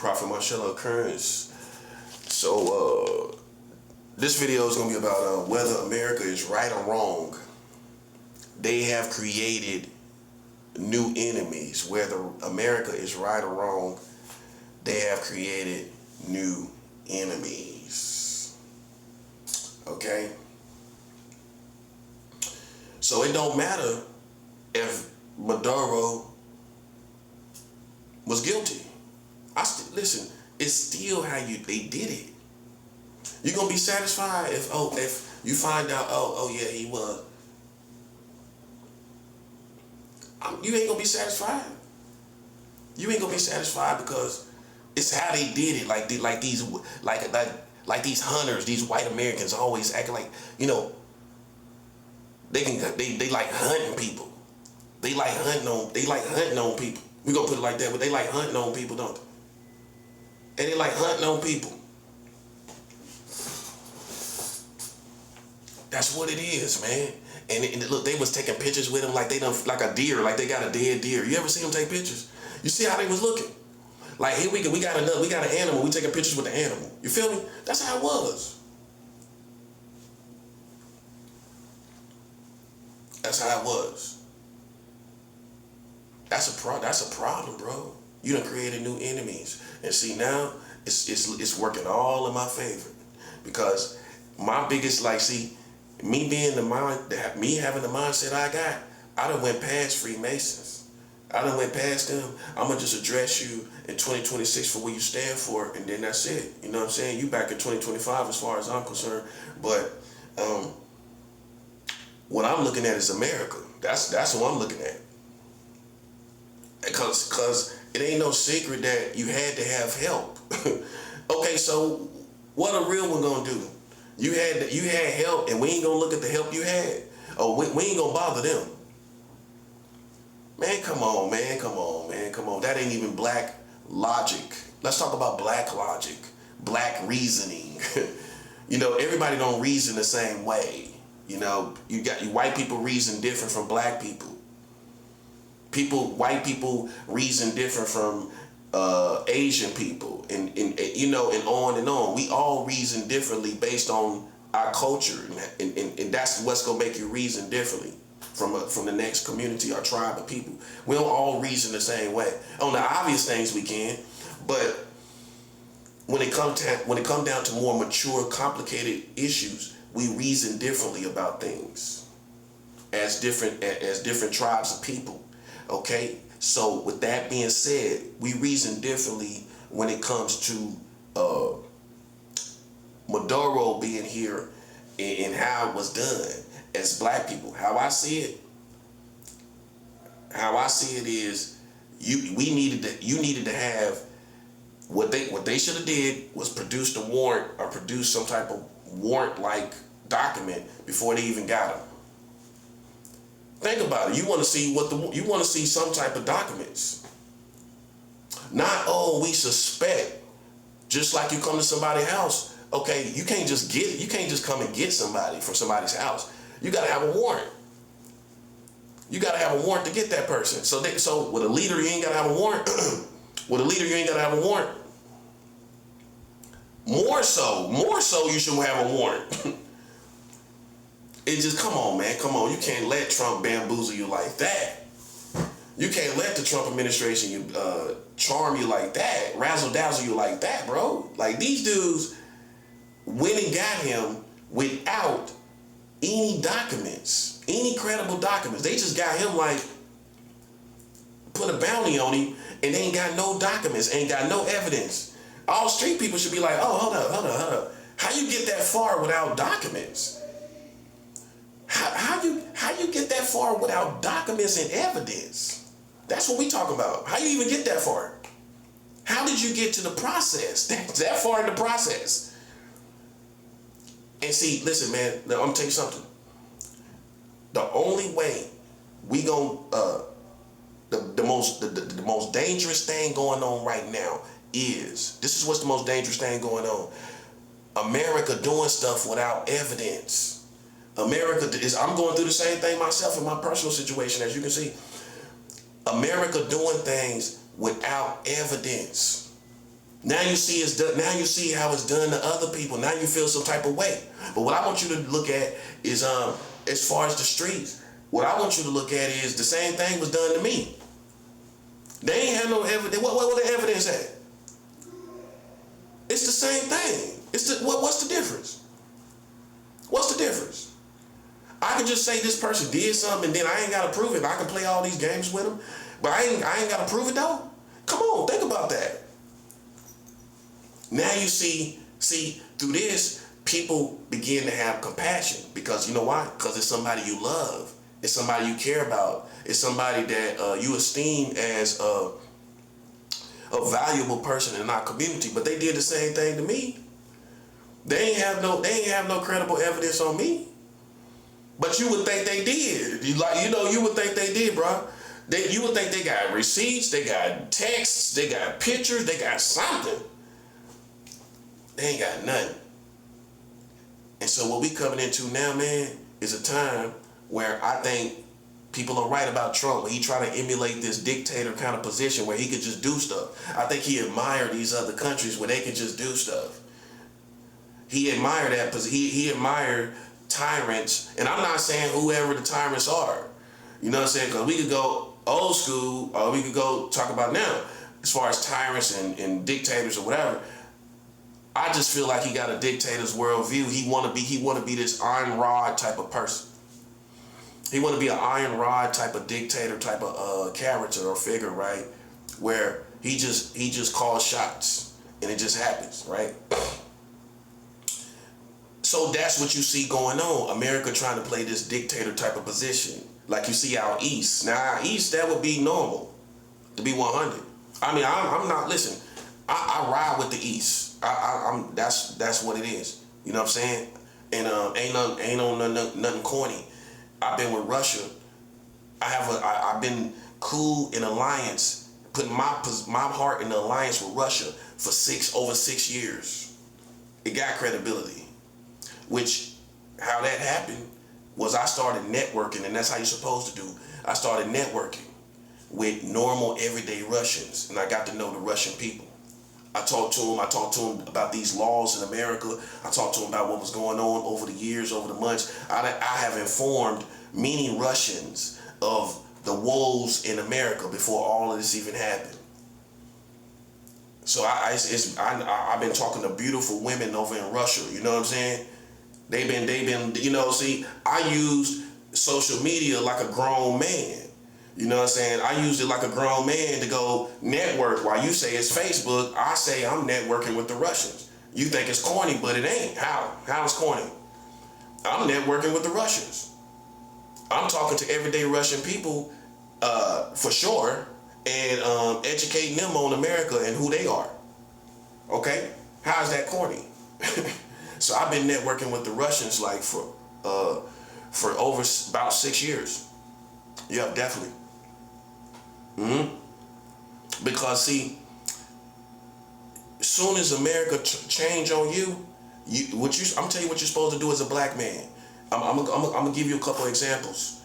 Prophet Marcello Occurrence. So this video is going to be about whether America is right or wrong. They have created new enemies. Whether America is right or wrong, they have created new enemies. Okay? So it don't matter if Maduro was guilty. Listen, it's still how they did it. You're gonna be satisfied if you find out, yeah, he was. You ain't gonna be satisfied. You ain't gonna be satisfied because it's how they did it. Like these hunters, these white Americans always acting like, they like hunting people. They like hunting on people. We gonna put it like that, but they like hunting on people, don't they? And they like hunting on people. That's what it is, man. And look, they was taking pictures with him like they done, like a deer, like they got a dead deer. You ever see them take pictures? You see how they was looking? Like, here we got an animal. We taking pictures with the animal. You feel me? That's how it was. That's how it was. That's a problem, bro. You done created new enemies. And see, now it's working all in my favor. Because my biggest, me having the mindset I got, I done went past Freemasons. I done went past them. I'm gonna just address you in 2026 for what you stand for, and then that's it. You know what I'm saying? You back in 2025 as far as I'm concerned. But what I'm looking at is America. That's what I'm looking at. Cause it ain't no secret that you had to have help. Okay, so what a real one gonna do? You had help, and we ain't gonna look at the help you had. Oh, we ain't gonna bother them. Man, come on. That ain't even black logic. Let's talk about black logic, black reasoning. Everybody don't reason the same way. White people reason different from black people. White people reason different from Asian people, and on and on. We all reason differently based on our culture, and that's what's gonna make you reason differently from the next community or tribe of people. We don't all reason the same way. On the obvious things we can, but when it comes down to more mature, complicated issues, we reason differently about things as different tribes of people. Okay, so with that being said, we reason differently when it comes to Maduro being here and how it was done as black people. How I see it is you needed to have what they should have did was produce the warrant or produce some type of warrant-like document before they even got him. Think about it. You want to see some type of documents. Not, we suspect. Just like you come to somebody's house, okay, you can't just come and get somebody from somebody's house. You gotta have a warrant. You gotta have a warrant to get that person. So with a leader, you ain't gotta have a warrant. With a leader, you ain't gotta have a warrant. More so, you should have a warrant. It's just, come on, man. Come on. You can't let Trump bamboozle you like that. You can't let the Trump administration charm you like that, razzle-dazzle you like that, bro. Like, these dudes went and got him without any documents, any credible documents. They just got him, put a bounty on him, and they ain't got no documents, ain't got no evidence. All street people should be like, hold up. How you get that far without documents? How you get that far without documents and evidence? That's what we talk about. How you even get that far? How did you get to the process? That far in the process? And see, listen, man, I'm gonna tell you something. The only way we the most dangerous thing going on right now is, this is what's the most dangerous thing going on. America doing stuff without evidence. I'm going through the same thing myself in my personal situation, as you can see. America doing things without evidence. Now you see it's done. Now you see how it's done to other people. Now you feel some type of way. But what I want you to look at is as far as the streets. What I want you to look at is the same thing was done to me. They ain't have no evidence. What the evidence at? It's the same thing. What's the difference? What's the difference? I can just say this person did something and then I ain't gotta prove it. I can play all these games with them, but I ain't gotta prove it though. Come on, think about that. Now you see through this, people begin to have compassion because you know why? Because it's somebody you love. It's somebody you care about. It's somebody that you esteem as a valuable person in our community. But they did the same thing to me. They ain't have no credible evidence on me. But you would think they did. You would think they did, bro. You would think they got receipts, they got texts, they got pictures, they got something. They ain't got nothing. And so what we coming into now, man, is a time where I think people are right about Trump. He tried to emulate this dictator kind of position where he could just do stuff. I think he admired these other countries where they can just do stuff. He admired that because he admired tyrants. And I'm not saying whoever the tyrants are. You know what I'm saying? Because we could go old school or we could go talk about now as far as tyrants and dictators or whatever. I just feel like he got a dictator's worldview. He want to be this iron rod type of person. He want to be an iron rod type of dictator type of character or figure, right? Where he just calls shots and it just happens, right? So that's what you see going on. America trying to play this dictator type of position. Like you see out east. Now out east, that would be normal to be 100. I mean, I'm not, listen, I ride with the east. That's what it is. You know what I'm saying? And ain't on nothing corny. I've been with Russia. I've been cool in alliance, putting my heart in the alliance with Russia for over 6 years. It got credibility. Which, how that happened was I started networking, and that's how you're supposed to do. I started networking with normal, everyday Russians, and I got to know the Russian people. I talked to them about these laws in America. I talked to them about what was going on over the years, over the months. I have informed many Russians of the woes in America before all of this even happened. So I've been talking to beautiful women over in Russia. You know what I'm saying? They've been, see, I used social media like a grown man. You know what I'm saying? I used it like a grown man to go network. While you say it's Facebook, I say I'm networking with the Russians. You think it's corny, but it ain't. How? How is corny? I'm networking with the Russians. I'm talking to everyday Russian people, for sure, and educating them on America and who they are. Okay? How is that corny? So I've been networking with the Russians like for over about 6 years. Yep, definitely. Because see, as soon as America change on you, I'm telling you what you're supposed to do as a black man. I'm gonna give you a couple examples.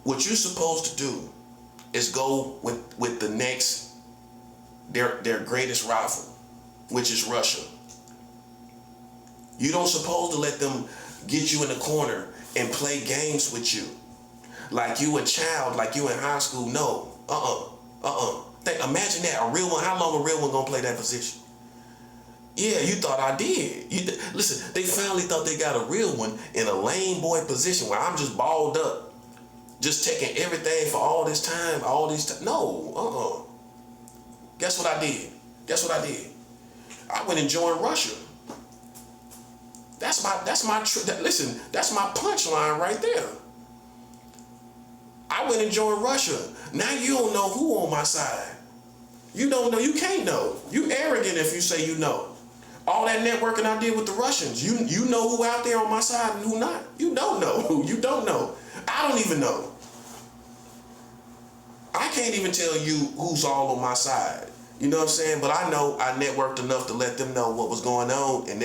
What you're supposed to do is go with the next, their greatest rival, which is Russia. You don't supposed to let them get you in the corner and play games with you. Like you a child, like you in high school. No. Imagine that, a real one. How long a real one gonna play that position? Yeah, you thought I did. Listen, they finally thought they got a real one in a lame boy position where I'm just balled up. Just taking everything for all this time, No, Guess what I did? I went and joined Russia. That's my punchline right there. I went and joined Russia. Now you don't know who on my side. You don't know, you can't know. You arrogant if you say you know. All that networking I did with the Russians, you know who out there on my side and who not. You don't know. You don't know. I don't even know. I can't even tell you who's all on my side. You know what I'm saying? But I know I networked enough to let them know what was going on, and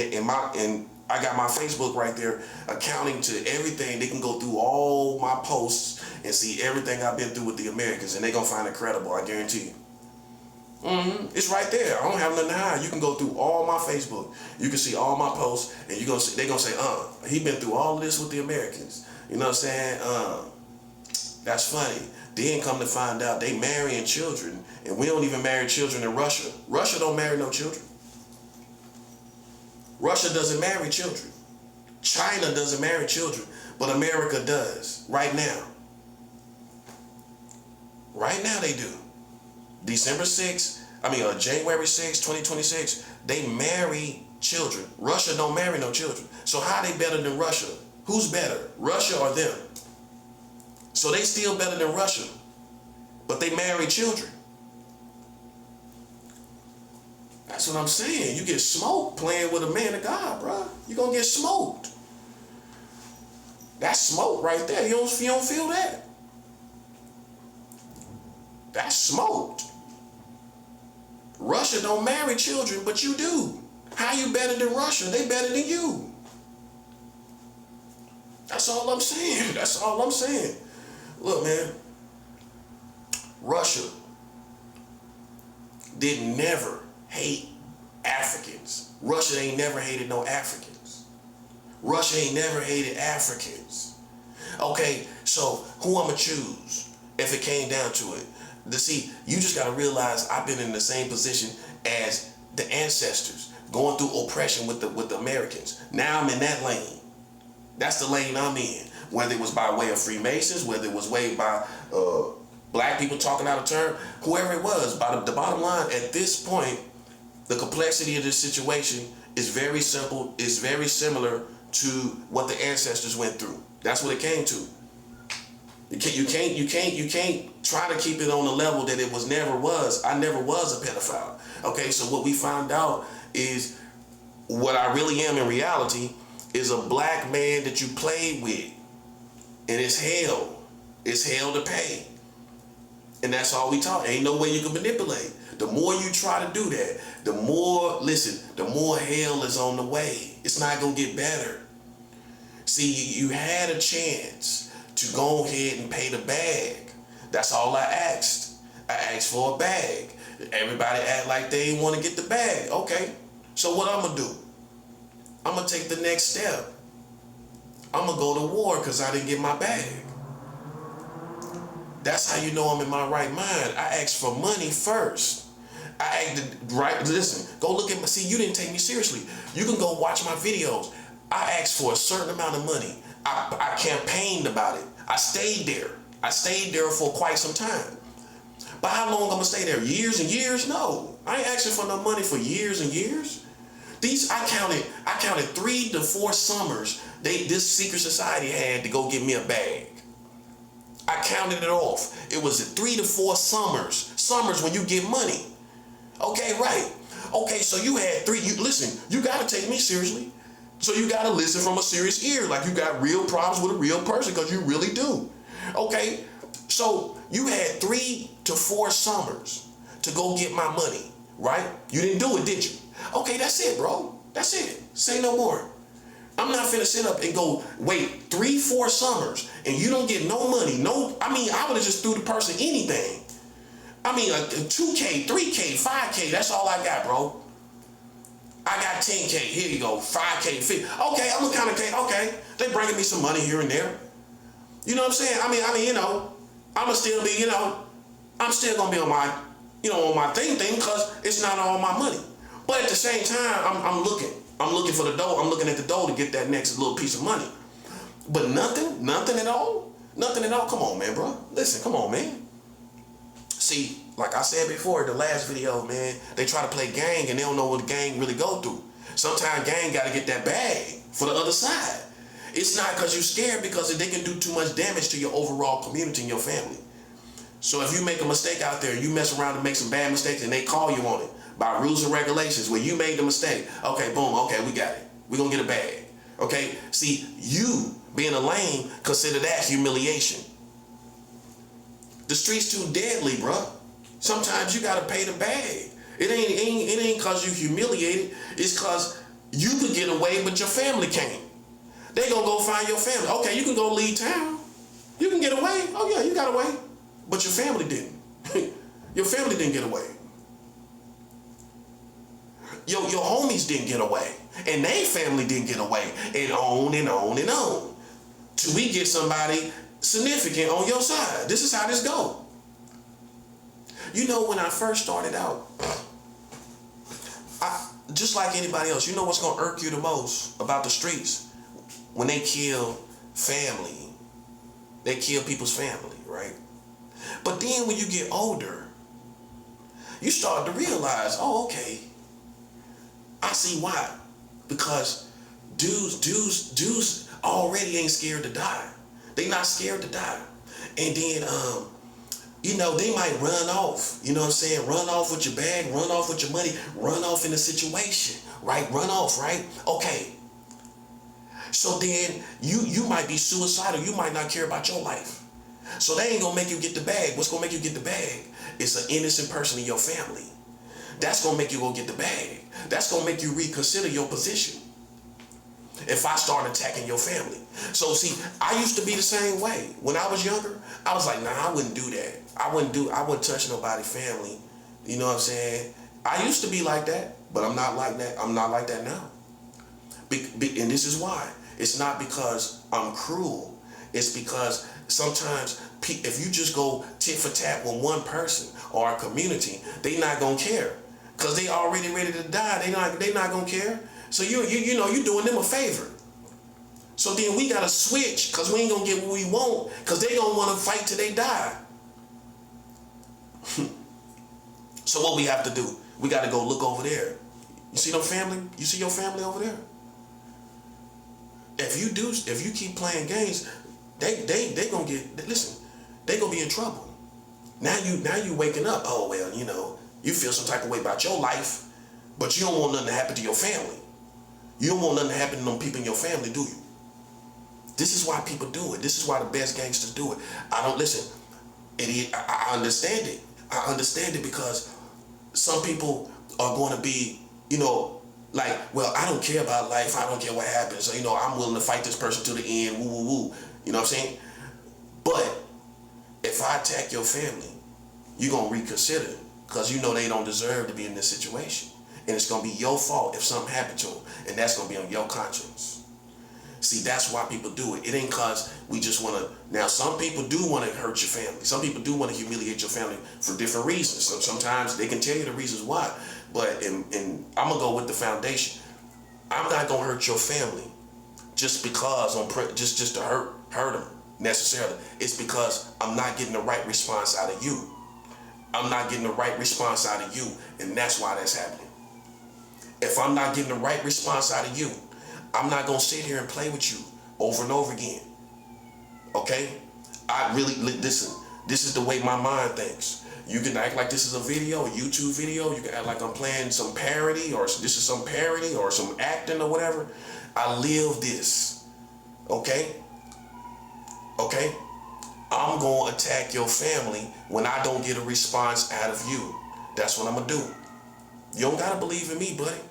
I got my Facebook right there accounting to everything. They can go through all my posts and see everything I've been through with the Americans, and they're gonna find it credible, I guarantee you. It's right there. I don't have nothing to hide. You can go through all my Facebook. You can see all my posts, and they're gonna say, he been through all of this with the Americans. You know what I'm saying? That's funny. Then come to find out they marrying children, and we don't even marry children in Russia. Russia don't marry no children. Russia doesn't marry children. China doesn't marry children, but America does right now. Right now they do. January 6, 2026, they marry children. Russia don't marry no children. So how they better than Russia? Who's better, Russia or them? So they still better than Russia, but they marry children. That's what I'm saying. You get smoked playing with a man of God, bro. You're gonna get smoked. That's smoke right there. You don't feel that? That's smoked. Russia don't marry children, but you do. How you better than Russia? They better than you. That's all I'm saying. That's all I'm saying. Look, man. Russia did never hate Africans. Russia ain't never hated no Africans. Russia ain't never hated Africans. Okay, so who I'ma choose if it came down to it? See, you just gotta realize I've been in the same position as the ancestors, going through oppression with the Americans. Now I'm in that lane. That's the lane I'm in. Whether it was by way of Freemasons, whether it was way by black people talking out of turn, whoever it was, by the bottom line, at this point, the complexity of this situation is very simple, is very similar to what the ancestors went through. That's what it came to. You can't try to keep it on the level that it never was. I never was a pedophile. Okay, so what we found out is what I really am in reality is a black man that you played with. And it's hell. It's hell to pay. And that's all we talk. Ain't no way you can manipulate. The more you try to do that, the more hell is on the way. It's not going to get better. See, you had a chance to go ahead and pay the bag. That's all I asked. I asked for a bag. Everybody act like they didn't want to get the bag. Okay, so what I'm going to do? I'm going to take the next step. I'm going to go to war because I didn't get my bag. That's how you know I'm in my right mind. I asked for money first. I acted right. Listen, go look at see, you didn't take me seriously. You can go watch my videos. I asked for a certain amount of money. I campaigned about it. I stayed there. I stayed there for quite some time. But how long I'm gonna stay there? Years and years? No. I ain't asking for no money for years and years. I counted 3 to 4 summers this secret society had to go get me a bag. I counted it off. It was 3 to 4 summers when you get money. Okay, right. Okay, so you had 3. Listen, you gotta take me seriously. So you gotta listen from a serious ear, like you got real problems with a real person, because you really do. Okay, so you had 3 to 4 summers to go get my money, right? You didn't do it, did you? Okay, that's it, bro. That's it. Say no more. I'm not finna sit up and go wait 3, 4 summers and you don't get no money. I would have just threw the person anything. A 2K, 3K, 5K, that's all I got, bro. I got 10K, here you go, 5K, 50. Okay, I'm gonna count a K, okay. They bringing me some money here and there. You know what I'm saying? I'ma still be, I'm still gonna be on my, on my thing, because it's not all my money. But at the same time, I'm looking for the dough. I'm looking at the dough to get that next little piece of money. But nothing at all? Nothing at all? Come on, man, bro. Listen, come on, man. See, like I said before, the last video, man, they try to play gang and they don't know what the gang really go through. Sometimes gang got to get that bag for the other side. It's not because you're scared, because they can do too much damage to your overall community and your family. So if you make a mistake out there, you mess around and make some bad mistakes and they call you on it by rules and regulations where you made the mistake. Okay, boom, okay, we got it. We're going to get a bag. Okay, see, you being a lame, consider that humiliation. The street's too deadly, bro. Sometimes you gotta pay the bag. It ain't cause you humiliated. It's cause you could get away, but your family can't. They gonna go find your family. Okay, you can go leave town. You can get away. Oh yeah, you got away. But your family didn't. Your family didn't get away. Your homies didn't get away, and they family didn't get away, and on and on and on, till we get somebody significant on your side. This is how this go. You know, when I first started out, just like anybody else, you know what's gonna irk you the most about the streets? When they kill family. They kill people's family, right? But then when you get older, you start to realize, oh, okay, I see why. Because dudes already ain't scared to die. They not scared to die. And then, you know, they might run off, you know what I'm saying? Run off with your bag, run off with your money, run off in a situation, right? Run off, right? Okay. So then you might be suicidal. You might not care about your life. So they ain't gonna make you get the bag. What's gonna make you get the bag? It's an innocent person in your family. That's gonna make you go get the bag. That's gonna make you reconsider your position. If I start attacking your family. So see, I used to be the same way. When I was younger, I was like, nah, I wouldn't do that. I wouldn't touch nobody's family. You know what I'm saying? I used to be like that, but I'm not like that. I'm not like that now. And this is why. It's not because I'm cruel. It's because sometimes if you just go tit for tat with one person or a community, they not gonna care, cause they already ready to die. They not gonna care. So you know you doing them a favor. So then we gotta switch, cause we ain't gonna get what we want, cause they gonna want to fight till they die. So what we have to do? We gotta go look over there. You see them family? You see your family over there? If you keep playing games, they gonna they gonna be in trouble. Now you waking up. Oh well, you know, you feel some type of way about your life, but you don't want nothing to happen to your family. You don't want nothing to happen to them people in your family, do you? This is why people do it. This is why the best gangsters do it. I don't listen. I understand it. I understand it because some people are going to be, you know, like, well, I don't care about life. I don't care what happens. So, you know, I'm willing to fight this person to the end. Woo, woo, woo. You know what I'm saying? But if I attack your family, you're going to reconsider because you know they don't deserve to be in this situation. And it's going to be your fault if something happened to them. And that's going to be on your conscience. See, that's why people do it. It ain't because we just want to. Now, some people do want to hurt your family. Some people do want to humiliate your family for different reasons. So sometimes they can tell you the reasons why. But I'm going to go with the foundation. I'm not going to hurt your family just because, just to hurt them necessarily. It's because I'm not getting the right response out of you. I'm not getting the right response out of you. And that's why that's happening. If I'm not getting the right response out of you, I'm not going to sit here and play with you over and over again. Okay? I really, listen, this is the way my mind thinks. You can act like this is a video, a YouTube video. You can act like I'm playing some parody or this is some parody or some acting or whatever. I live this. Okay? Okay? I'm going to attack your family when I don't get a response out of you. That's what I'm going to do. You don't got to believe in me, buddy.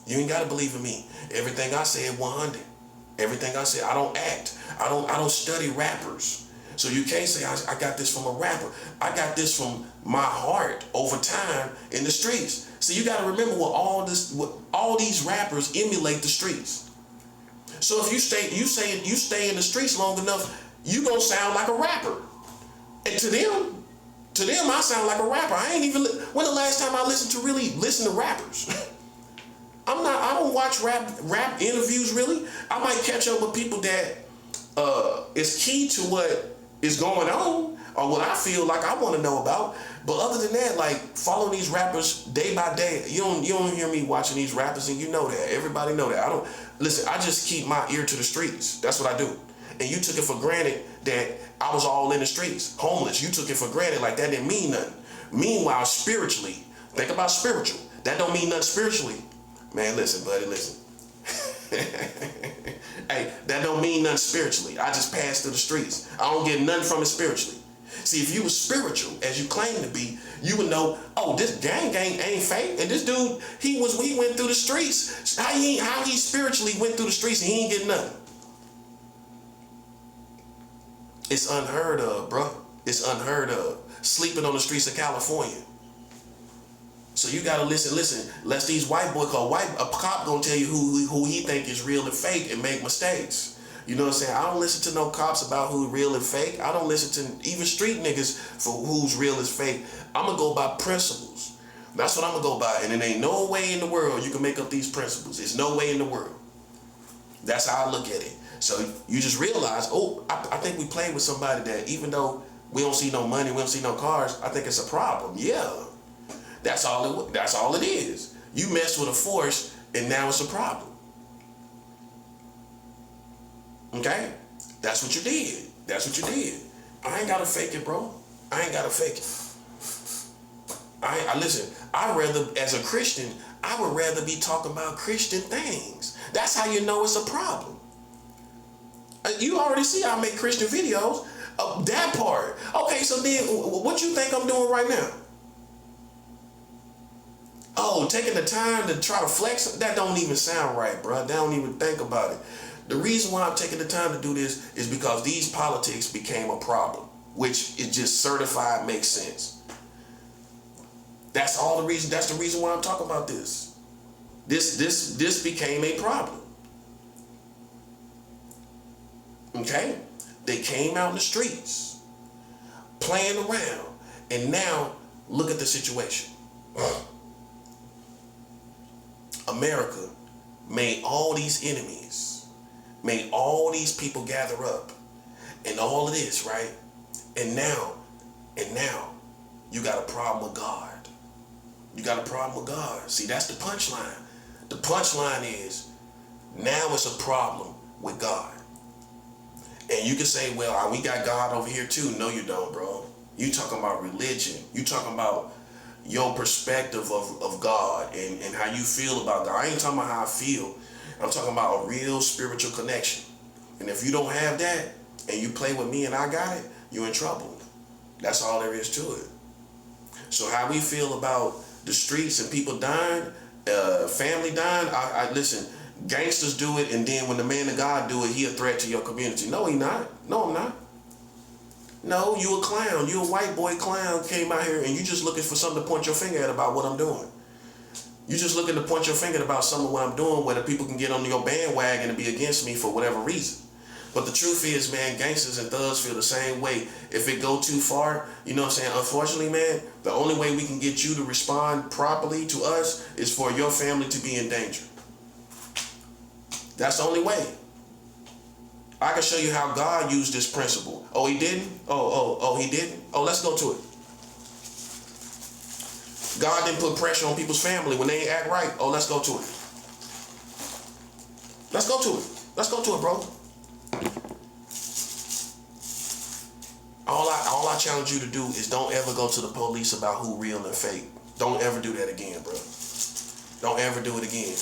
You ain't got to believe in me. Everything I say is 100. Everything I say, I don't act. I don't study rappers. So you can't say I got this from a rapper. I got this from my heart over time in the streets. So you got to remember what all these rappers emulate the streets. So if you stay in the streets long enough, you gonna sound like a rapper. And to them, I sound like a rapper. I ain't even. When the last time I really listened to rappers? I don't watch rap interviews really. I might catch up with people that is key to what is going on or what I feel like I want to know about. But other than that, like follow these rappers day by day. You don't hear me watching these rappers, and you know that. Everybody know that. I just keep my ear to the streets. That's what I do. And you took it for granted that I was all in the streets, homeless. You took it for granted like that didn't mean nothing. Meanwhile, spiritually, think about spiritual. That don't mean nothing spiritually. Man, listen, buddy, listen. Hey, that don't mean nothing spiritually. I just passed through the streets. I don't get nothing from it spiritually. See, if you were spiritual, as you claim to be, you would know, oh, this gang ain't fake. And this dude, he went through the streets. How he spiritually went through the streets and he ain't getting nothing. It's unheard of, bro. It's unheard of. Sleeping on the streets of California. So you gotta listen. Lest these white boy, cause a cop gonna tell you who he think is real and fake and make mistakes. You know what I'm saying? I don't listen to no cops about who's real and fake. I don't listen to even street niggas for who's real and fake. I'm gonna go by principles. That's what I'm gonna go by. And it ain't no way in the world you can make up these principles. There's no way in the world. That's how I look at it. So you just realize, oh, I think we played with somebody that even though we don't see no money, we don't see no cars, I think it's a problem. Yeah. That's all it is. You mess with a force and now it's a problem. Okay? That's what you did. That's what you did. I ain't gotta fake it, bro. I ain't gotta fake it. Listen, as a Christian, I would rather be talking about Christian things. That's how you know it's a problem. You already see I make Christian videos. That part. Okay, so then what you think I'm doing right now? Oh, taking the time to try to flex? That don't even sound right, bro. They don't even think about it. The reason why I'm taking the time to do this is because these politics became a problem, which is just certified makes sense. That's all the reason. That's the reason why I'm talking about this. This became a problem. Okay? They came out in the streets, playing around, and now look at the situation. America made all these enemies, made all these people gather up, and all of this, right? And now, you got a problem with God. You got a problem with God. See, that's the punchline. The punchline is, now it's a problem with God. And you can say, well, we got God over here too. No, you don't, bro. You talking about religion. You talking about your perspective of God and how you feel about God. I ain't talking about how I feel. I'm talking about a real spiritual connection. And if you don't have that and you play with me and I got it, you're in trouble. That's all there is to it. So how we feel about the streets and people dying, family dying, I listen, gangsters do it, and then when the man of God do it, he a threat to your community. No, he not. No, I'm not. No, you a clown. You a white boy clown came out here and you just looking for something to point your finger at about what I'm doing. You just looking to point your finger at about some of what I'm doing, whether people can get on your bandwagon and be against me for whatever reason. But the truth is, man, gangsters and thugs feel the same way. If it go too far, you know what I'm saying? Unfortunately, man, the only way we can get you to respond properly to us is for your family to be in danger. That's the only way. I can show you how God used this principle. Oh, he didn't? Oh, he didn't? Oh, let's go to it. God didn't put pressure on people's family when they act right. Oh, let's go to it. Let's go to it. Let's go to it, bro. All I challenge you to do is don't ever go to the police about who real and fake. Don't ever do that again, bro. Don't ever do it again.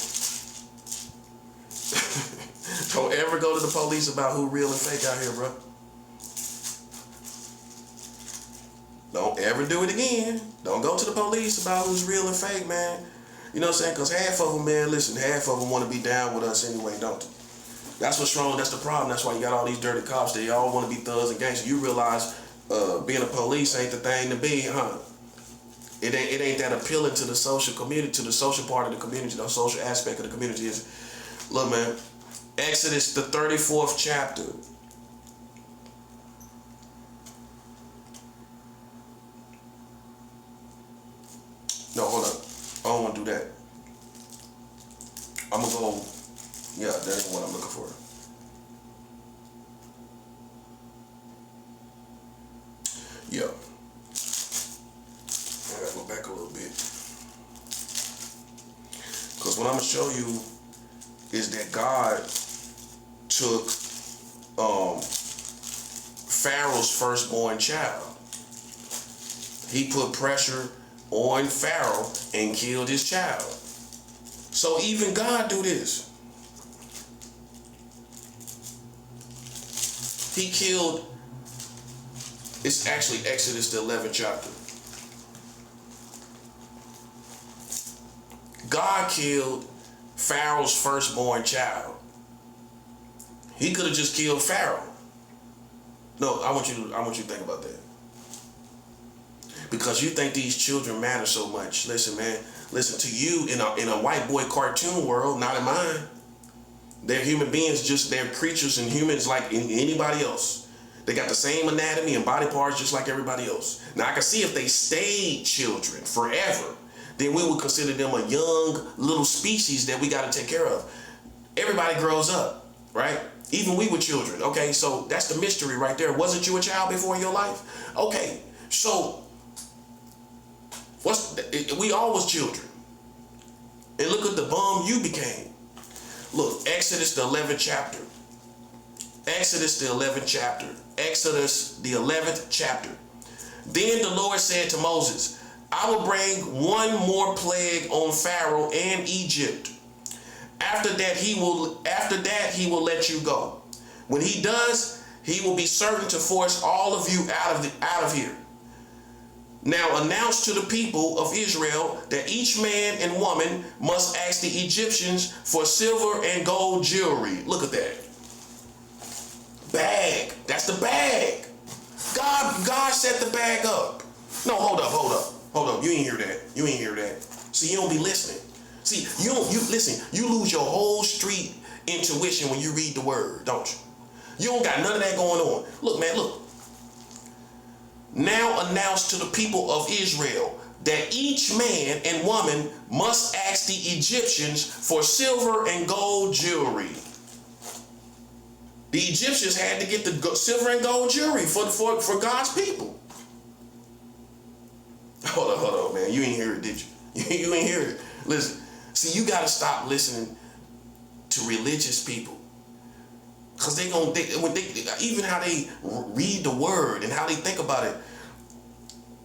Don't ever go to the police about who real and fake out here, bro. Don't ever do it again. Don't go to the police about who's real and fake, man. You know what I'm saying? Because half of them, man, listen, half of them want to be down with us anyway, don't they? That's what's wrong. That's the problem. That's why you got all these dirty cops. They all want to be thugs and gangsters. You realize being a police ain't the thing to be, huh? It ain't that appealing to the social community, to the social part of the community, the social aspect of the community. Look, man, Exodus, the 34th chapter. No, hold up. I don't want to do that. I'm going to go. Yeah, that ain't what I'm looking for. Yeah. I gotta go back a little bit. Because what I'm going to show you is that God took Pharaoh's firstborn child. He put pressure on Pharaoh and killed his child. So even God do this. He killed, it's actually Exodus the 11th chapter. God killed Pharaoh's firstborn child. He could have just killed Pharaoh. No, I want you to think about that. because you think these children matter so much. Listen, man. Listen, to you in a white boy cartoon world, not in mine. They're human beings, just they're creatures and humans like anybody else. They got the same anatomy and body parts just like everybody else. Now I can see if they stayed children forever, then we would consider them a young little species that we got to take care of. Everybody grows up, right? Even we were children. Okay, so that's the mystery right there. Wasn't you a child before your life? Okay, so we all was children. And look at the bum you became. Look, Exodus the 11th chapter. Exodus the 11th chapter. Exodus the 11th chapter. Then the Lord said to Moses, I will bring one more plague on Pharaoh and Egypt. After that he will let you go. When he does, he will be certain to force all of you out of here. Now announce to the people of Israel that each man and woman must ask the Egyptians for silver and gold jewelry. Look at that. Bag. That's the bag. God set the bag up. No, hold up. You ain't hear that. See, you don't be listening. See, you listen, you lose your whole street intuition when you read the word, don't you? You don't got none of that going on. Look, man, look. Now announce to the people of Israel that each man and woman must ask the Egyptians for silver and gold jewelry. The Egyptians had to get the silver and gold jewelry for God's people. Hold on, man. You ain't hear it, did you? You ain't hear it. Listen, see, you got to stop listening to religious people. Because even how they read the word and how they think about it,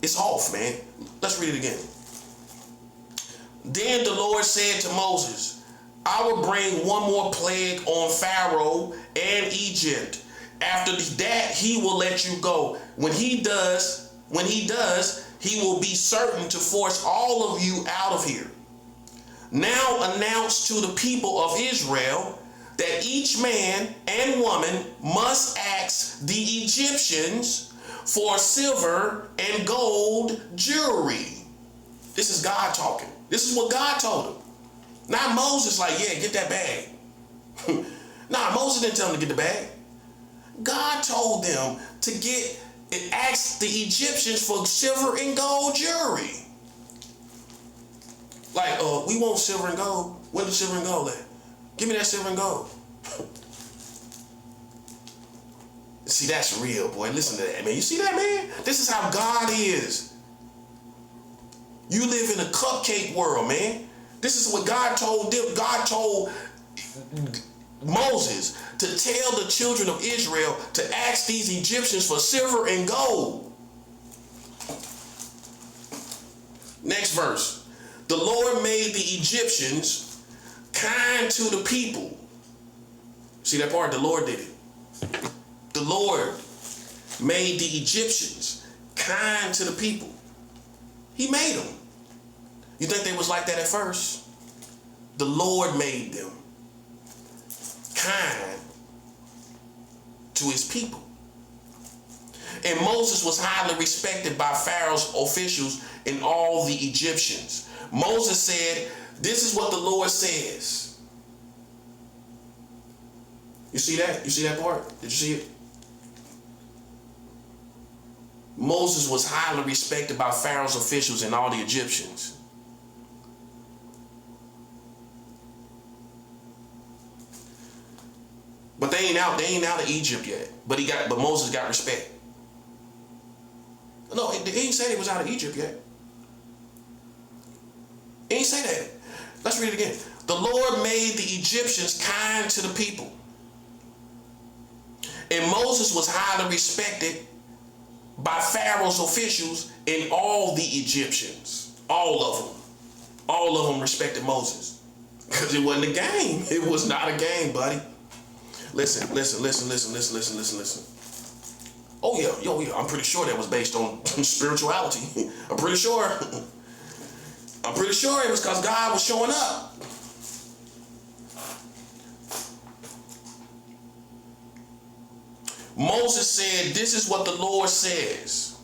it's off, man. Let's read it again. Then the Lord said to Moses, I will bring one more plague on Pharaoh and Egypt. After that, he will let you go. When he does, he will be certain to force all of you out of here. Now announce to the people of Israel that each man and woman must ask the Egyptians for silver and gold jewelry. This is God talking. This is what God told him. Not Moses like, yeah, get that bag. Nah, Moses didn't tell him to get the bag. God told them to ask the Egyptians for silver and gold jewelry. Like, we want silver and gold. Where the silver and gold at? Give me that silver and gold. See, that's real, boy. Listen to that, man. You see that, man? This is how God is. You live in a cupcake world, man. This is what God told them. God told Moses to tell the children of Israel to ask these Egyptians for silver and gold. Next verse. The Lord made the Egyptians kind to the people. See that part? The Lord did it. The Lord made the Egyptians kind to the people. He made them. You think they was like that at first? The Lord made them kind to his people. And Moses was highly respected by Pharaoh's officials and all the Egyptians. Moses said, this is what the Lord says. You see that? You see that part? Did you see it? Moses was highly respected by Pharaoh's officials and all the Egyptians. But they ain't out of Egypt yet. But Moses got respect. No, he ain't say he was out of Egypt yet. He ain't say that. Let's read it again. The Lord made the Egyptians kind to the people. And Moses was highly respected by Pharaoh's officials and all the Egyptians. All of them. All of them respected Moses. Because it wasn't a game. It was not a game, buddy. Listen. Oh yeah, I'm pretty sure that was based on spirituality. I'm pretty sure it was because God was showing up. Moses said, this is what the Lord says.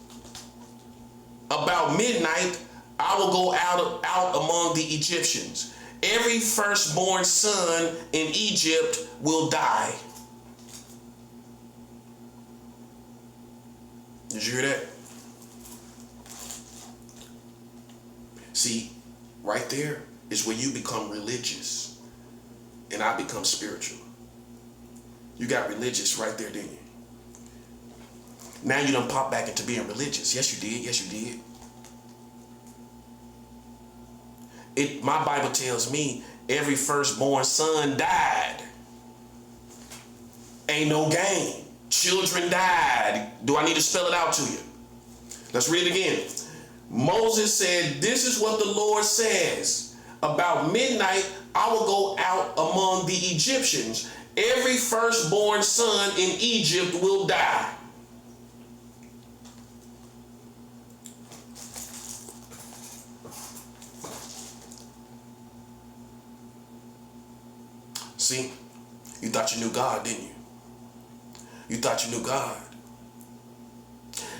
About midnight, I will go out among the Egyptians. Every firstborn son in Egypt will die. Did you hear that? See, right there is where you become religious and I become spiritual. You got religious right there, didn't you? Now you done pop back into being religious. Yes, you did. Yes, you did. My Bible tells me every firstborn son died. Ain't no game. Children died. Do I need to spell it out to you? Let's read it again. Moses said, this is what the Lord says. About midnight, I will go out among the Egyptians. Every firstborn son in Egypt will die. See, you thought you knew God, didn't you? You thought you knew God.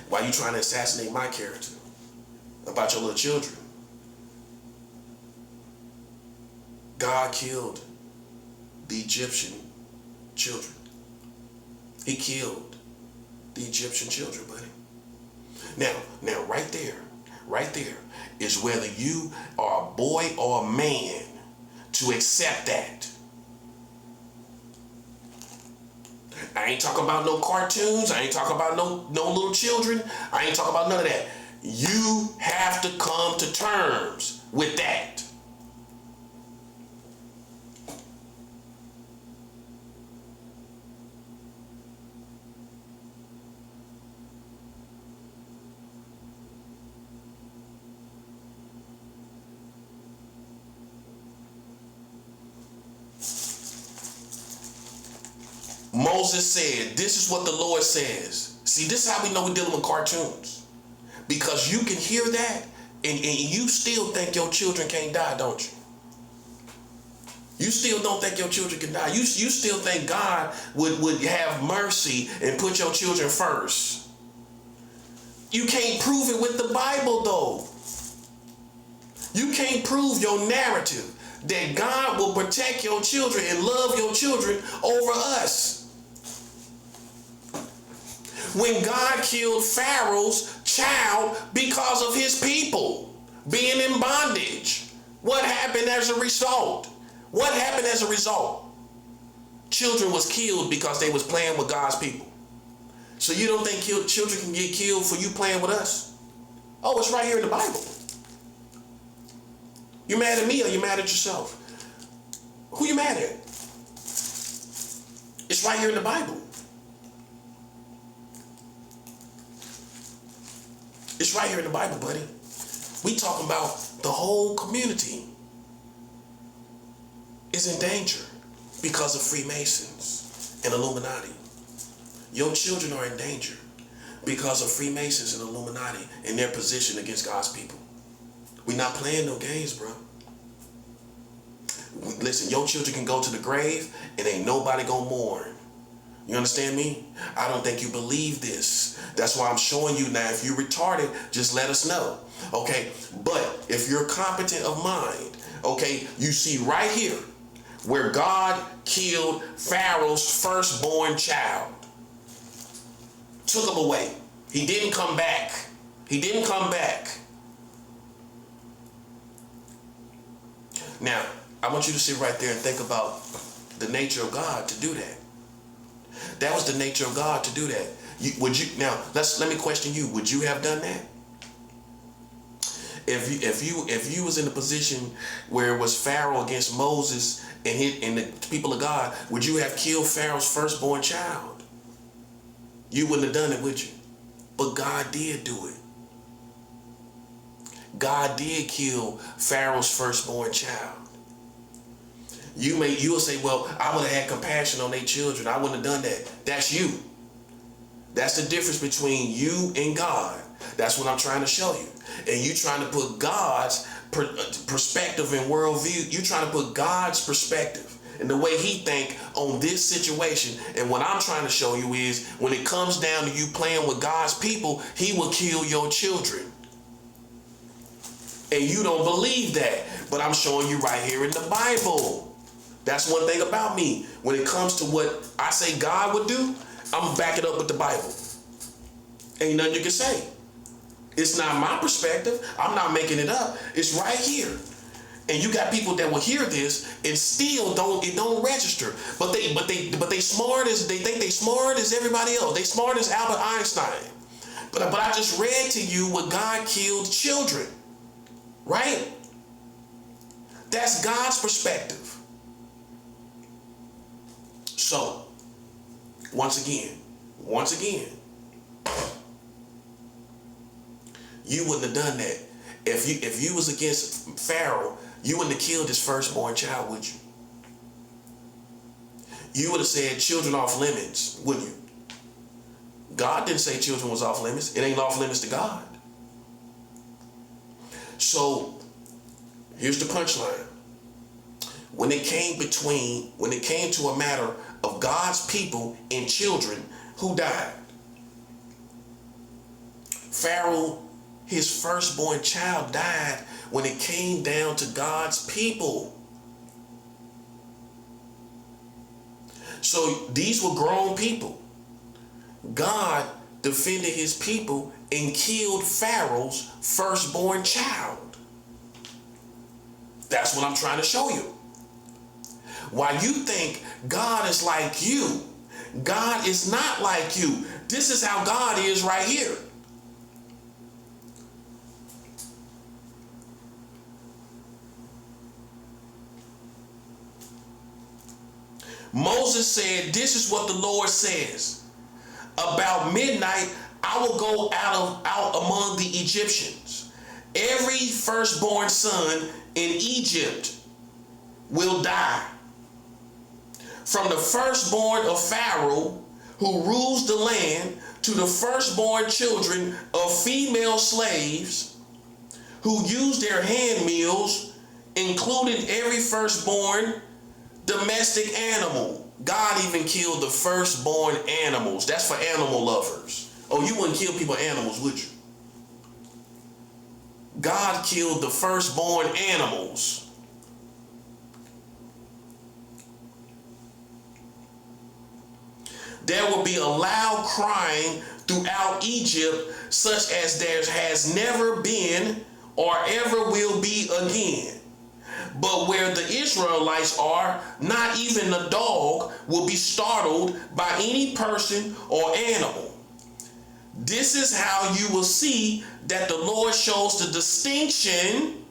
Why are you trying to assassinate my character about your little children? God killed the Egyptian children. He killed the Egyptian children, buddy. Now, right there is whether you are a boy or a man to accept that. I ain't talking about no cartoons. I ain't talking about no little children. I ain't talking about none of that. You have to come to terms with that. Moses said, this is what the Lord says. See, this is how we know we're dealing with cartoons. Because you can hear that and you still think your children can't die, don't you? You still don't think your children can die. You still think God would have mercy and put your children first. You can't prove it with the Bible, though. You can't prove your narrative that God will protect your children and love your children over us. When God killed Pharaoh's child because of his people being in bondage, what happened as a result? What happened as a result? Children was killed because they was playing with God's people. So you don't think children can get killed for you playing with us? Oh, it's right here in the Bible. You mad at me or you mad at yourself? Who you mad at? It's right here in the Bible. It's right here in the Bible, buddy. We talking about the whole community is in danger because of Freemasons and Illuminati. Your children are in danger because of Freemasons and Illuminati and their position against God's people. We're not playing no games, bro. Listen, your children can go to the grave and ain't nobody gonna mourn. You understand me? I don't think you believe this. That's why I'm showing you now. If you're retarded, just let us know. Okay? But if you're competent of mind, okay, you see right here where God killed Pharaoh's firstborn child. Took him away. He didn't come back. He didn't come back. Now, I want you to sit right there and think about the nature of God to do that. That was the nature of God to do that. Now let me question you. Would you have done that? If you was in a position where it was Pharaoh against Moses and the people of God, would you have killed Pharaoh's firstborn child? You wouldn't have done it, would you? But God did do it. God did kill Pharaoh's firstborn child. You'll say, well, I would have had compassion on their children. I wouldn't have done that. That's you. That's the difference between you and God. That's what I'm trying to show you. And you trying to put God's perspective and worldview. You trying to put God's perspective and the way he think on this situation. And what I'm trying to show you is when it comes down to you playing with God's people, he will kill your children. And you don't believe that. But I'm showing you right here in the Bible. That's one thing about me. When it comes to what I say God would do, I'm going to back it up with the Bible. Ain't nothing you can say. It's not my perspective. I'm not making it up. It's right here. And you got people that will hear this and still it don't register. But they smart as they think they smart as everybody else. They smart as Albert Einstein. But I just read to you what God killed children. Right? That's God's perspective. So, once again, you wouldn't have done that. If you was against Pharaoh, you wouldn't have killed his firstborn child, would you? You would have said children off limits, wouldn't you? God didn't say children was off limits. It ain't off limits to God. So, here's the punchline. When it came to a matter of God's people and children, who died? Pharaoh, his firstborn child, died when it came down to God's people. So these were grown people. God defended his people and killed Pharaoh's firstborn child. That's what I'm trying to show you. Why you think God is like you, God is not like you. This is how God is right here. Moses said, this is what the Lord says. About midnight, I will go out among the Egyptians. Every firstborn son in Egypt will die. From the firstborn of Pharaoh, who rules the land, to the firstborn children of female slaves who use their hand mills, including every firstborn domestic animal. God even killed the firstborn animals. That's for animal lovers. Oh, you wouldn't kill people animals, would you? God killed the firstborn animals. There will be a loud crying throughout Egypt, such as there has never been or ever will be again. But where the Israelites are, not even a dog will be startled by any person or animal. This is how you will see that the Lord shows the distinction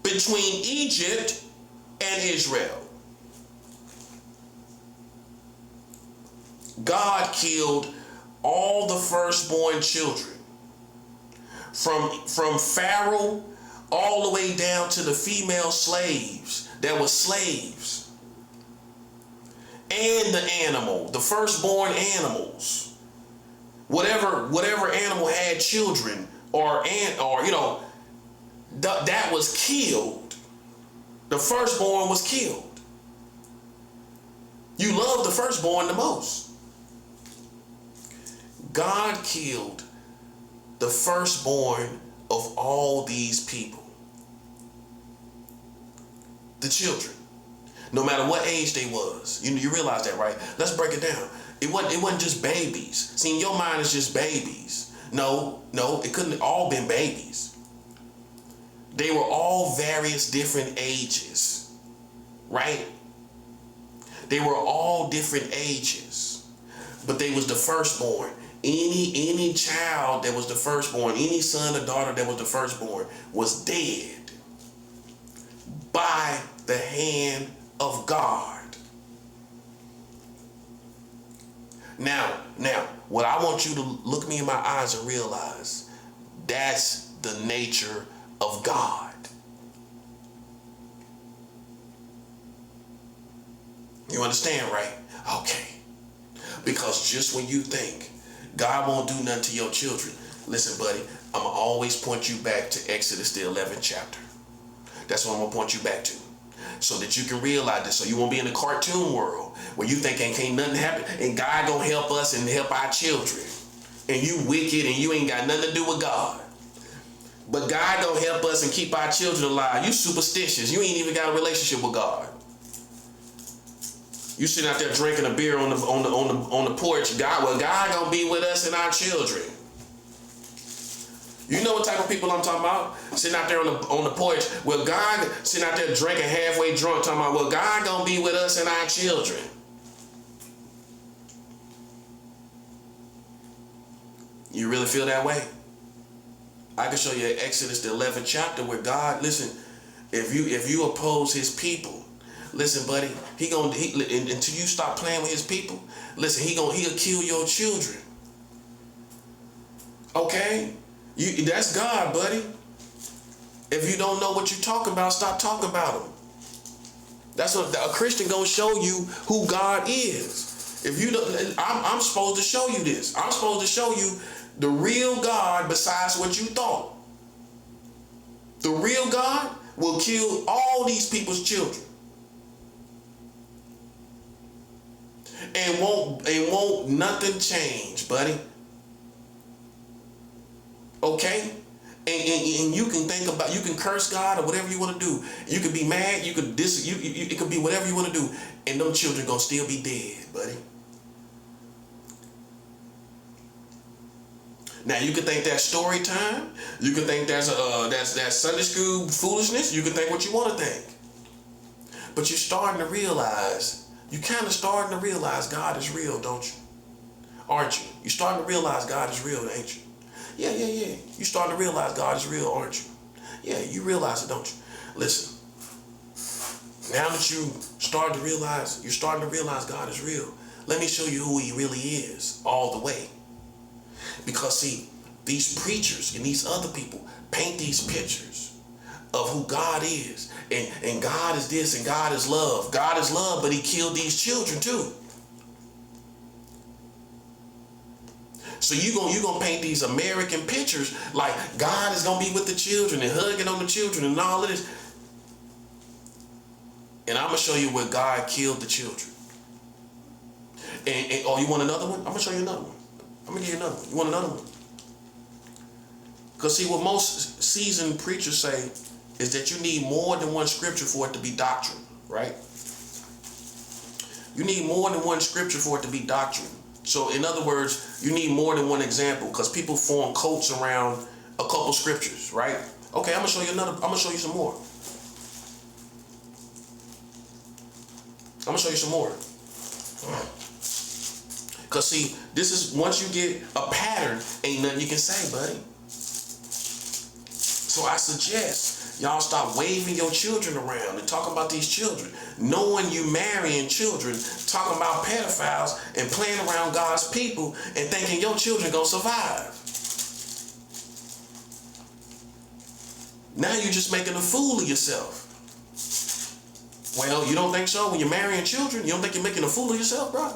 between Egypt and Israel. God killed all the firstborn children, from Pharaoh all the way down to the female slaves that were slaves, and the animal, the firstborn animals, whatever animal had children or that was killed. The firstborn was killed. You love the firstborn the most. God killed the firstborn of all these people. The children. No matter what age they was. You realize that, right? Let's break it down. It wasn't just babies. See, in your mind it's just babies. No, it couldn't have all been babies. They were all various different ages. Right? They were all different ages. But they was the firstborn. Any child that was the firstborn, any son or daughter that was the firstborn was dead by the hand of God. Now, what I want you to look me in my eyes and realize, that's the nature of God. You understand, right? Okay. Because just when you think God won't do nothing to your children, listen, buddy, I'm going to always point you back to Exodus, the 11th chapter. That's what I'm going to point you back to. So that you can realize this, so you won't be in the cartoon world where you think can't nothing happen and God going to help us and help our children. And you wicked and you ain't got nothing to do with God. But God gonna help us and keep our children alive. You superstitious. You ain't even got a relationship with God. You sitting out there drinking a beer on the porch. God gonna be with us and our children. You know what type of people I'm talking about? Sitting out there on the porch. Well, God sitting out there drinking halfway drunk, talking about, well, God gonna be with us and our children. You really feel that way? I can show you Exodus the 11th chapter where God, listen, if you oppose his people, listen, buddy, until you stop playing with his people, listen, he'll kill your children. Okay? That's God, buddy. If you don't know what you're talking about, stop talking about him. That's what a Christian gonna show you who God is. If you don't, I'm supposed to show you this. I'm supposed to show you the real God besides what you thought. The real God will kill all these people's children. And won't nothing change, buddy. Okay? And you can think about, you can curse God or whatever you want to do. You can be mad, it could be whatever you want to do. And them children gonna still be dead, buddy. Now you can think that's story time. You can think that's Sunday school foolishness. You can think what you want to think. But you're starting to realize, God is real, don't you? Aren't you? You're starting to realize God is real, ain't you? Yeah. You're starting to realize God is real, aren't you? Yeah, you realize it, don't you? Listen, now that you're starting to realize God is real, let me show you who he really is all the way. Because see, these preachers and these other people paint these pictures of who God is. And God is this and God is love. God is love, but he killed these children too. So you're gonna paint these American pictures like God is gonna be with the children and hugging on the children and all of this. And I'm gonna show you where God killed the children. And you want another one? I'm gonna show you another one. I'm gonna give you another one. You want another one? Because see, what most seasoned preachers say is that you need more than one scripture for it to be doctrine, right? You need more than one scripture for it to be doctrine. So in other words, you need more than one example because people form cults around a couple scriptures, right? Okay, I'm gonna show you some more. I'm gonna show you some more. Because see, this is, once you get a pattern, ain't nothing you can say, buddy. So I suggest y'all stop waving your children around and talking about these children. Knowing you marrying children, talking about pedophiles and playing around God's people and thinking your children gonna survive. Now you're just making a fool of yourself. Well, you don't think so? When you're marrying children, you don't think you're making a fool of yourself, bro?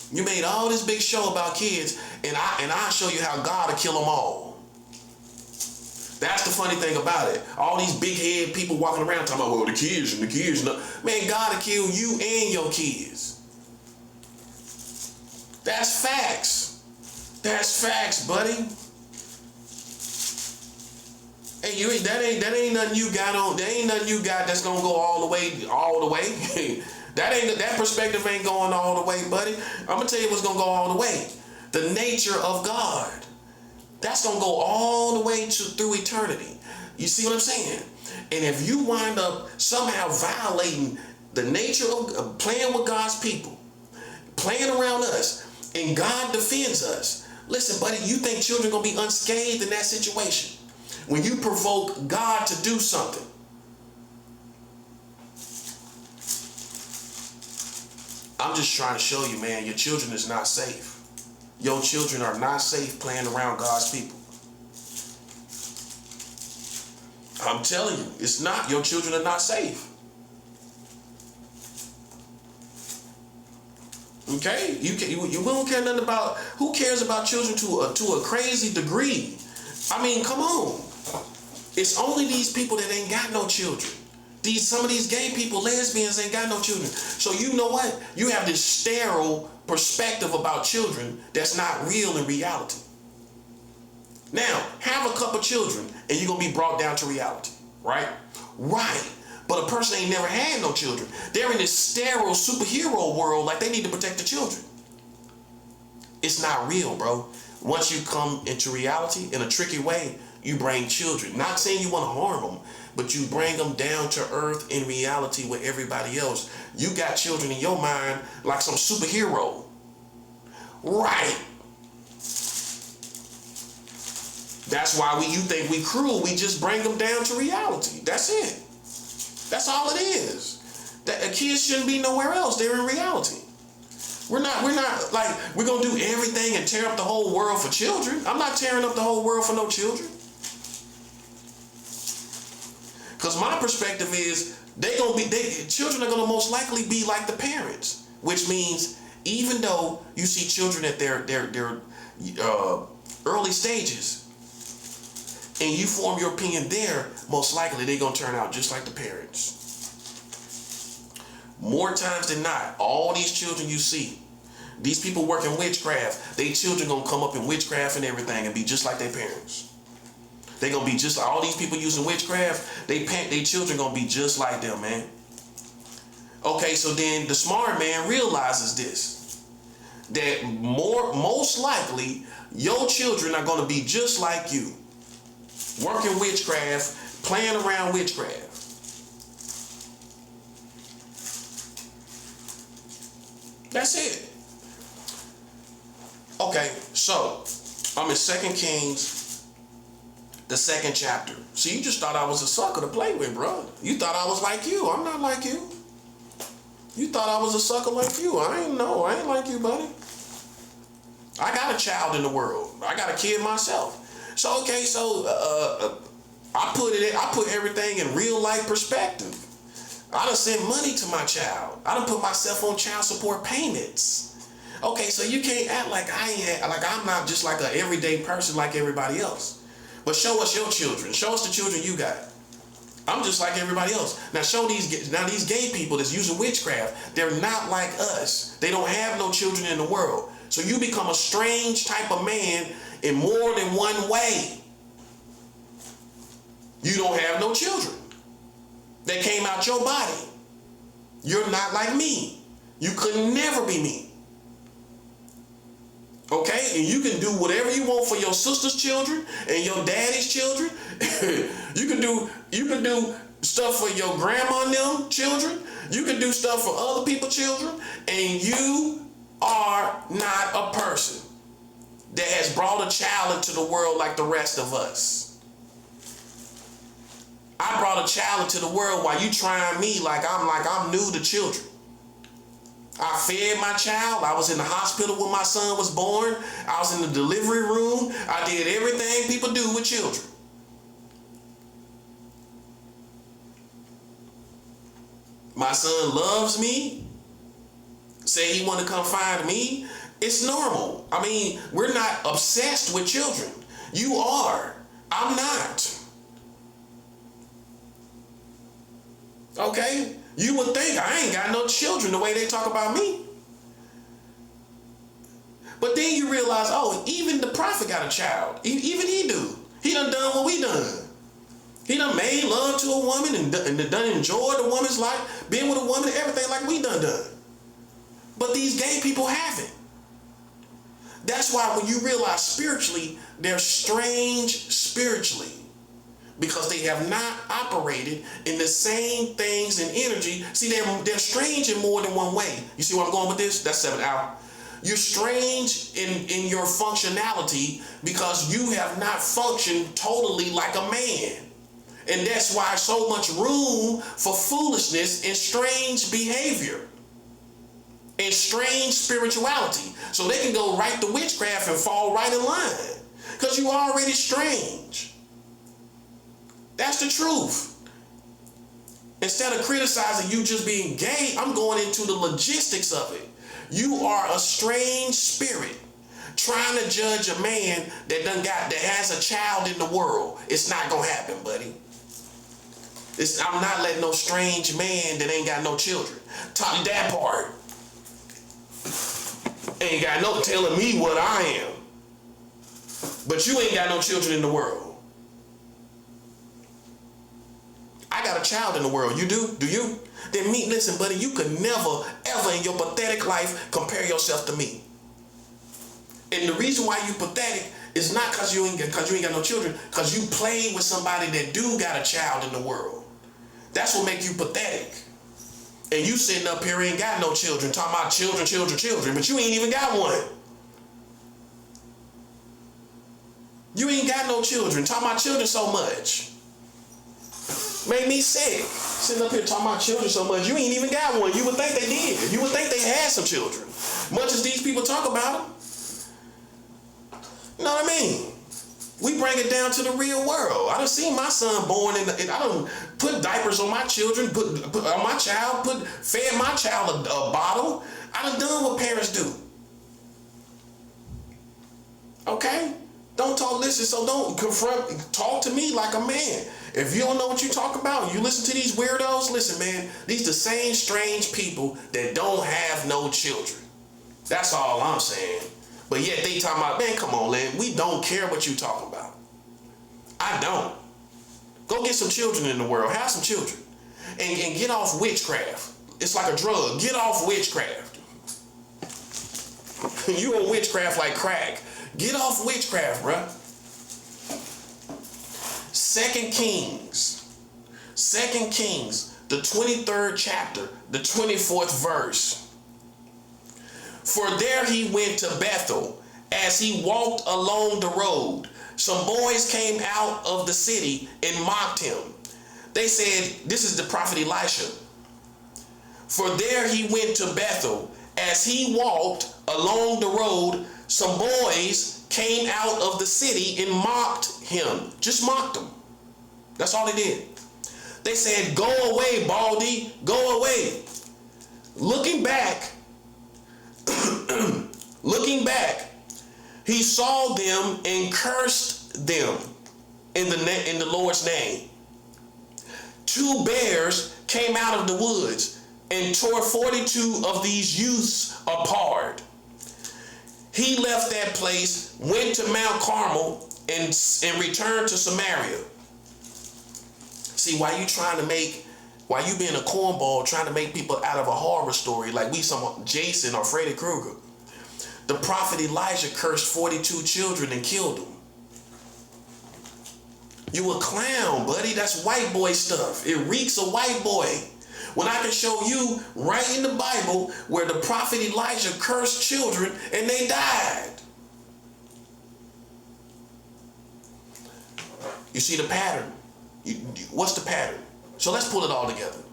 You made all this big show about kids, and I'll show you how God will kill them all. That's the funny thing about it. All these big head people walking around talking about, well, the kids. No. Man, God will kill you and your kids. That's facts. That's facts, buddy. Hey, that ain't nothing you got on. That ain't nothing you got that's gonna go all the way. That perspective ain't going all the way, buddy. I'm gonna tell you what's gonna go all the way. The nature of God. That's gonna go all the way through eternity. You see what I'm saying? And if you wind up somehow violating the nature of playing with God's people, playing around us, and God defends us, listen, buddy, you think children gonna be unscathed in that situation? When you provoke God to do something, I'm just trying to show you, man, your children is not safe. Your children are not safe playing around God's people. I'm telling you, it's not. Your children are not safe. Okay? You don't care nothing about, who cares about children to a crazy degree? I mean, come on. It's only these people that ain't got no children. Some of these gay people, lesbians, ain't got no children. So you know what? You have this sterile perspective about children that's not real in reality. Now, have a couple children and you're going to be brought down to reality, right? Right. But a person ain't never had no children. They're in this sterile superhero world like they need to protect the children. It's not real, bro. Once you come into reality in a tricky way, you bring children. Not saying you want to harm them, but you bring them down to earth in reality with everybody else. You got children in your mind like some superhero. Right. That's why you think we cruel. We just bring them down to reality. That's it. That's all it is. That a kid shouldn't be nowhere else. They're in reality. We're not like we're gonna do everything and tear up the whole world for children. I'm not tearing up the whole world for no children. Because my perspective is children are gonna most likely be like the parents, which means even though you see children at their early stages, and you form your opinion there, most likely they're gonna turn out just like the parents. More times than not, all these children you see, these people working witchcraft, they children gonna come up in witchcraft and everything and be just like their parents. They gonna be just like all these people using witchcraft. They children gonna be just like them, man. Okay, so then the smart man realizes this, that most likely your children are gonna be just like you, working witchcraft, playing around witchcraft. That's it. Okay, so I'm in 2 Kings, the 2nd chapter. See, you just thought I was a sucker to play with, bro. You thought I was like you. I'm not like you. You thought I was a sucker like you. I ain't like you, buddy. I got a child in the world. I got a kid myself. So okay, I put everything in real life perspective. I done sent money to my child. I done put myself on child support payments. Okay, so you can't act like I'm not just like an everyday person like everybody else. But show us your children. Show us the children you got. I'm just like everybody else. Now these gay people that's using witchcraft, they're not like us. They don't have no children in the world. So you become a strange type of man in more than one way. You don't have no children. They came out your body. You're not like me. You could never be me. Okay? And you can do whatever you want for your sister's children and your daddy's children. You can do stuff for your grandma and them children. You can do stuff for other people's children. And you are not a person that has brought a child into the world like the rest of us. I brought a child into the world while you trying me like I'm new to children. I fed my child. I was in the hospital when my son was born. I was in the delivery room. I did everything people do with children. My son loves me. Say he want to come find me. It's normal. I mean, we're not obsessed with children. You are. I'm not. Okay? You would think I ain't got no children the way they talk about me. But then you realize, oh, even the prophet got a child. Even he do. He done what we done. He done made love to a woman and done enjoyed a woman's life, been with a woman and everything like we done. But these gay people haven't. That's why when you realize spiritually, they're strange spiritually. Because they have not operated in the same things and energy. See, they're strange in more than one way. You see where I'm going with this? That's 7 out. You're strange in your functionality because you have not functioned totally like a man. And that's why so much room for foolishness and strange behavior and strange spirituality. So they can go right to witchcraft and fall right in line because you're already strange. That's the truth. Instead of criticizing you just being gay, I'm going into the logistics of it. You are a strange spirit trying to judge a man that has a child in the world. It's not gonna happen, buddy. I'm not letting no strange man that ain't got no children. Top that part. Ain't got no telling me what I am. But you ain't got no children in the world. I got a child in the world. You do? Do you? Then listen, buddy, you could never, ever in your pathetic life compare yourself to me. And the reason why you pathetic is not because you ain't got no children, because you played with somebody that do got a child in the world. That's what make you pathetic. And you sitting up here ain't got no children, talking about children, but you ain't even got one. You ain't got no children, talking about children so much. Made me sick. Sitting up here talking about children so much, you ain't even got one. You would think they did. You would think they had some children. Much as these people talk about them. You know what I mean? We bring it down to the real world. I done seen my son born I done put diapers on my children, put on my child, fed my child a bottle. I done what parents do. Okay? Talk to me like a man. If you don't know what you talk about, you listen to these weirdos, listen, man, these the same strange people that don't have no children. That's all I'm saying. But yet they talking about, man, come on, Lynn, we don't care what you talking about. I don't. Go get some children in the world. Have some children. And get off witchcraft. It's like a drug. Get off witchcraft. You on witchcraft like crack. Get off witchcraft, bruh. 2 Kings, the 23rd chapter, the 24th verse. For there he went to Bethel. As he walked along the road, some boys came out of the city and mocked him. They said, this is the prophet Elisha. For there he went to Bethel. As he walked along the road, some boys came out of the city and mocked him. Just mocked him. That's all they did. They said, go away, Baldy, go away. Looking back, he saw them and cursed them in the Lord's name. 2 bears came out of the woods and tore 42 of these youths apart. He left that place, went to Mount Carmel, and returned to Samaria. See, why you being a cornball trying to make people out of a horror story like we some Jason or Freddy Krueger? The prophet Elijah cursed 42 children and killed them. You a clown, buddy. That's white boy stuff. It reeks of white boy. When I can show you right in the Bible where the prophet Elijah cursed children and they died. You see the pattern. What's the pattern? So let's pull it all together.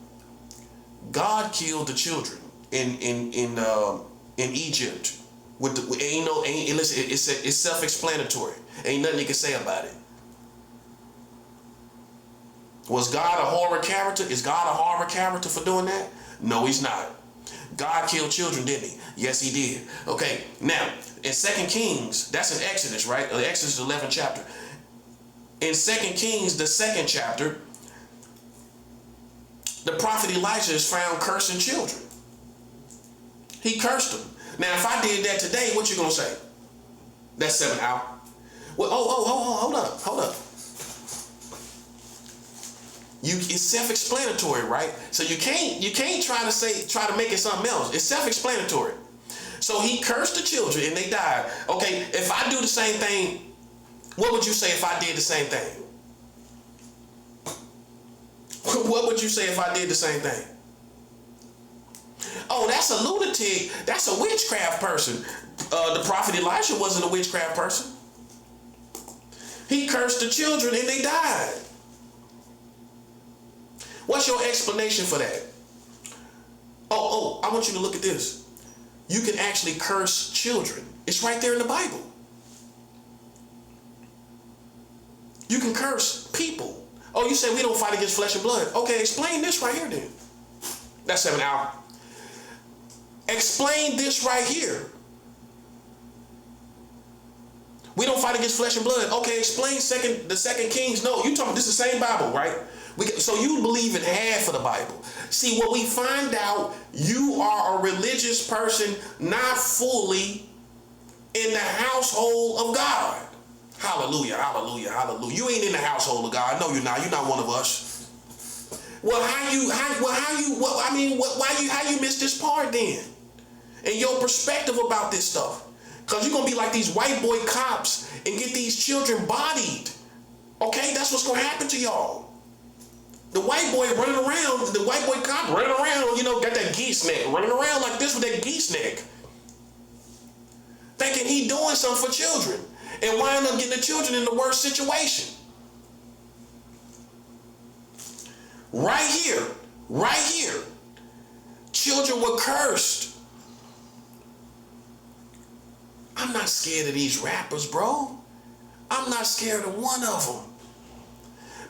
God killed the children in Egypt. Listen, it's self-explanatory. Ain't nothing you can say about it. Was God a horror character? Is God a horror character for doing that? No, he's not. God killed children, didn't he? Yes, he did. Okay, now, in 2 Kings, that's in Exodus, right? Exodus 11th chapter. In 2 Kings, the 2nd chapter, the prophet Elijah is found cursing children. He cursed them. Now, if I did that today, what you gonna say? That's 7 out. Well, hold up. It's self-explanatory, right? So you can't try to make it something else. It's self-explanatory. So he cursed the children and they died. Okay, if I do the same thing, what would you say if I did the same thing? What would you say if I did the same thing? Oh, that's a lunatic. That's a witchcraft person. The prophet Elisha wasn't a witchcraft person. He cursed the children and they died. What's your explanation for that? Oh, I want you to look at this. You can actually curse children. It's right there in the Bible. You can curse people. Oh, you say we don't fight against flesh and blood. Okay, explain this right here then. That's 7 hours. Explain this right here. We don't fight against flesh and blood. Okay, explain the second Kings. No, you talking, this is the same Bible, right? So you believe in half of the Bible. See, what we find out, you are a religious person, not fully in the household of God. Hallelujah, hallelujah, hallelujah. You ain't in the household of God. No, you're not. You're not one of us. Well, how you miss this part then? And your perspective about this stuff. Because you're going to be like these white boy cops and get these children bodied. Okay, that's what's going to happen to y'all. The white boy running around, the white boy cop running around, got that geese neck, running around like this with that geese neck. Thinking he doing something for children. And wind up getting the children in the worst situation. Right here, children were cursed. I'm not scared of these rappers, bro. I'm not scared of one of them.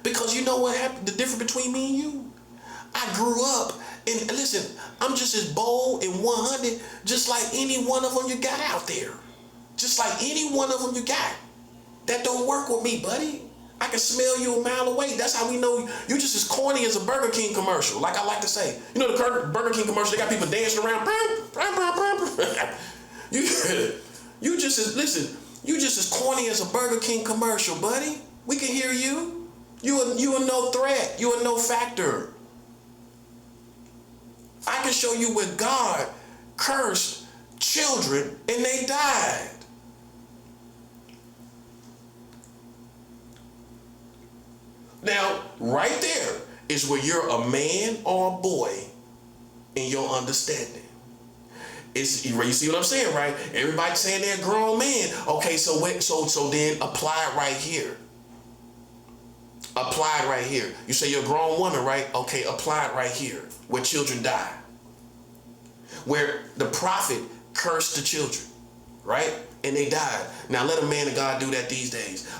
Because you know what happened? The difference between me and you? I grew up, and listen, I'm just as bold and 100, just like any one of them you got out there. Just like any one of them you got. That don't work with me, buddy. I can smell you a mile away. That's how we know you just as corny as a Burger King commercial, like I like to say. You know the Burger King commercial, they got people dancing around. You just as corny as a Burger King commercial, buddy. We can hear you. You are no threat. You are no factor. I can show you where God cursed children and they died. Now, right there is where you're a man or a boy in your understanding. You see what I'm saying, right? Everybody saying they're a grown man. Okay, so then apply it right here. Apply it right here. You say you're a grown woman, right? Okay, apply it right here, where children die. Where the prophet cursed the children, right? And they died. Now let a man of God do that these days.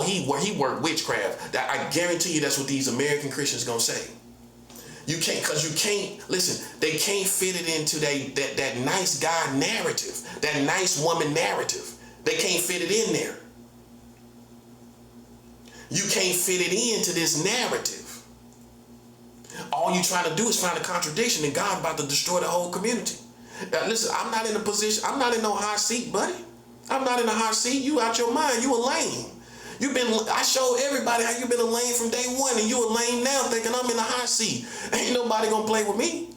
He worked witchcraft. I guarantee you that's what these American Christians gonna say. You can't, listen, they can't fit it into that nice guy narrative, that nice woman narrative. They can't fit it in there. You can't fit it into this narrative. All you trying to do is find a contradiction, and God about to destroy the whole community. Now listen, I'm not in a position, I'm not in no hot seat, buddy. I'm not in a hot seat. You out your mind. You a lame. I showed everybody how you been a lame from day one, and you a lame now thinking I'm in a hot seat. Ain't nobody gonna play with me.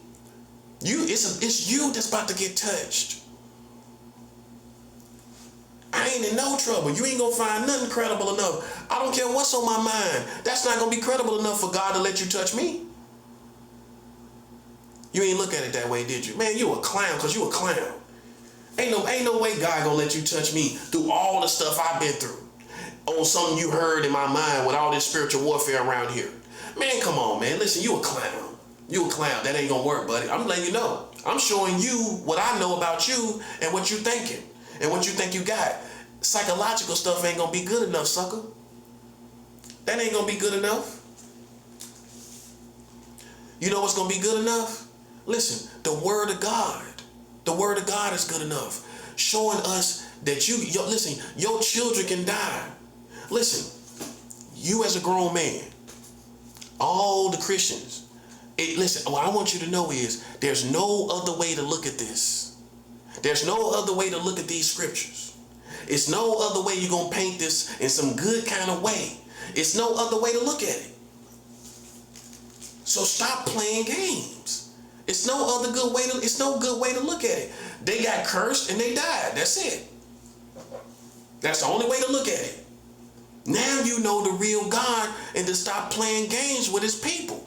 It's you that's about to get touched. I ain't in no trouble. You ain't gonna find nothing credible enough. I don't care what's on my mind. That's not gonna be credible enough for God to let you touch me. You ain't look at it that way, did you? Man, you a clown, cause you a clown. Ain't no way God gonna let you touch me through all the stuff I've been through. On something you heard in my mind with all this spiritual warfare around here. Man, come on, man. Listen, you a clown. You a clown. That ain't gonna work, buddy. I'm letting you know. I'm showing you what I know about you and what you thinking and what you think you got. Psychological stuff ain't gonna be good enough, sucker. That ain't gonna be good enough. You know what's gonna be good enough? Listen, the word of God. The word of God is good enough. Showing us that listen, your children can die. Listen, you as a grown man, all the Christians, listen, what I want you to know is there's no other way to look at this. There's no other way to look at these scriptures. It's no other way you're going to paint this in some good kind of way. It's no other way to look at it. So stop playing games. It's no good way to look at it. They got cursed and they died. That's it. That's the only way to look at it. Now you know the real God and to stop playing games with his people.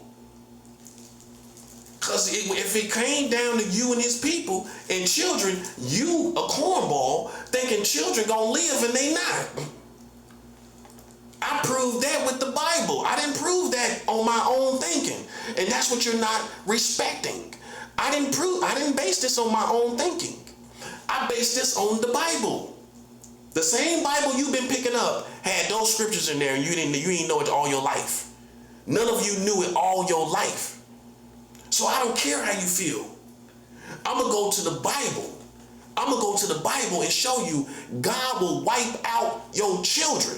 Because if it came down to you and his people and children, you a cornball thinking children gonna live and they not. I proved that with the Bible. I didn't prove that on my own thinking. And that's what you're not respecting. I didn't base this on my own thinking. I based this on the Bible. The same Bible you've been picking up had those scriptures in there, and you didn't know it all your life. None of you knew it all your life. So I don't care how you feel. I'm going to go to the Bible I'm going to go to the Bible and show you God will wipe out your children.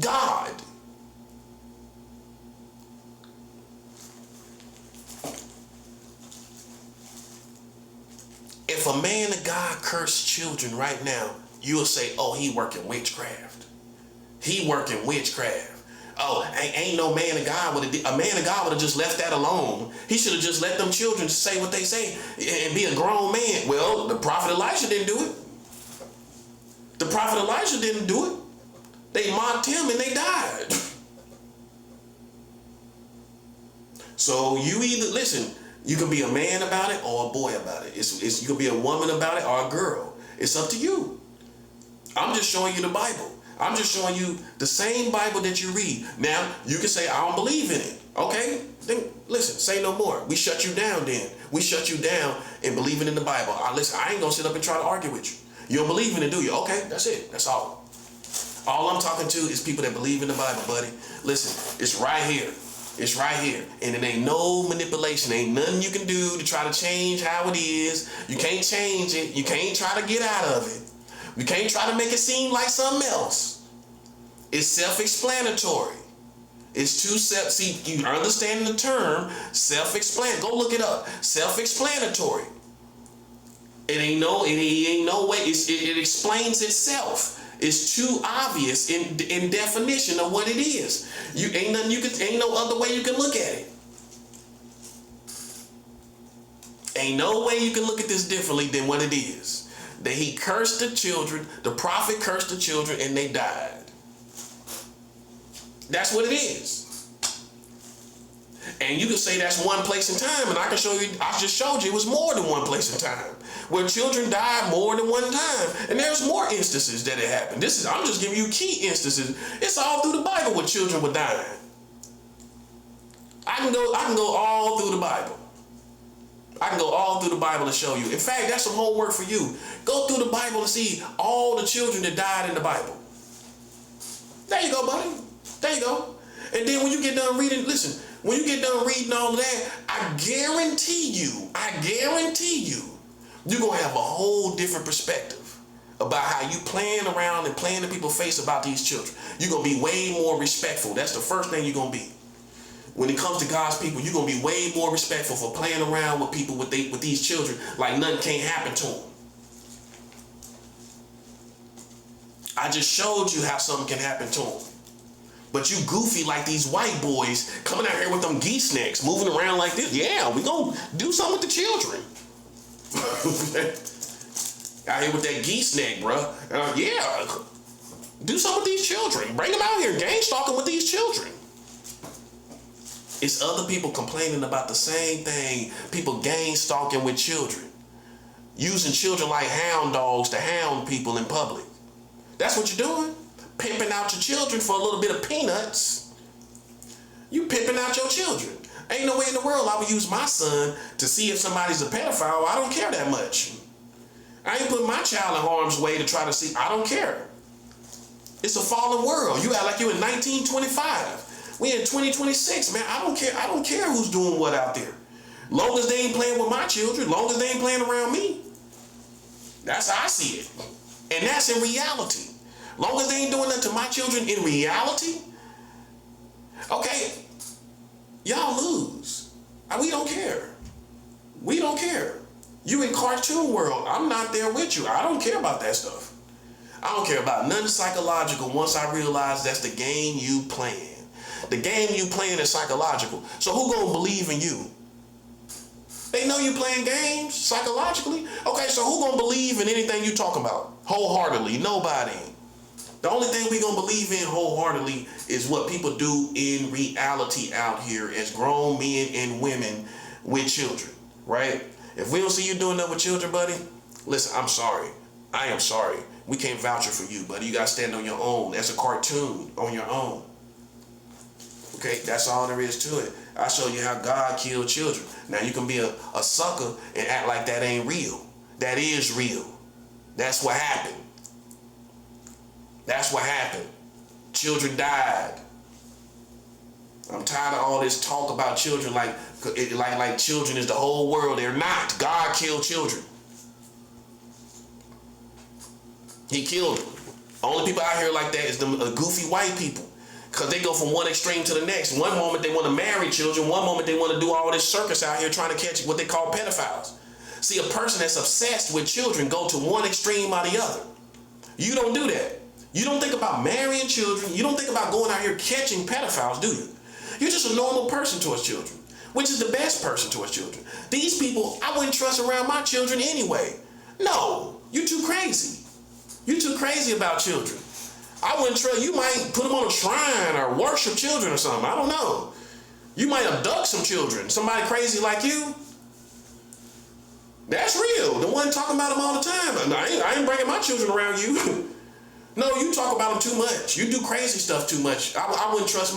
God. If a man of God cursed children right now, you'll say, oh, he working witchcraft. He working witchcraft. Oh, ain't no man of God would have, a man of God would have just left that alone. He should have just let them children say what they say and be a grown man. Well, the prophet Elisha didn't do it. The prophet Elisha didn't do it. They mocked him and they died. So you either, listen, you can be a man about it or a boy about it. You can be a woman about it or a girl. It's up to you. I'm just showing you the Bible. I'm just showing you the same Bible that you read. Now, you can say, I don't believe in it. Okay? Then listen, say no more. We shut you down then. We shut you down in believing in the Bible. Listen, I ain't going to sit up and try to argue with you. You don't believe in it, do you? Okay, that's it. That's all. All I'm talking to is people that believe in the Bible, buddy. Listen, it's right here. It's right here. And it ain't no manipulation. Ain't nothing you can do to try to change how it is. You can't change it. You can't try to get out of it. You can't try to make it seem like something else. It's self-explanatory. It's see, you understand the term self-explanatory. Go look it up. Self-explanatory. It ain't no way. It explains itself. It's too obvious in definition of what it is. Ain't no other way you can look at it. Ain't no way you can look at this differently than what it is. That he cursed the children, the prophet cursed the children, and they died. That's what it is. And you can say that's one place in time, and I can show you, I just showed you it was more than one place in time, where children died more than one time. And there's more instances that it happened. I'm just giving you key instances. It's all through the Bible where children were dying. I can go all through the Bible. I can go all through the Bible and show you. In fact, that's some homework for you. Go through the Bible and see all the children that died in the Bible. There you go, buddy. There you go. And then when you get done reading, listen, when you get done reading all of that, I guarantee you, you're going to have a whole different perspective about how you playing around and playing in people's face about these children. You're going to be way more respectful. That's the first thing you're going to be. When it comes to God's people, you're going to be way more respectful for playing around with people with these children like nothing can't happen to them. I just showed you how something can happen to them. But you goofy like these white boys coming out here with them geese necks, moving around like this. Yeah, we going to do something with the children. Out here with that geese neck, bruh. Yeah, do something with these children. Bring them out here, gang stalking with these children. It's other people complaining about the same thing. People gang stalking with children. Using children like hound dogs to hound people in public. That's what you're doing. Pimping out your children for a little bit of peanuts. You pimping out your children. Ain't no way in the world I would use my son to see if somebody's a pedophile. I don't care that much. I ain't putting my child in harm's way to try to see. I don't care. It's a fallen world. You act like you in 1925. We in 2026, man. I don't care. I don't care who's doing what out there. Long as they ain't playing with my children, long as they ain't playing around me. That's how I see it. And that's in reality. Long as they ain't doing nothing to my children in reality, okay, y'all lose. We don't care. We don't care. You in cartoon world. I'm not there with you. I don't care about that stuff. I don't care about nothing psychological once I realize that's the game you playing. The game you playing is psychological. So who gonna believe in you? They know you playing games psychologically. Okay, so who gonna believe in anything you talk about wholeheartedly? Nobody. The only thing we gonna believe in wholeheartedly is what people do in reality out here as grown men and women with children, right? If we don't see you doing that with children, buddy, listen, I'm sorry. I am sorry. We can't vouch for you, buddy. You gotta stand on your own as a cartoon on your own. Okay, that's all there is to it. I show you how God killed children. Now you can be a sucker and act like that ain't real. That is real. That's what happened. That's what happened. Children died. I'm tired of all this talk about children like children is the whole world. They're not. God killed children. He killed them. Only people out here like that is the goofy white people. Because they go from one extreme to the next. One moment they want to marry children. One moment they want to do all this circus out here trying to catch what they call pedophiles. See, a person that's obsessed with children go to one extreme or the other. You don't do that. You don't think about marrying children. You don't think about going out here catching pedophiles, do you? You're just a normal person towards children, which is the best person towards children. These people, I wouldn't trust around my children anyway. No, you're too crazy. You're too crazy about children. I wouldn't trust, you might put them on a shrine or worship children or something. I don't know. You might abduct some children. Somebody crazy like you. That's real. The one talking about them all the time. I ain't bringing my children around you. No, you talk about them too much. You do crazy stuff too much. I wouldn't trust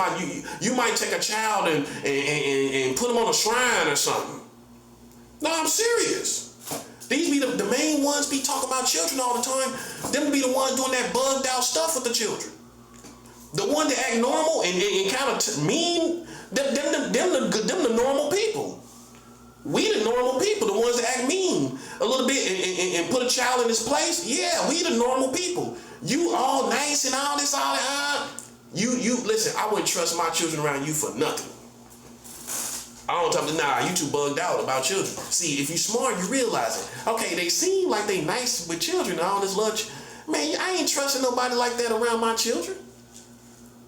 you might take a child and put them on a shrine or something. No, I'm serious. These be the main ones be talking about children all the time. Them be the ones doing that bugged out stuff with the children. The one that act normal and kind of mean, them the normal people. We the normal people, the ones that act mean a little bit and put a child in his place. Yeah, we the normal people. You all nice and all this, all that. You listen, I wouldn't trust my children around you for nothing. I don't talk to, nah, you too bugged out about children. See, if you smart, you realize it. Okay, they seem like they nice with children and all this lunch. Man, I ain't trusting nobody like that around my children.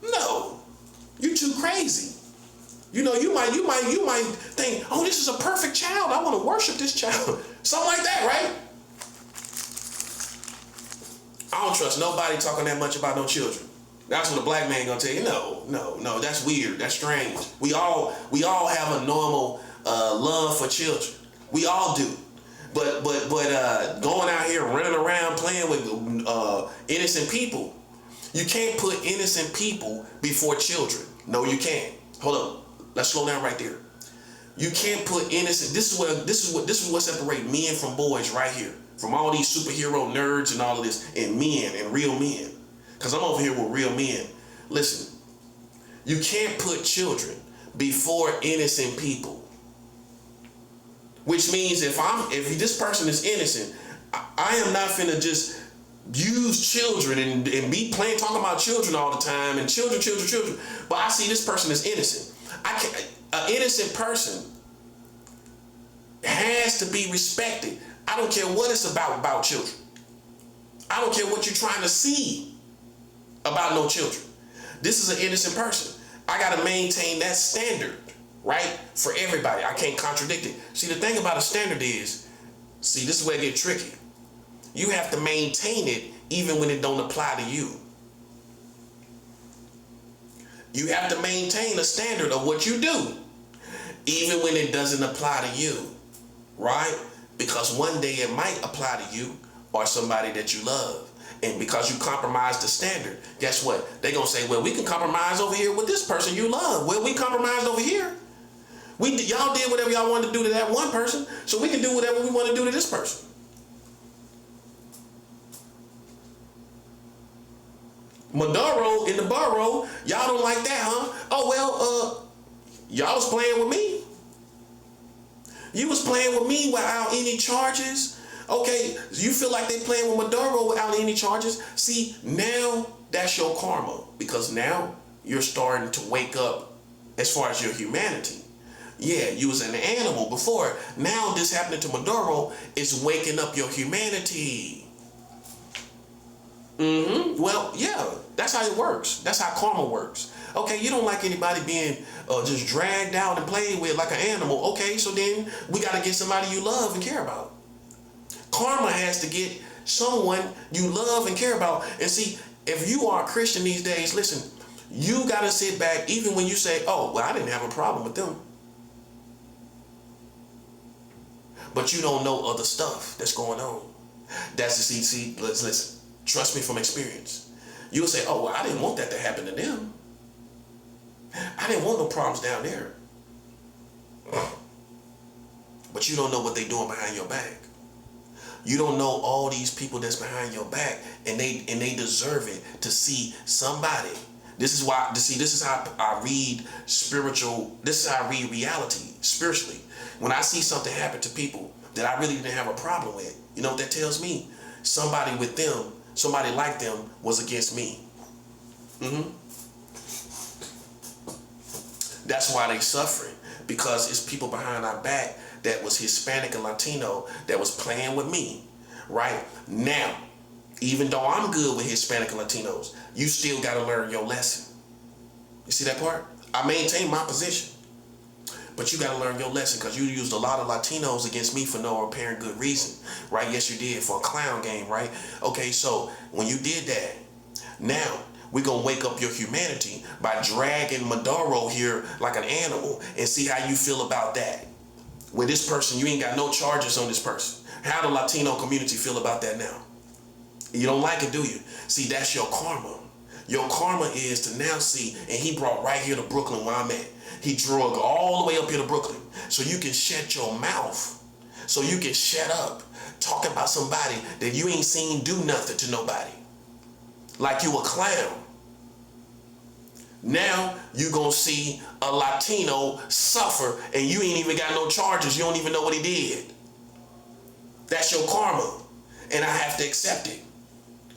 No, you too crazy. You know, you might think, oh, this is a perfect child. I want to worship this child. Something like that, right? I don't trust nobody talking that much about no children. That's what a black man gonna tell you. No, that's weird. That's strange. We all have a normal love for children. We all do. But going out here running around playing with innocent people, you can't put innocent people before children. No, you can't. Hold up. Let's slow down right there. You can't put innocent. This is what separates men from boys right here. From all these superhero nerds and all of this, and men and real men. Because I'm over here with real men. Listen, you can't put children before innocent people. Which means if this person is innocent, I am not finna just use children and be talking about children all the time and children. But I see this person is innocent. An innocent person has to be respected. I don't care what it's about children. I don't care what you're trying to see about no children. This is an innocent person. I got to maintain that standard, right? For everybody. I can't contradict it. See, the thing about a standard is, this is where it gets tricky. You have to maintain it even when it don't apply to you. You have to maintain a standard of what you do, even when it doesn't apply to you, right? Because one day it might apply to you or somebody that you love. And because you compromise the standard, guess what? They're going to say, well, we can compromise over here with this person you love. Well, we compromised over here. Y'all did whatever y'all wanted to do to that one person, so we can do whatever we want to do to this person. Maduro in the borough, y'all don't like that, huh? Oh, well, y'all was playing with me. You was playing with me without any charges. Okay, you feel like they playing with Maduro without any charges? See, now that's your karma, because now you're starting to wake up as far as your humanity. Yeah, you was an animal before. Now this happening to Maduro is waking up your humanity. Well, yeah, that's how it works. That's how karma works. Okay, you don't like anybody being just dragged out and played with like an animal. Okay, so then we got to get somebody you love and care about. Karma has to get someone you love and care about. And see, if you are a Christian these days, listen, you got to sit back even when you say, oh, well, I didn't have a problem with them. But you don't know other stuff that's going on. That's the see, listen, trust me from experience. You'll say, oh, well, I didn't want that to happen to them. I didn't want no problems down there. But you don't know what they're doing behind your back. You don't know all these people that's behind your back, and they deserve it to see somebody This is why, see, this is how I read spiritual, this is how I read reality spiritually. When I see something happen to people that I really didn't have a problem with, you know what that tells me? Somebody with them, somebody like them was against me. That's why they suffering, because it's people behind our back that was Hispanic and Latino that was playing with me, right? Now, even though I'm good with Hispanic and Latinos, you still got to learn your lesson. You see that part? I maintain my position, but you got to learn your lesson, because you used a lot of Latinos against me for no apparent good reason, right? Yes, you did, for a clown game, right? Okay, so when you did that, now we're going to wake up your humanity by dragging Maduro here like an animal and see how you feel about that. With this person, you ain't got no charges on this person. How the Latino community feel about that now? You don't like it, do you? See, that's your karma. Your karma is to now see, and he brought right here to Brooklyn where I'm at. He drug all the way up here to Brooklyn so you can shut your mouth, so you can shut up talking about somebody that you ain't seen do nothing to nobody. Like you a clown. Now you gonna see a Latino suffer and you ain't even got no charges. You don't even know what he did. That's your karma. And I have to accept it.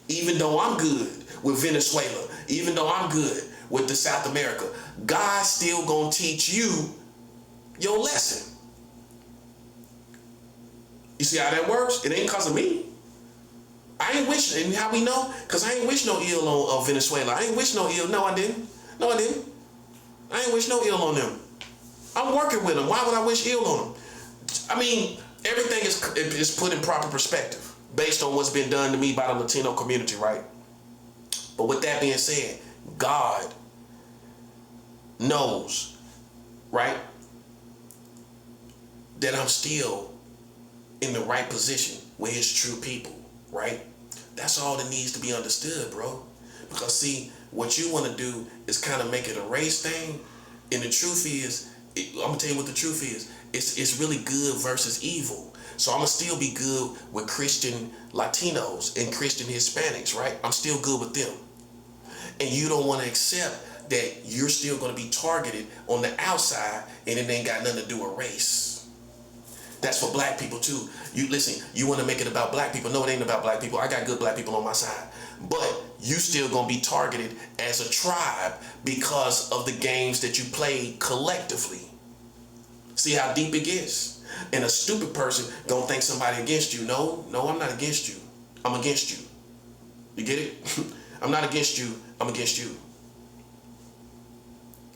Even though I'm good with Venezuela, even though I'm good with the South America, God's still gonna teach you your lesson. You see how that works? It ain't because of me. I ain't wish, and how we know? Because I ain't wish no ill on Venezuela. I ain't wish no ill. No, I didn't. No, I didn't. I ain't wish no ill on them. I'm working with them. Why would I wish ill on them? I mean, everything is put in proper perspective based on what's been done to me by the Latino community, right? But with that being said, God knows, right, that I'm still in the right position with his true people, right? That's all that needs to be understood, bro. Because see, what you want to do is kind of make it a race thing, and the truth is, I'm gonna tell you what the truth is. It's really good versus evil. So I'm gonna still be good with Christian Latinos and Christian Hispanics, right? I'm still good with them. And you don't want to accept that you're still gonna be targeted on the outside, and it ain't got nothing to do with race. That's for black people too. You listen, you want to make it about black people. No, it ain't about black people. I got good black people on my side. But you still gonna be targeted as a tribe because of the games that you play collectively. See how deep it gets? And a stupid person gonna think somebody against you. No, I'm not against you. I'm against you. You get it? I'm not against you. I'm against you.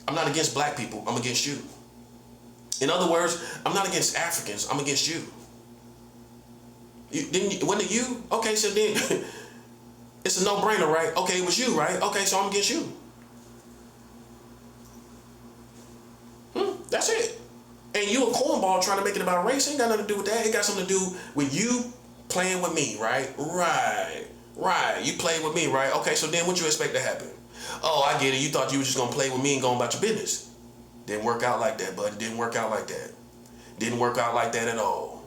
I'm not against black people. I'm against you. In other words, I'm not against Africans. I'm against you. Wasn't it you? Okay, so then it's a no-brainer, right? Okay, it was you, right? Okay, so I'm against you. That's it. And you a cornball trying to make it about race. Ain't got nothing to do with that. It got something to do with you playing with me, right? Right. You played with me, right? Okay, so then what you expect to happen? Oh, I get it. You thought you was just gonna play with me and go about your business. Didn't work out like that, bud. Didn't work out like that. Didn't work out like that at all.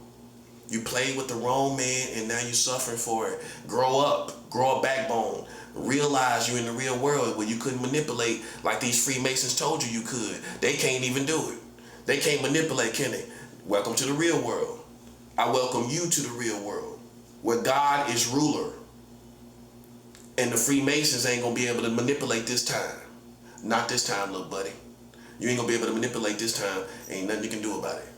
You played with the wrong man and now you're suffering for it. Grow up. Grow a backbone. Realize you're in the real world where you couldn't manipulate like these Freemasons told you could. They can't even do it. They can't manipulate, can they? Welcome to the real world. I welcome you to the real world where God is ruler. And the Freemasons ain't gonna be able to manipulate this time. Not this time, little buddy. You ain't gonna be able to manipulate this time. Ain't nothing you can do about it.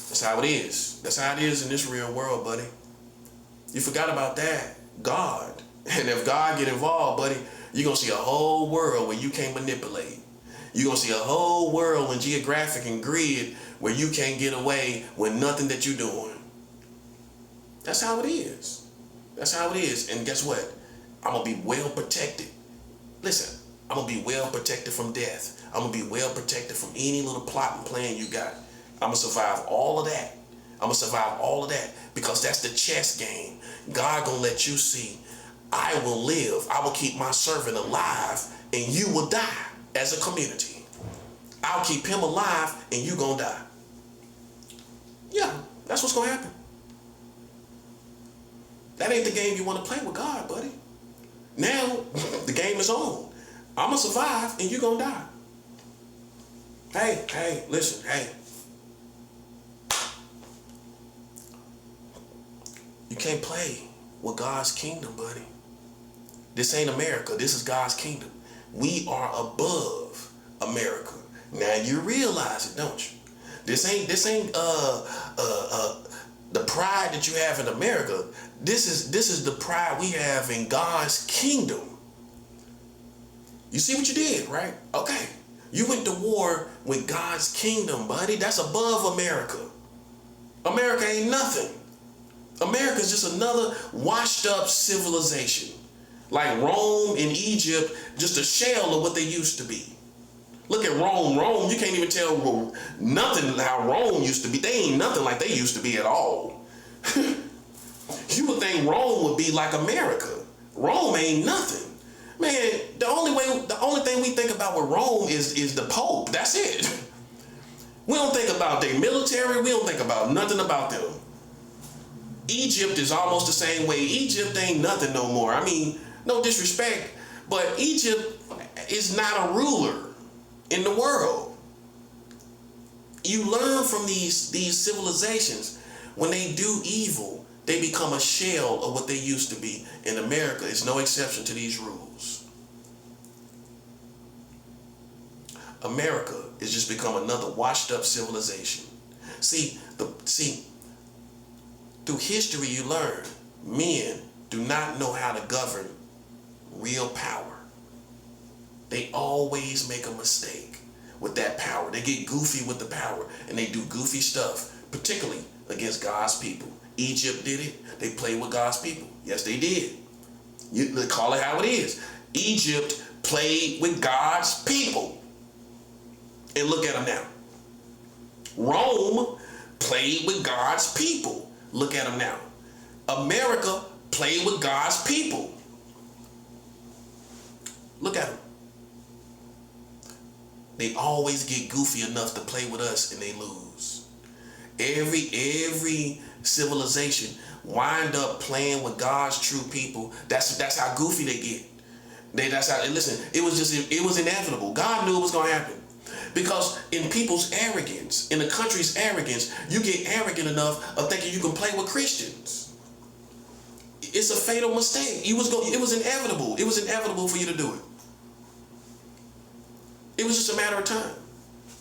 That's how it is. That's how it is in this real world, buddy. You forgot about that. God. And if God get involved, buddy, you're gonna see a whole world where you can't manipulate. You're gonna see a whole world in geographic and grid where you can't get away with nothing that you're doing. That's how it is. That's how it is. And guess what? I'm gonna be well protected. Listen, I'm gonna be well protected from death. I'm gonna be well protected from any little plot and plan you got. I'm gonna survive all of that. I'm gonna survive all of that because that's the chess game. God gonna let you see, I will live. I will keep my servant alive and you will die as a community. I'll keep him alive and you gonna die. Yeah, that's what's gonna happen. That ain't the game you want to play with God, buddy. Now, the game is on. I'ma survive and you gonna die. Hey, listen, hey. You can't play with God's kingdom, buddy. This ain't America. This is God's kingdom. We are above America. Now you realize it, don't you? This ain't the pride that you have in America. This is the pride we have in God's kingdom. You see what you did, right? Okay. You went to war with God's kingdom, buddy. That's above America. America ain't nothing. America is just another washed up civilization. Like Rome and Egypt, just a shell of what they used to be. Look at Rome. Rome, you can't even tell nothing how Rome used to be. They ain't nothing like they used to be at all. You would think Rome would be like America. Rome ain't nothing. Man, the only thing we think about with Rome is the Pope. That's it. We don't think about their military. We don't think about nothing about them. Egypt is almost the same way. Egypt ain't nothing no more. I mean, no disrespect, but Egypt is not a ruler in the world. You learn from these civilizations. When they do evil, they become a shell of what they used to be. In America, it's no exception to these rules. America has just become another washed up civilization. See, through history you learn men do not know how to govern real power. They always make a mistake with that power. They get goofy with the power and they do goofy stuff, particularly against God's people. Egypt did it. They played with God's people. Yes, they did. You call it how it is. Egypt played with God's people. And look at them now. Rome played with God's people. Look at them now. America played with God's people. Look at them. They always get goofy enough to play with us and they lose. Every civilization wind up playing with God's true people. That's how goofy they get. Listen, it was inevitable. God knew it was gonna happen. Because in people's arrogance, in the country's arrogance, you get arrogant enough of thinking you can play with Christians. It's a fatal mistake. It was inevitable. It was inevitable for you to do it. It was just a matter of time.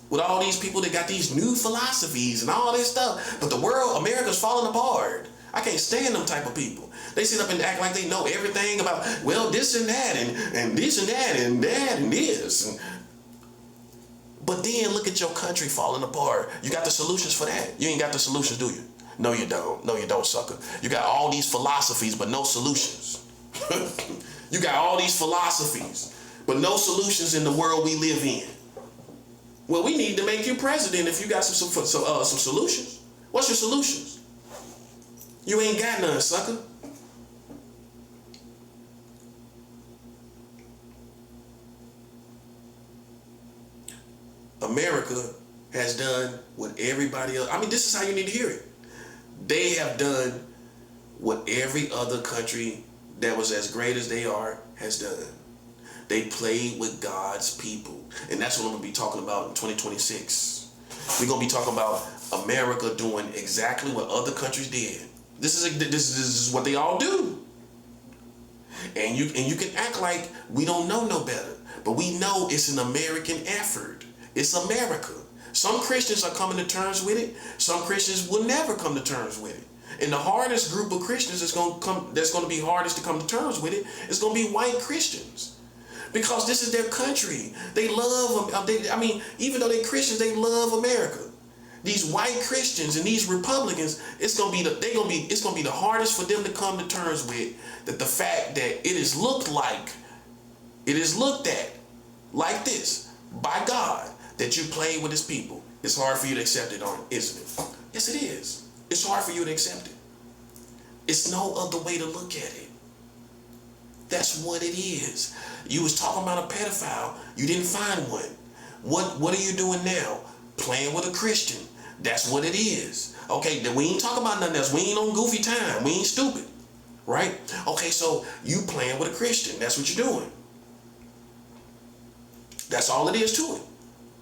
With all these people that got these new philosophies and all this stuff. But the world, America's falling apart. I can't stand them type of people. They sit up and act like they know everything about, well, this and that and this and that and that and this. But then look at your country falling apart. You got the solutions for that? You ain't got the solutions, do you? No, you don't. No, you don't, sucker. You got all these philosophies, but no solutions. You got all these philosophies, but no solutions in the world we live in. Well, we need to make you president if you got some solutions. What's your solutions? You ain't got none, sucker. America has done what everybody else. I mean, this is how you need to hear it. They have done what every other country that was as great as they are has done. They played with God's people. And that's what I'm going to be talking about in 2026. We're going to be talking about America doing exactly what other countries did. This is what they all do. And you can act like we don't know no better. But we know it's an American effort. It's America. Some Christians are coming to terms with it. Some Christians will never come to terms with it. And the hardest group of Christians that's going to be hardest to come to terms with it is going to be white Christians. Because this is their country. They love them. Even though they're Christians, they love America. These white Christians and these Republicans, it's going to be the hardest for them to come to terms with that the fact that it is looked at like this by God, that you play with his people. It's hard for you to accept it, isn't it? Yes, it is. It's hard for you to accept it. It's no other way to look at it. That's what it is. You was talking about a pedophile. You didn't find one. What are you doing now? Playing with a Christian. That's what it is. Okay, we ain't talking about nothing else. We ain't on goofy time. We ain't stupid. Right? Okay, so you playing with a Christian. That's what you're doing. That's all it is to it.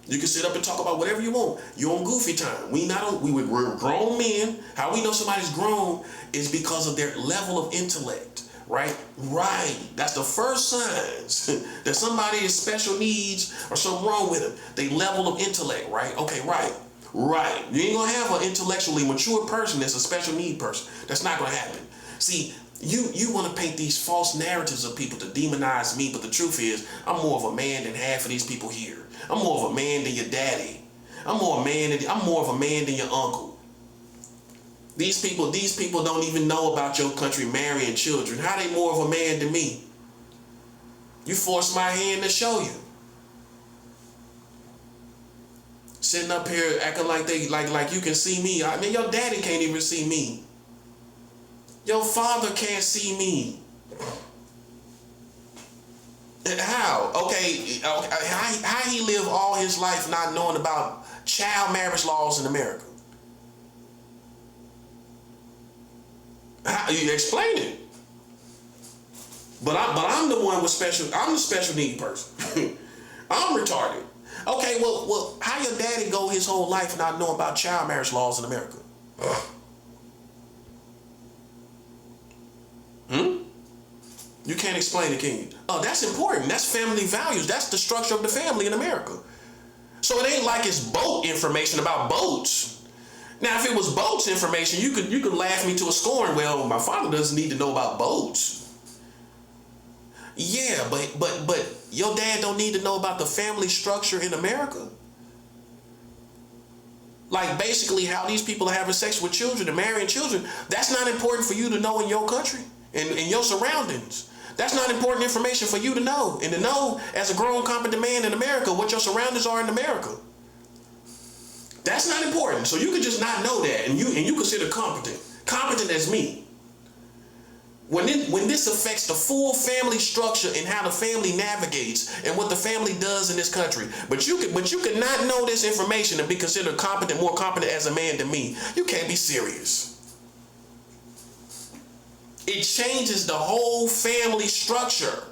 You can sit up and talk about whatever you want. You're on goofy time. We're grown men. How we know somebody's grown is because of their level of intellect, right? Right. That's the first signs that somebody is special needs or something wrong with them. They level of intellect, right? Okay, right. Right. You ain't gonna have an intellectually mature person that's a special need person. That's not gonna happen. See, you want to paint these false narratives of people to demonize me, but the truth is, I'm more of a man than half of these people here. I'm more of a man than your daddy. I'm more of a man than your uncle. These people don't even know about your country marrying children. How they more of a man than me? You force my hand to show you. Sitting up here acting like you can see me. I mean, your daddy can't even see me. Your father can't see me. How? Okay, how he lived all his life not knowing about child marriage laws in America? How, you explain it. But I'm the one with I'm the special need person. I'm retarded. Okay, well, how your daddy go his whole life not knowing about child marriage laws in America? You can't explain it, can you? Oh, that's important. That's family values. That's the structure of the family in America. So it ain't like it's boat information about boats. Now, if it was boats information, you could laugh me to a scorn. Well, my father doesn't need to know about boats. Yeah, but your dad don't need to know about the family structure in America. Like basically how these people are having sex with children and marrying children. That's not important for you to know in your country and in your surroundings. That's not important information for you to know. And to know as a grown, competent man in America what your surroundings are in America. That's not important. So you could just not know that and you consider competent. Competent as me. When this affects the full family structure and how the family navigates and what the family does in this country, but you could not know this information and be considered competent, more competent as a man than me. You can't be serious. It changes the whole family structure.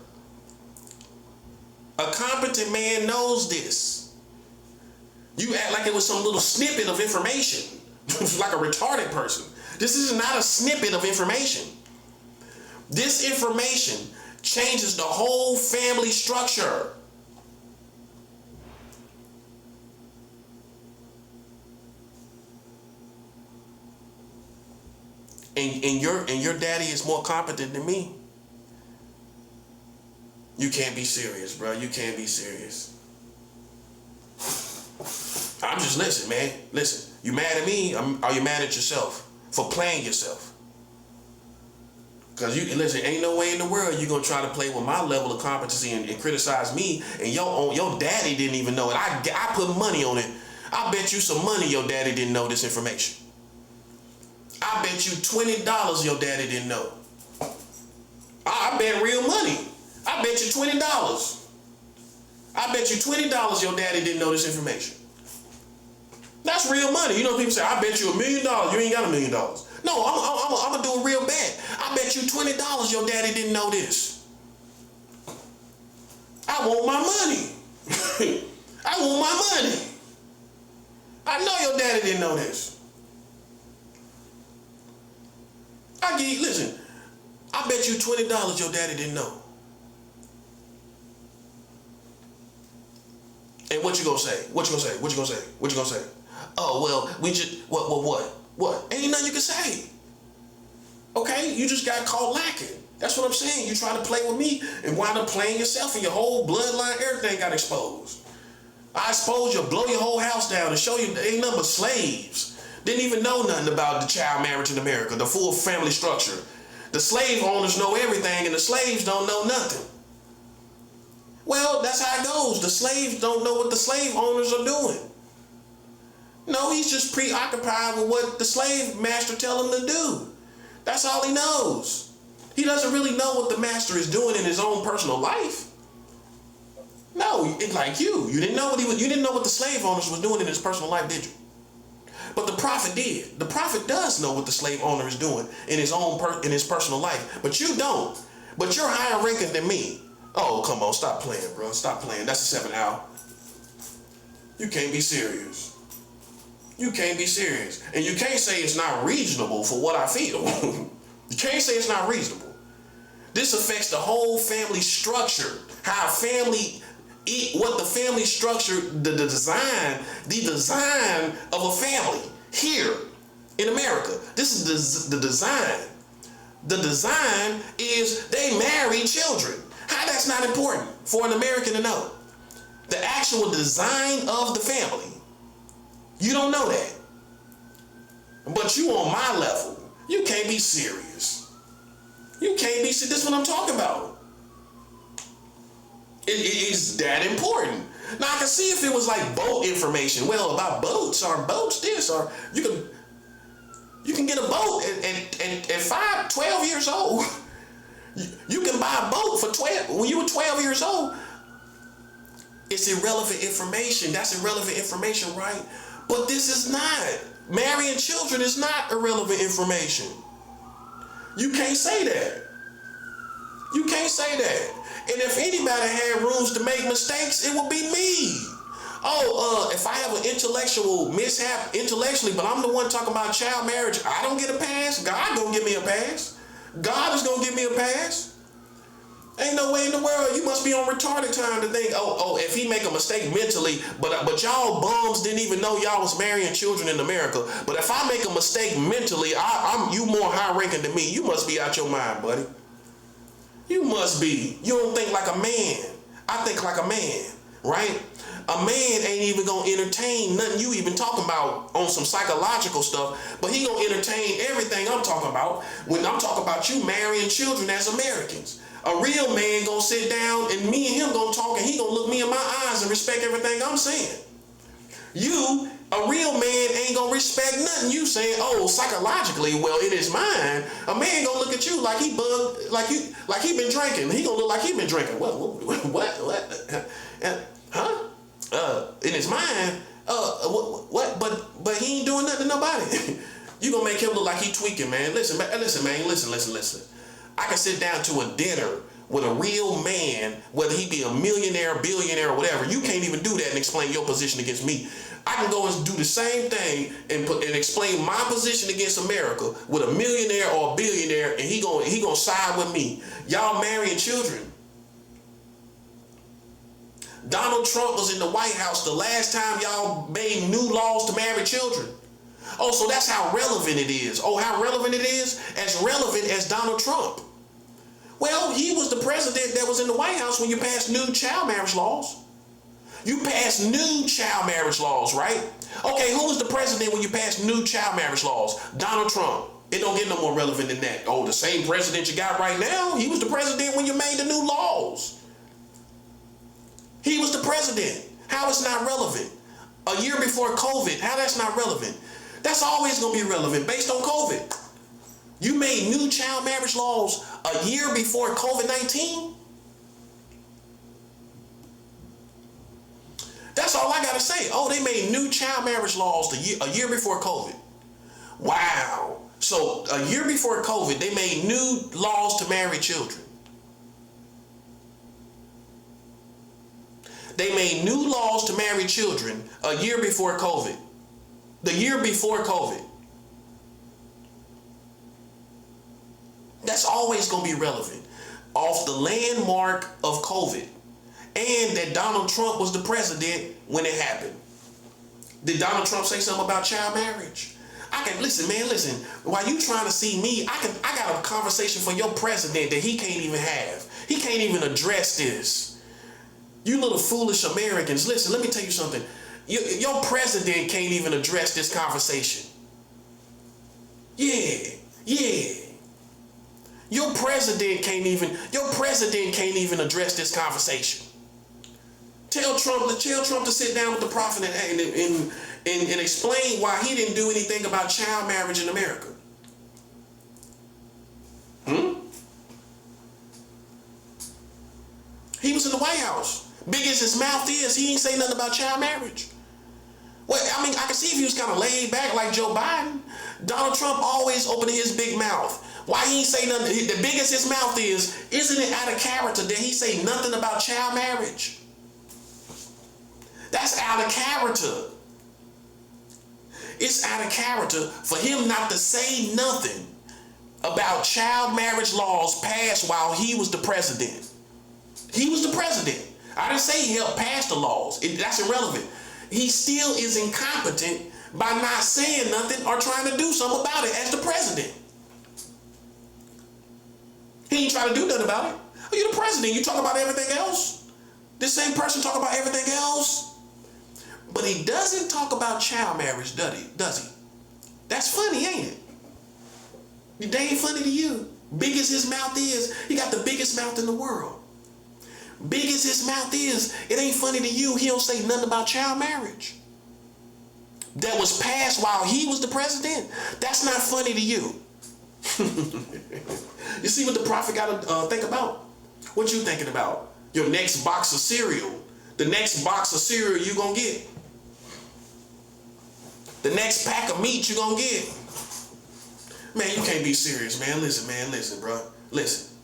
A competent man knows this. You act like it was some little snippet of information, like a retarded person. This is not a snippet of information. This information changes the whole family structure. And your daddy is more competent than me. You can't be serious, bro. You can't be serious. I'm just listen, man. Listen. You mad at me? Are you mad at yourself for playing yourself? Because listen, ain't no way in the world you're gonna try to play with my level of competency and criticize me, and your daddy didn't even know it. I put money on it. I bet you some money your daddy didn't know this information. I bet you $20 your daddy didn't know. I bet real money. I bet you $20. I bet you $20 your daddy didn't know this information. That's real money. You know, people say, I bet you $1 million. You ain't got $1 million. No, I'm going to do a real bet. I bet you $20 your daddy didn't know this. I want my money. I want my money. I know your daddy didn't know this. Listen, I bet you $20 your daddy didn't know. And what you gonna say? What you gonna say? What you gonna say? What you gonna say? Oh, well, we just, what? Ain't nothing you can say. Okay, you just got caught lacking. That's what I'm saying. You try to play with me and wind up playing yourself, and your whole bloodline, everything got exposed. I exposed you, blow your whole house down and show you there ain't nothing but slaves. Didn't even know nothing about the child marriage in America, the full family structure. The slave owners know everything and the slaves don't know nothing. Well, that's how it goes. The slaves don't know what the slave owners are doing. No, he's just preoccupied with what the slave master tell him to do. That's all he knows. He doesn't really know what the master is doing in his own personal life. No, it's like you didn't know what you didn't know what the slave owners was doing in his personal life, did you? But the prophet did. The prophet does know what the slave owner is doing in his personal life, but you don't. But you're higher ranking than me. Oh, come on, stop playing, bro. Stop playing. That's a 7 hour. You can't be serious. You can't be serious. And you can't say it's not reasonable for what I feel. You can't say it's not reasonable. This affects the whole family structure. How a family eat, what the family structure, the design of a family here in America. This is the design. The design is they marry children. How that's not important for an American to know? The actual design of the family. You don't know that. But you on my level. You can't be serious. You can't be serious. This is what I'm talking about. It is that important. Now I can see if it was like boat information. Well, about boats this, or you can get a boat at 12 years old. You can buy a boat for 12 when you were 12 years old. It's irrelevant information. That's irrelevant information, right? But this is not. Marrying children is not irrelevant information. You can't say that. You can't say that. And if anybody had rooms to make mistakes, it would be me. If I have an intellectual mishap intellectually, but I'm the one talking about child marriage, I don't get a pass. God gonna give me a pass. God is gonna give me a pass. Ain't no way in the world. You must be on retarded time to think, if he make a mistake mentally, but y'all bums didn't even know y'all was marrying children in America. But if I make a mistake mentally, I'm you more high ranking than me. You must be out your mind, buddy. You must be. You don't think like a man. I think like a man, right? A man ain't even gonna entertain nothing you even talking about on some psychological stuff, but he gonna entertain everything I'm talking about when I'm talking about you marrying children as Americans. A real man gonna sit down and me and him gonna talk and he gonna look me in my eyes and respect everything I'm saying. You, a real man ain't gonna respect nothing you saying. Psychologically, well, it is mine. A man gonna look at you like he bugged, like he been drinking. He gonna look like he been drinking. What? Huh? It is mine. What? But he ain't doing nothing to nobody. You gonna make him look like he tweaking, man. Listen, man. Listen. I can sit down to a dinner with a real man, whether he be a millionaire, billionaire, or whatever. You can't even do that and explain your position against me. I can go and do the same thing and explain my position against America with a millionaire or a billionaire, and he gonna side with me. Y'all marrying children. Donald Trump was in the White House the last time y'all made new laws to marry children. So that's how relevant it is. How relevant it is? As relevant as Donald Trump. Well, he was the president that was in the White House when you passed new child marriage laws. You passed new child marriage laws, right? Okay, who was the president when you passed new child marriage laws? Donald Trump. It don't get no more relevant than that. The same president you got right now, he was the president when you made the new laws. He was the president. How it's not relevant? A year before COVID, how that's not relevant? That's always going to be relevant based on COVID. You made new child marriage laws a year before COVID-19? That's all I got to say. They made new child marriage laws a year before COVID. Wow. So a year before COVID, they made new laws to marry children. They made new laws to marry children a year before COVID. The year before COVID. That's always going to be relevant. Off the landmark of COVID. And that Donald Trump was the president when it happened. Did Donald Trump say something about child marriage? Listen. While you trying to see me, I got a conversation for your president that he can't even have. He can't even address this. You little foolish Americans, listen, let me tell you something. Your president can't even address this conversation. Yeah. Your president can't even address this conversation. Tell Trump to sit down with the prophet and explain why he didn't do anything about child marriage in America. He was in the White House. Big as his mouth is, he ain't say nothing about child marriage. Well, I can see if he was kind of laid back like Joe Biden. Donald Trump always opening his big mouth. Why he ain't say nothing? The biggest his mouth is, isn't it out of character that he say nothing about child marriage? That's out of character. It's out of character for him not to say nothing about child marriage laws passed while he was the president. He was the president. I didn't say he helped pass the laws. That's irrelevant. He still is incompetent by not saying nothing or trying to do something about it as the president. He ain't trying to do nothing about it. Oh, you're the president. You talk about everything else. This same person talk about everything else. But he doesn't talk about child marriage, does he? That's funny, ain't it? They ain't funny to you. Big as his mouth is, he got the biggest mouth in the world. Big as his mouth is, it ain't funny to you. He don't say nothing about child marriage. That was passed while he was the president. That's not funny to you. You see what the prophet got to think about? What you thinking about? Your next box of cereal. The next box of cereal you gonna get. The next pack of meat you gonna get. Man, you can't be serious, man. Listen, bro. Listen.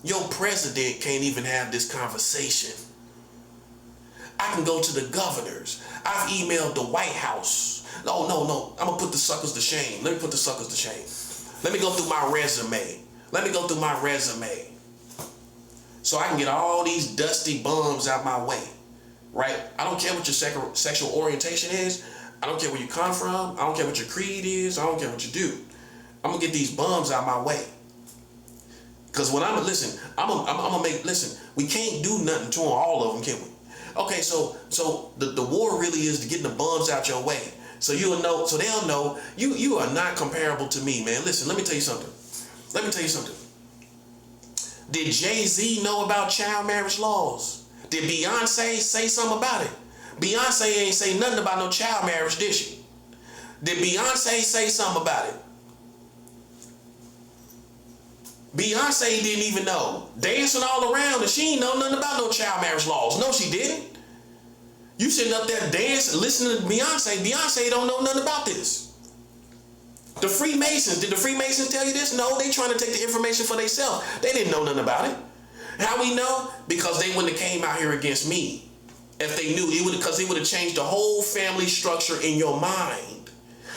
Your president can't even have this conversation. I can go to the governors. I've emailed the White House. No. I'm gonna put the suckers to shame. Let me put the suckers to shame. Let me go through my resume. So I can get all these dusty bums out my way. Right? I don't care what your sexual orientation is. I don't care where you come from. I don't care what your creed is. I don't care what you do. I'm gonna get these bums out my way. Cause when I'm gonna make, we can't do nothing to them, all of them, can we? Okay, so the war really is to get the bums out your way. So you'll know, so they'll know you are not comparable to me, man. Listen, let me tell you something. Did Jay-Z know about child marriage laws? Did Beyonce say something about it? Beyonce ain't say nothing about no child marriage, did she? Did Beyonce say something about it? Beyonce didn't even know. Dancing all around and she ain't know nothing about no child marriage laws. No, she didn't. You sitting up there dancing, listening to Beyonce. Beyonce don't know nothing about this. The Freemasons, did the Freemasons tell you this? No, they trying to take the information for themselves. They didn't know nothing about it. How we know? Because they wouldn't have came out here against me. If they knew, because it would have changed the whole family structure in your mind.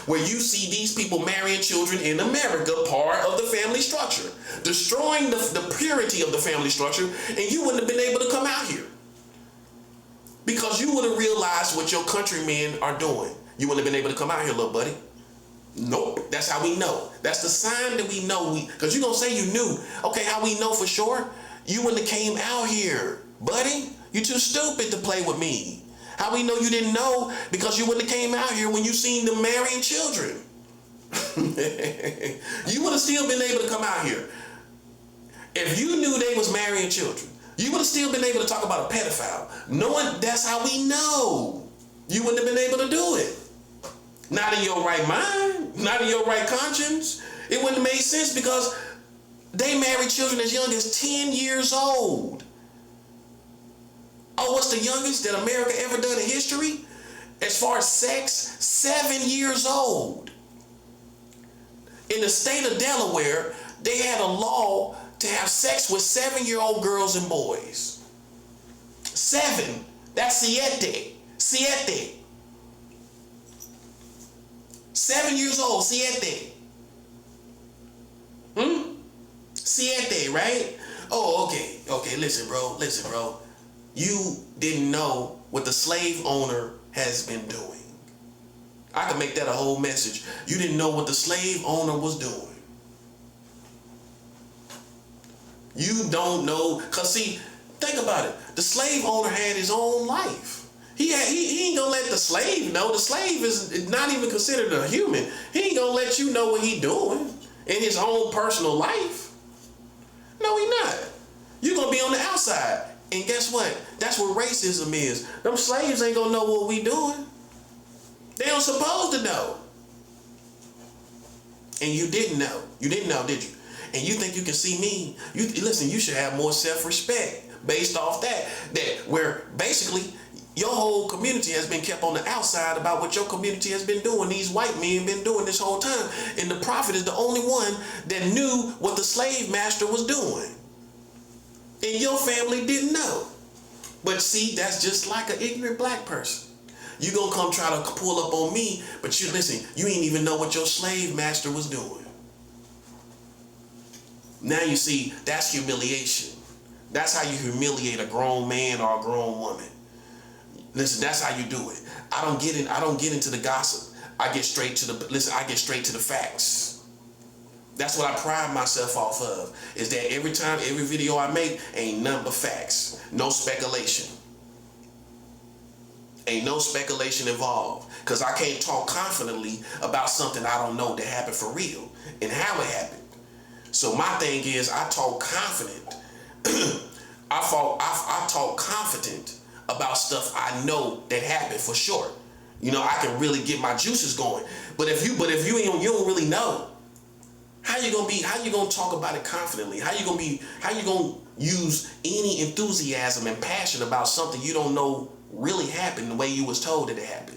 Where you see these people marrying children in America, part of the family structure. Destroying the purity of the family structure, and you wouldn't have been able to come out here. Because you would have realized what your countrymen are doing. You wouldn't have been able to come out here, little buddy. Nope, that's how we know. That's the sign that we know. Because you're going to say you knew. Okay, how we know for sure? You wouldn't have came out here, buddy. You too stupid to play with me. How we know you didn't know? Because you wouldn't have came out here when you seen them marrying children. You would have still been able to come out here. If you knew they was marrying children, you would have still been able to talk about a pedophile. Knowing that's how we know. You wouldn't have been able to do it. Not in your right mind, not in your right conscience. It wouldn't have made sense because they married children as young as 10 years old. Oh, what's the youngest that America ever done in history? As far as sex, 7 years old. In the state of Delaware, they had a law to have sex with 7-year-old girls and boys. 7. That's siete. 7 years old, siete. Siete, right? Oh, okay, listen, bro. You didn't know what the slave owner has been doing. I can make that a whole message. You didn't know what the slave owner was doing. You don't know, cause see, think about it. The slave owner had his own life. He ain't gonna let the slave know. The slave is not even considered a human. He ain't gonna let you know what he doing in his own personal life. No, he not. You're gonna be on the outside. And guess what? That's what racism is. Them slaves ain't gonna know what we doing. They don't supposed to know. And you didn't know. You didn't know, did you? And you think you can see me? Listen, you should have more self-respect based off that where basically Your whole community has been kept on the outside about what your community has been doing. These white men been doing this whole time. And the prophet is the only one that knew what the slave master was doing. And your family didn't know. But see, that's just like an ignorant black person. You gonna come try to pull up on me, but you listen, you ain't even know what your slave master was doing. Now you see, that's humiliation. That's how you humiliate a grown man or a grown woman. Listen, that's how you do it. I don't get into the gossip. I get straight to the facts. That's what I pride myself off of, is that every video I make ain't nothing but facts. No speculation. Ain't no speculation involved. Because I can't talk confidently about something I don't know that happened for real and how it happened. So my thing is, I talk confident. I talk confident about stuff I know that happened for sure. You know, I can really get my juices going. But if you don't really know, how you gonna talk about it confidently? How you gonna use any enthusiasm and passion about something you don't know really happened the way you was told that it happened?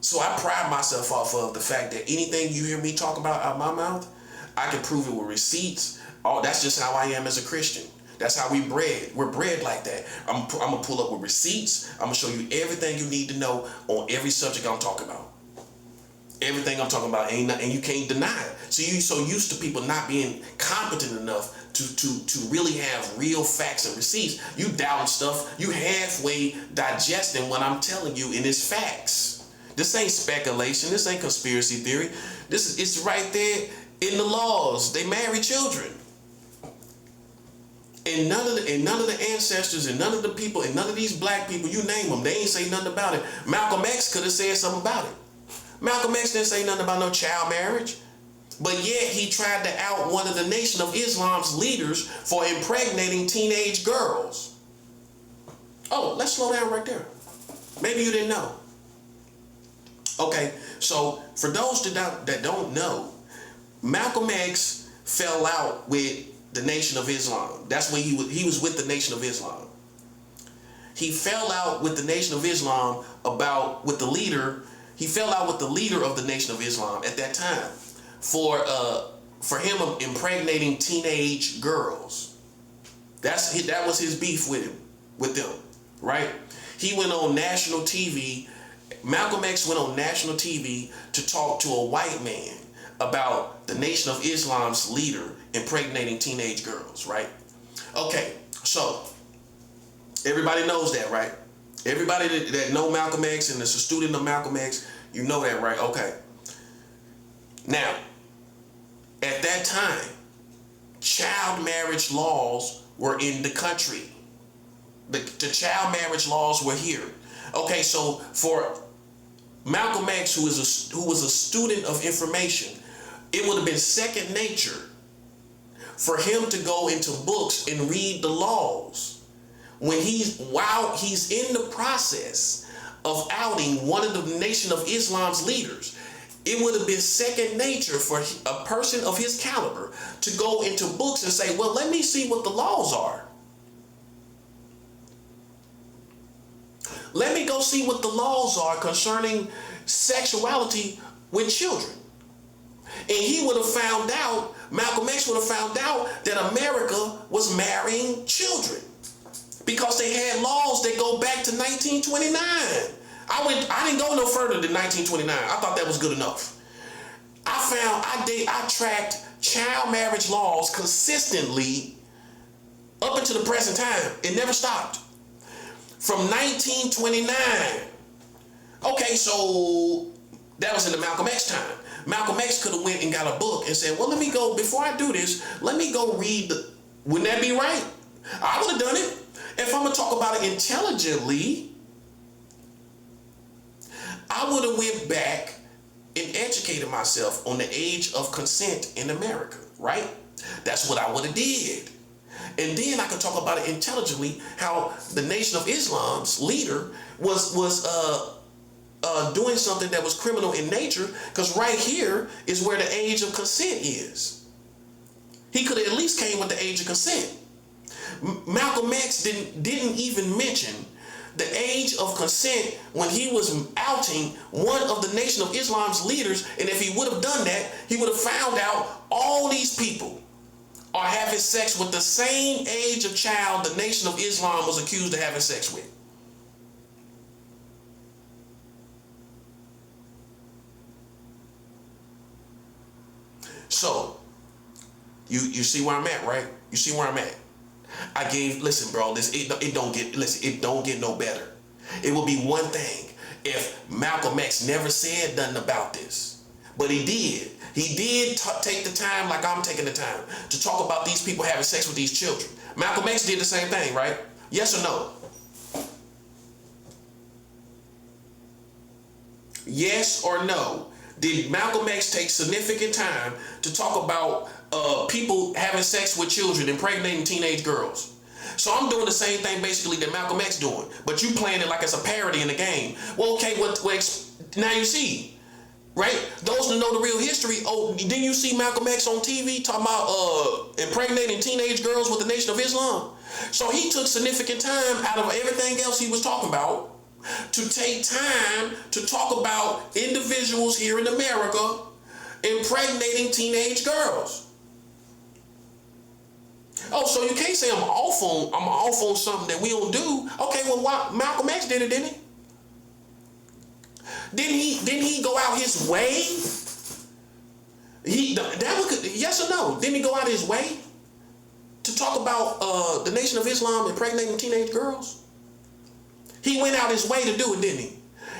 So I pride myself off of the fact that anything you hear me talk about out of my mouth, I can prove it with receipts. Oh, that's just how I am as a Christian. That's how we're bred like that. I'm gonna pull up with receipts. I'm gonna show you everything you need to know on every subject I'm talking about. Everything I'm talking about ain't nothing, and you can't deny it. So you so used to people not being competent enough to really have real facts and receipts. You doubting stuff. You halfway digesting what I'm telling you, and it's facts. This ain't speculation. This ain't conspiracy theory. It's right there in the laws. They marry children. And none of the ancestors and none of the people and none of these black people, you name them, they ain't say nothing about it. Malcolm X could have said something about it. Malcolm X didn't say nothing about no child marriage. But yet he tried to out one of the Nation of Islam's leaders for impregnating teenage girls. Oh, let's slow down right there. Maybe you didn't know. Okay, so for those that don't know, Malcolm X fell out with the Nation of Islam. That's when he was with the Nation of Islam. He fell out with the Nation of Islam with the leader of the Nation of Islam at that time for him impregnating teenage girls. That was his beef with them, right? He went on national TV. Malcolm X went on national TV to talk to a white man about the Nation of Islam's leader impregnating teenage girls, right? Okay, so everybody knows that, right? Everybody that know Malcolm X and is a student of Malcolm X, you know that, right? Okay. Now, at that time, child marriage laws were in the country. The child marriage laws were here. Okay, so for Malcolm X, who was a student of information, it would have been second nature for him to go into books and read the laws while he's in the process of outing one of the Nation of Islam's leaders. It would have been second nature for a person of his caliber to go into books and say, well, let me see what the laws are. Let me go see what the laws are concerning sexuality with children. And he would have found out, Malcolm X would have found out that America was marrying children because they had laws that go back to 1929. I didn't go no further than 1929. I thought that was good enough. I tracked child marriage laws consistently up until the present time. It never stopped. From 1929. Okay, so that was in the Malcolm X time. Malcolm X could have went and got a book and said, well, let me go, before I do this, let me go read wouldn't that be right? I would have done it. If I'm going to talk about it intelligently, I would have went back and educated myself on the age of consent in America, right? That's what I would have did. And then I could talk about it intelligently, how the Nation of Islam's leader was doing something that was criminal in nature, because right here is where the age of consent is. He could have at least came with the age of consent. Malcolm Malcolm X didn't even mention the age of consent when he was outing one of the Nation of Islam's leaders. And if he would have done that, he would have found out all these people are having sex with the same age of child the Nation of Islam was accused of having sex with. So, you see where I'm at, right? You see where I'm at? Listen, bro, it don't get no better. It would be one thing if Malcolm X never said nothing about this, but he did. He did take the time, like I'm taking the time, to talk about these people having sex with these children. Malcolm X did the same thing, right? Yes or no? Yes or no? Did Malcolm X take significant time to talk about people having sex with children, impregnating teenage girls? So I'm doing the same thing basically that Malcolm X doing, but you playing it like it's a parody in the game. Well, okay, now you see, right? Those who know the real history, didn't you see Malcolm X on TV talking about impregnating teenage girls with the Nation of Islam? So he took significant time out of everything else he was talking about to take time to talk about individuals here in America impregnating teenage girls. Oh, so you can't say I'm off on something that we don't do. Okay, well, why Malcolm X did it, didn't he? Didn't he go out his way? Yes or no? Didn't he go out his way to talk about the Nation of Islam impregnating teenage girls? He went out his way to do it, didn't he?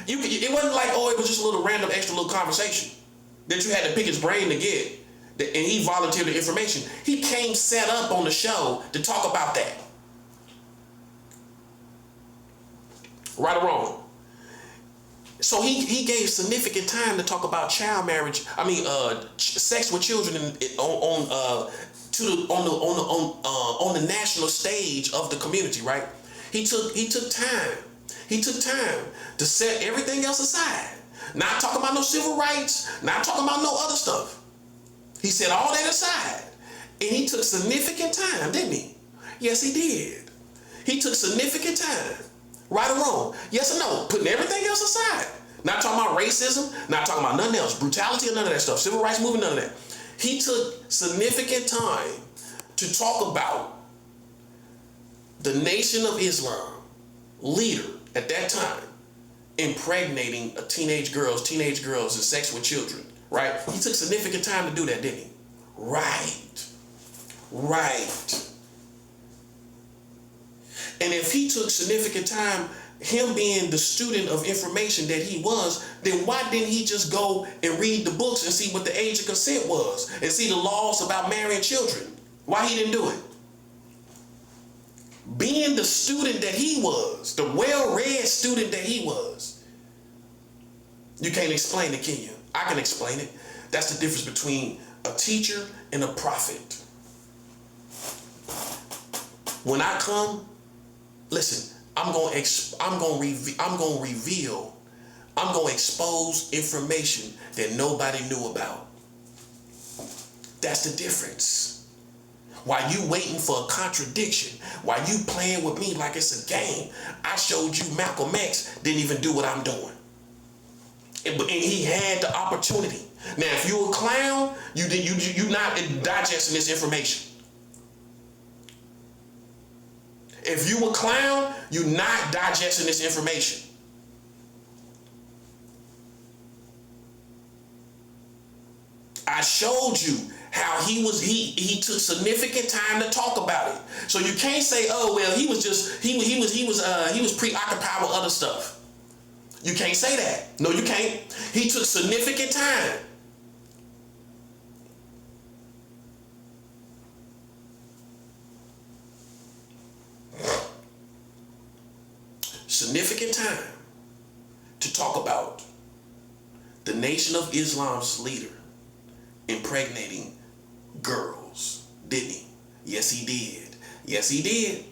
It wasn't like, it was just a little random extra little conversation that you had to pick his brain to get, and he volunteered the information. He came set up on the show to talk about that. Right or wrong? So he gave significant time to talk about child marriage. Sex with children on the national stage of the community, right? He took time. He took time to set everything else aside. Not talking about no civil rights, not talking about no other stuff. He set all that aside. And he took significant time, didn't he? Yes, he did. He took significant time. Right or wrong? Yes or no? Putting everything else aside. Not talking about racism, not talking about nothing else. Brutality or none of that stuff. Civil rights movement, none of that. He took significant time to talk about the Nation of Islam leader at that time impregnating teenage girls and sex with children, right? He took significant time to do that, didn't he? Right. And if he took significant time, him being the student of information that he was, then why didn't he just go and read the books and see what the age of consent was and see the laws about marrying children? Why he didn't do it? Being the student that he was, the well-read student that he was, you can't explain it, can you? I can explain it. That's the difference between a teacher and a prophet. When I come, listen, I'm going to expose information that nobody knew about. That's the difference. While you waiting for a contradiction, while you playing with me like it's a game, I showed you Malcolm X didn't even do what I'm doing. And he had the opportunity. Now, if you a clown, you not digesting this information. If you a clown, you not digesting this information. I showed you how he took significant time to talk about it. So you can't say, oh well, he was preoccupied with other stuff. You can't say that. No, you can't. He took significant time. Significant time to talk about the Nation of Islam's leader impregnating girls, didn't he? Yes, he did. Yes, he did.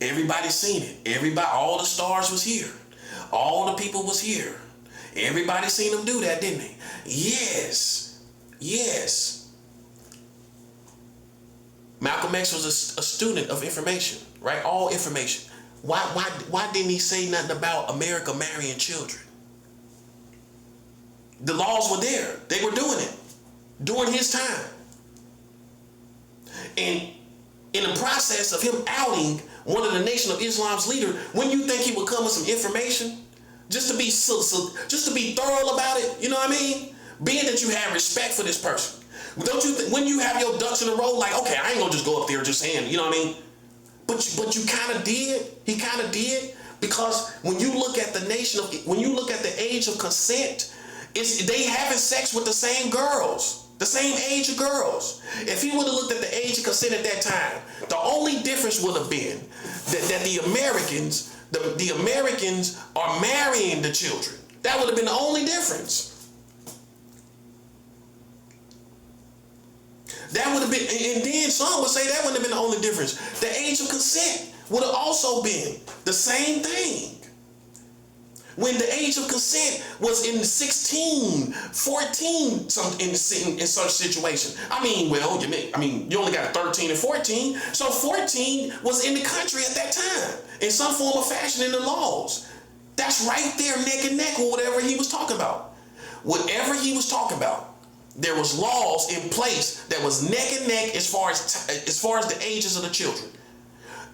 Everybody seen it. All the stars was here. All the people was here. Everybody seen him do that, didn't they? Yes. Malcolm X was a student of information, right? All information. Why didn't he say nothing about America marrying children? The laws were there. They were doing it during his time. And in the process of him outing one of the Nation of Islam's leader, when you think he would come with some information, just to be thorough about it, you know what I mean? Being that you have respect for this person, don't you? When you have your ducks in a row, like, okay, I ain't gonna just go up there just saying, you know what I mean? But you kind of did. He kind of did, because when you look at the when you look at the age of consent, they having sex with the same girls, the same age of girls. If he would have looked at the age of consent at that time, the only difference would have been that the Americans are marrying the children. That would have been the only difference. That would have been, and then some would say that wouldn't have been the only difference. The age of consent would have also been the same thing. When the age of consent was in 16, 14, in such situation. You only got 13 and 14, so 14 was in the country at that time, in some form or fashion in the laws. That's right there, neck and neck, or whatever he was talking about. Whatever he was talking about, there was laws in place that was neck and neck as far as the ages of the children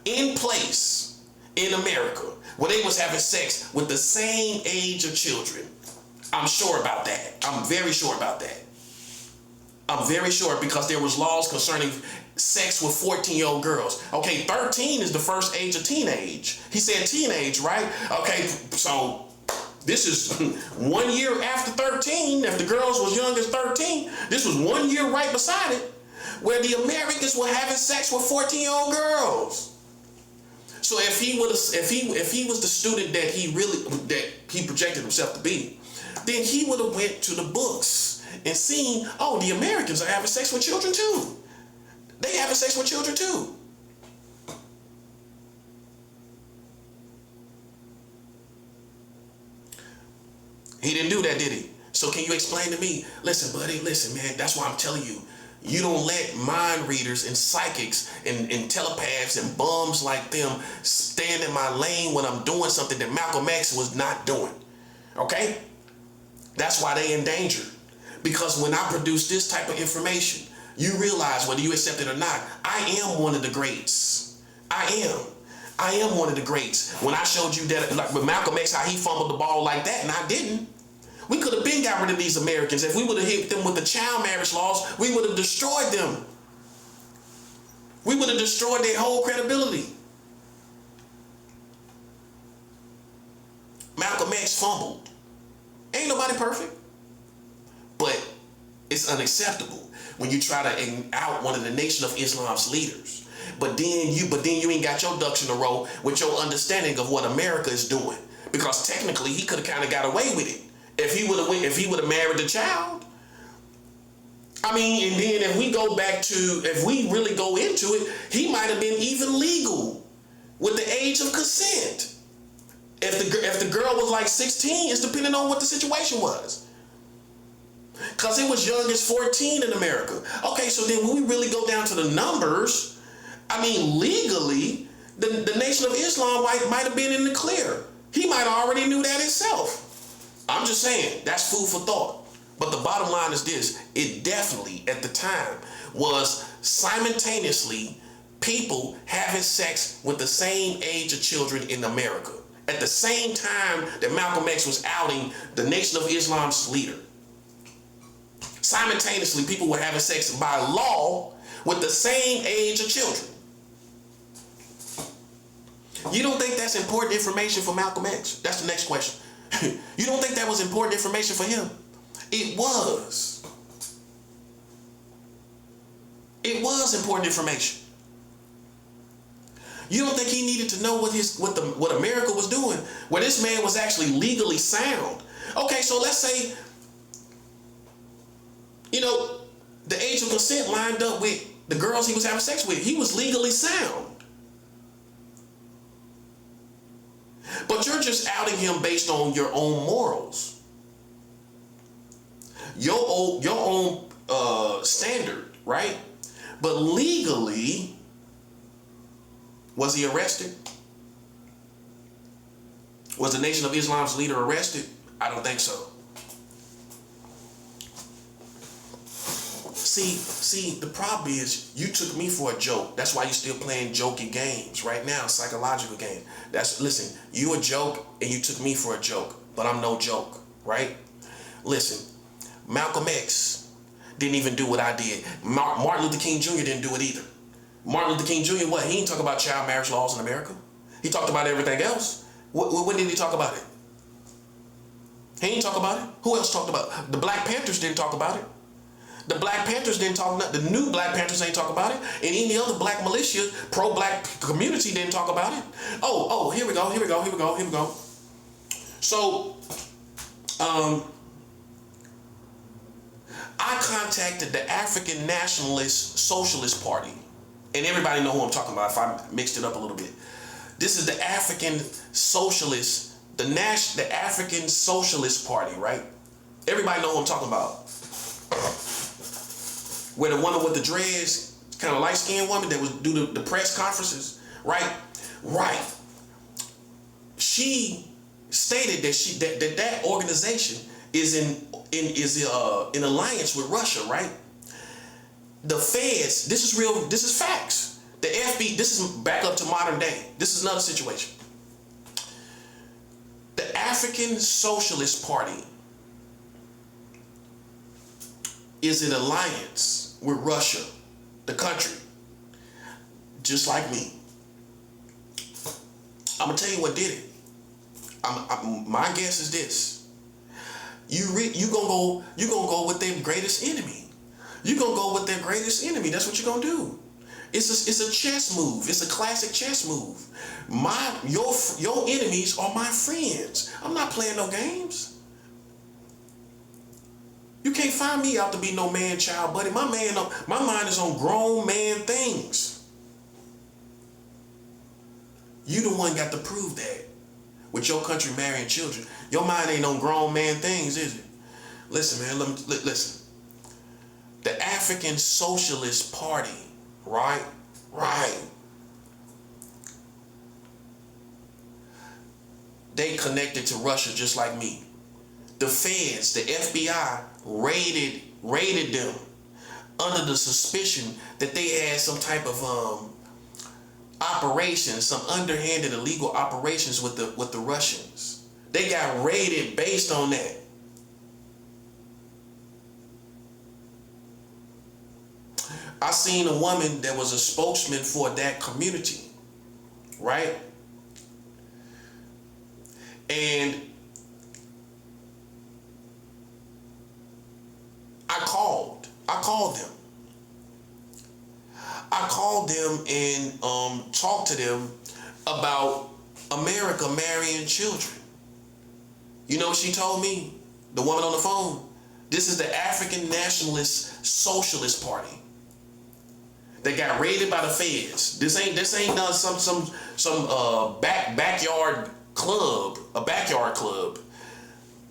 in place in America, where they was having sex with the same age of children. I'm sure about that. I'm very sure about that. I'm very sure, because there was laws concerning sex with 14-year-old girls. Okay, 13 is the first age of teenage. He said teenage, right? Okay, so this is 1 year after 13. If the girls was young as 13, this was 1 year right beside it, where the Americans were having sex with 14-year-old girls. So if he was the student that he projected himself to be, then he would have went to the books and seen, oh, the Americans are having sex with children too. They having sex with children too. He didn't do that, did he? So can you explain to me? Listen, buddy, listen, man, that's why I'm telling you, you don't let mind readers and psychics and telepaths and bums like them stand in my lane when I'm doing something that Malcolm X was not doing. Okay? That's why they in danger. Because when I produce this type of information, you realize, whether you accept it or not, I am one of the greats. I am one of the greats. When I showed you that, like with Malcolm X, how he fumbled the ball like that, and I didn't. We could have been got rid of these Americans. If we would have hit them with the child marriage laws, we would have destroyed them. We would have destroyed their whole credibility. Malcolm X fumbled. Ain't nobody perfect. But it's unacceptable when you try to out one of the Nation of Islam's leaders. But then you ain't got your ducks in a row with your understanding of what America is doing. Because technically he could have kind of got away with it if he would have married the child. I mean, and then if we really go into it, he might have been even legal with the age of consent. If the girl was like 16, it's depending on what the situation was. Because it was young as 14 in America. Okay, so then when we really go down to the numbers, I mean, legally, the Nation of Islam might have been in the clear. He might have already knew that himself. I'm just saying, that's food for thought. But the bottom line is this: it definitely, at the time, was simultaneously people having sex with the same age of children in America. At the same time that Malcolm X was outing the Nation of Islam's leader. Simultaneously, people were having sex by law with the same age of children. You don't think that's important information for Malcolm X? That's the next question. You don't think that was important information for him? It was. It was important information. You don't think he needed to know what America was doing, where this man was actually legally sound? Okay, so let's say, the age of consent lined up with the girls he was having sex with. He was legally sound. But you're just outing him based on your own morals. Your own standard, right? But legally, was he arrested? Was the Nation of Islam's leader arrested? I don't think so. See, the problem is you took me for a joke. That's why you're still playing jokey games right now, psychological game. Listen, you a joke and you took me for a joke, but I'm no joke, right? Listen, Malcolm X didn't even do what I did. Martin Luther King Jr. didn't do it either. Martin Luther King Jr., what? He didn't talk about child marriage laws in America. He talked about everything else. When did he talk about it? He didn't talk about it. Who else talked about it? The Black Panthers didn't talk about it. The Black Panthers didn't talk about it. The new Black Panthers ain't talk about it. And any other black militia, pro-black community didn't talk about it. Oh, here we go. So, I contacted the African Nationalist Socialist Party. And everybody know who I'm talking about if I mixed it up a little bit. This is the African Socialist, the African Socialist Party, right? Everybody know who I'm talking about. Where the woman with the dreads, kind of light-skinned woman that was do the press conferences, right? Right. She stated that that organization is in alliance with Russia, right? The feds, this is real, this is facts. The FB, this is back up to modern day. This is another situation. The African Socialist Party is in alliance with Russia, the country, just like me. I'm gonna tell you what did it. My guess is this: you gonna go with their greatest enemy. You gonna go with their greatest enemy. That's what you're gonna do. It's a chess move. It's a classic chess move. Your enemies are my friends. I'm not playing no games. You can't find me out to be no man-child buddy. My mind is on grown man things. You the one got to prove that with your country marrying children. Your mind ain't on grown man things, is it? Listen, man. Listen. The African Socialist Party, right? They connected to Russia just like me. The feds, the FBI, raided them under the suspicion that they had some type of operations, some underhanded illegal operations with the Russians. They got raided based on that. I seen a woman that was a spokesman for that community, right? And I called them. I called them and talked to them about America marrying children. You know what she told me? The woman on the phone. This is the African Nationalist Socialist Party. They got raided by the feds. This ain't done some backyard club, a backyard club.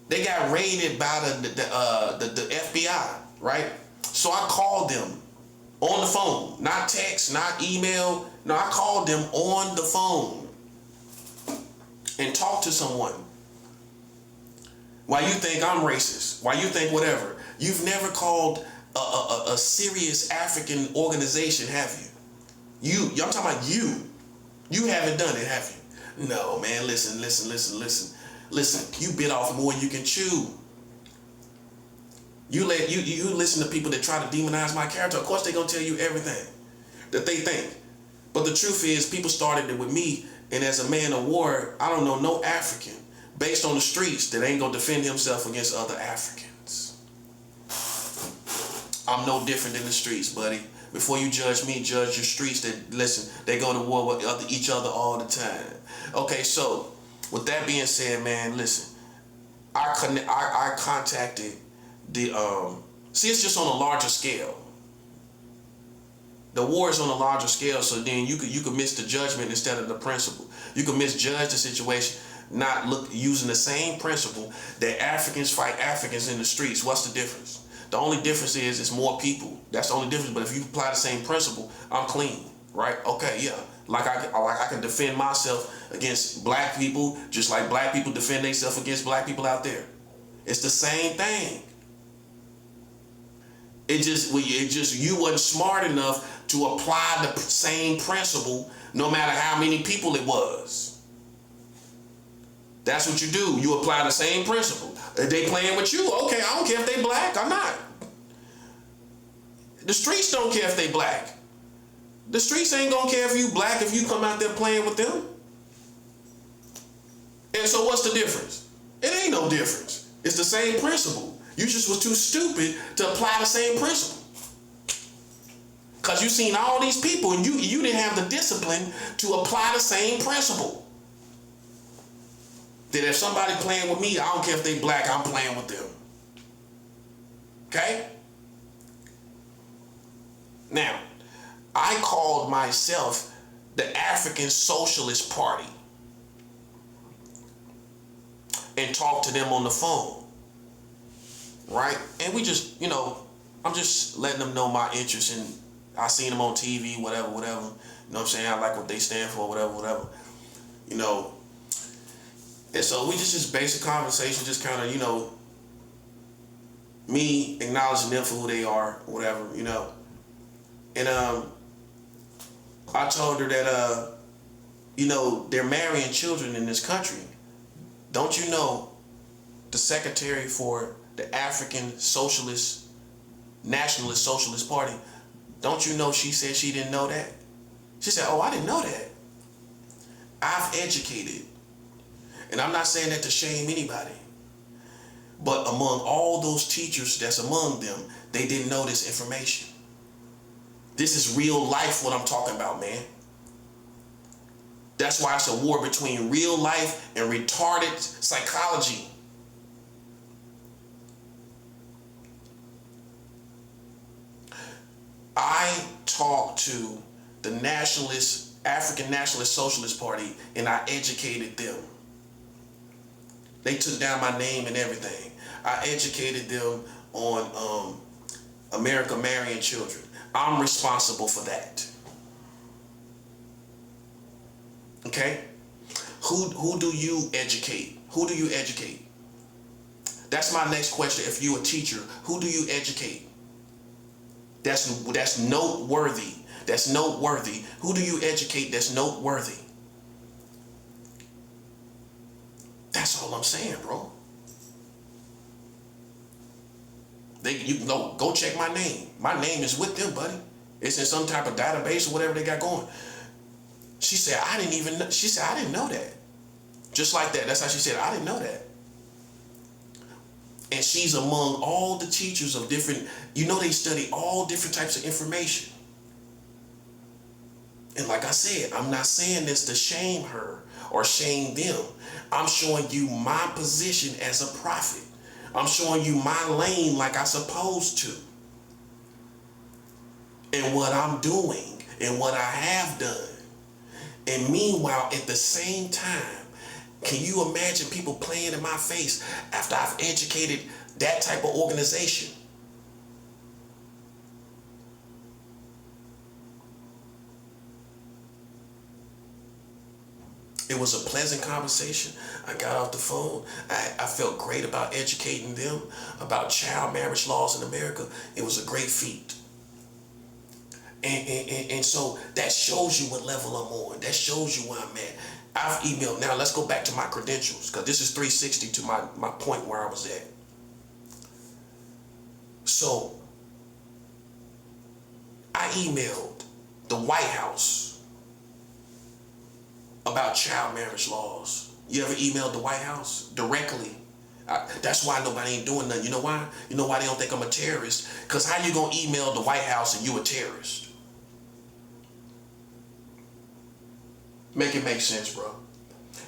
They got raided by the FBI, right? So I called them on the phone, not text, not email. No, I called them on the phone and talked to someone. Why you think I'm racist? Why you think whatever? You've never called a serious African organization, have you? I'm talking about you. You haven't done it, have you? No, man. Listen. Listen, you bit off more than you can chew. You listen to people that try to demonize my character. Of course, they're gonna tell you everything that they think. But the truth is, people started it with me, and as a man of war, I don't know no African based on the streets that ain't gonna defend himself against other Africans. I'm no different than the streets, buddy. Before you judge me, judge your streets that, listen, they go to war with each other all the time. Okay, so with that being said, man, listen, I contacted the, see, it's just on a larger scale. The war is on a larger scale, so then you could miss the judgment instead of the principle. You could misjudge the situation, not using the same principle that Africans fight Africans in the streets. What's the difference? The only difference is it's more people. That's the only difference. But if you apply the same principle, I'm clean, right? Okay, yeah. Like I can defend myself against black people, just like black people defend themselves against black people out there. It's the same thing. It just you wasn't smart enough to apply the same principle, no matter how many people it was. That's what you do. You apply the same principle. If they playing with you, okay, I don't care if they black, I'm not. The streets don't care if they black. The streets ain't gonna care if you black if you come out there playing with them. And so what's the difference? It ain't no difference. It's the same principle. You just was too stupid to apply the same principle. Because you seen all these people and you didn't have the discipline to apply the same principle. That if somebody playing with me, I don't care if they black, I'm playing with them. Okay? Now, I called myself the African Socialist Party and talked to them on the phone, right? And we just, I'm just letting them know my interest in, I seen them on TV, whatever. You know what I'm saying? I like what they stand for, whatever. And so we just basic conversation, just kind of, me acknowledging them for who they are, whatever, And I told her that, they're marrying children in this country. Don't you know the secretary for the African Nationalist Socialist Party, don't you know she said she didn't know that? She said, oh, I didn't know that. I've educated. And I'm not saying that to shame anybody. But among all those teachers that's among them, they didn't know this information. This is real life what I'm talking about, man. That's why it's a war between real life and retarded psychology. I talked to the African Nationalist Socialist Party, and I educated them. They took down my name and everything. I educated them on America marrying children. I'm responsible for that. Okay? Who do you educate? Who do you educate? That's my next question. If you're a teacher, who do you educate? That's noteworthy. That's noteworthy. Who do you educate that's noteworthy? That's all I'm saying, bro. You can go check my name. My name is with them, buddy. It's in some type of database or whatever they got going. She said, I didn't know that. Just like that. That's how she said, I didn't know that. And she's among all the teachers of different, they study all different types of information. And like I said, I'm not saying this to shame her or shame them. I'm showing you my position as a prophet. I'm showing you my lane like I'm supposed to. And what I'm doing and what I have done. And meanwhile, at the same time, can you imagine people playing in my face after I've educated that type of organization? It was a pleasant conversation. I got off the phone. I felt great about educating them about child marriage laws in America. It was a great feat. And so that shows you what level I'm on. That shows you where I'm at. I've emailed. Now let's go back to my credentials, because this is 360 to my point where I was at. So I emailed the White House about child marriage laws. You ever emailed the White House directly? That's why nobody ain't doing nothing. You know why? You know why they don't think I'm a terrorist? Because how you gonna email the White House and you a terrorist? Make it make sense, bro.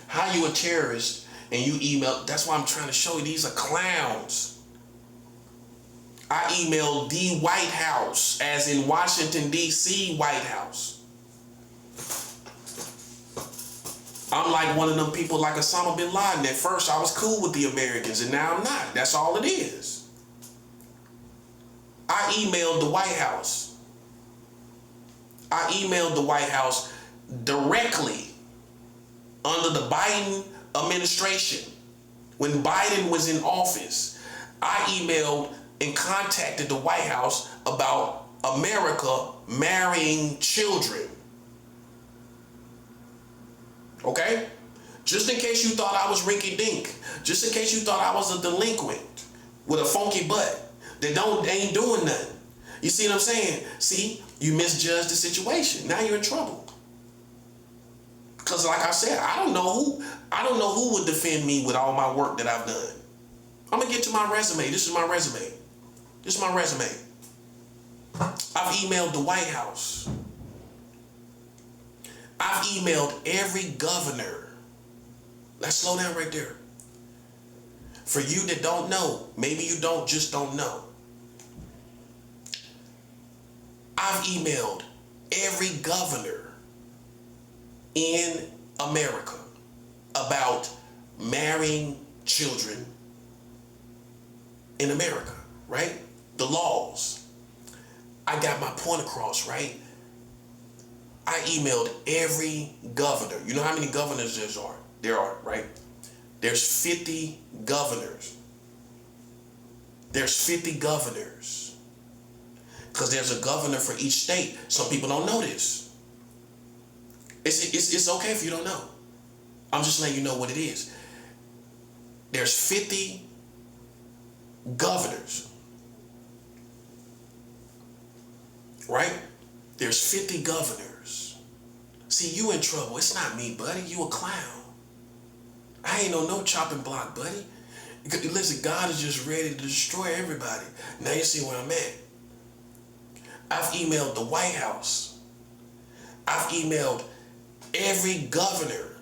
How you a terrorist and you email? That's why I'm trying to show you these are clowns. I emailed the White House, as in Washington, D.C. White House. I'm like one of them people like Osama bin Laden. At first I was cool with the Americans and now I'm not. That's all it is. I emailed the White House. I emailed the White House directly under the Biden administration. When Biden was in office, I emailed and contacted the White House about America marrying children. Okay? Just in case you thought I was rinky-dink. Just in case you thought I was a delinquent with a funky butt that ain't doing nothing. You see what I'm saying? See, you misjudged the situation. Now you're in trouble. Because like I said, I don't know who would defend me with all my work that I've done. I'm gonna get to my resume. This is my resume. This is my resume. I've emailed the White House. I've emailed every governor. Let's slow down right there. For you that don't know, maybe you just don't know. I've emailed every governor in America about marrying children in America, right? The laws. I got my point across, right? I emailed every governor. You know how many governors there are, right? There's 50 governors. There's 50 governors. Because there's a governor for each state. Some people don't know this. It's okay if you don't know. I'm just letting you know what it is. There's 50 governors. Right? There's 50 governors. See, you in trouble. It's not me, buddy. You a clown. I ain't no chopping block, buddy. Listen, God is just ready to destroy everybody. Now you see where I'm at. I've emailed the White House. I've emailed every governor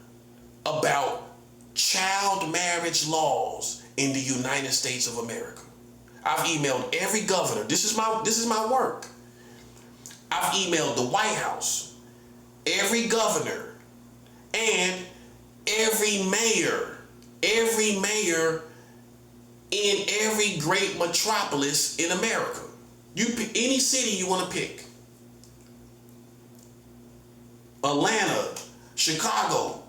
about child marriage laws in the United States of America. I've emailed every governor. This is my work. I've emailed the White House, every governor, and every mayor in every great metropolis in America. You pick any city you want to pick. Atlanta, Chicago,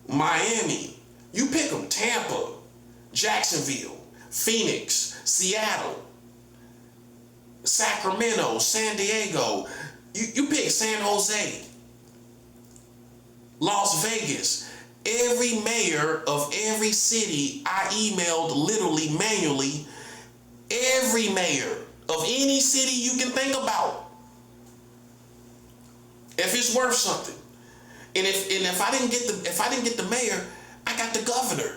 Miami. You pick them. Tampa, Jacksonville, Phoenix, Seattle, Sacramento, San Diego. You pick San Jose, Las Vegas. Every mayor of every city I emailed literally manually. Every mayor of any city you can think about. If it's worth something. And if I didn't get the mayor, I got the governor.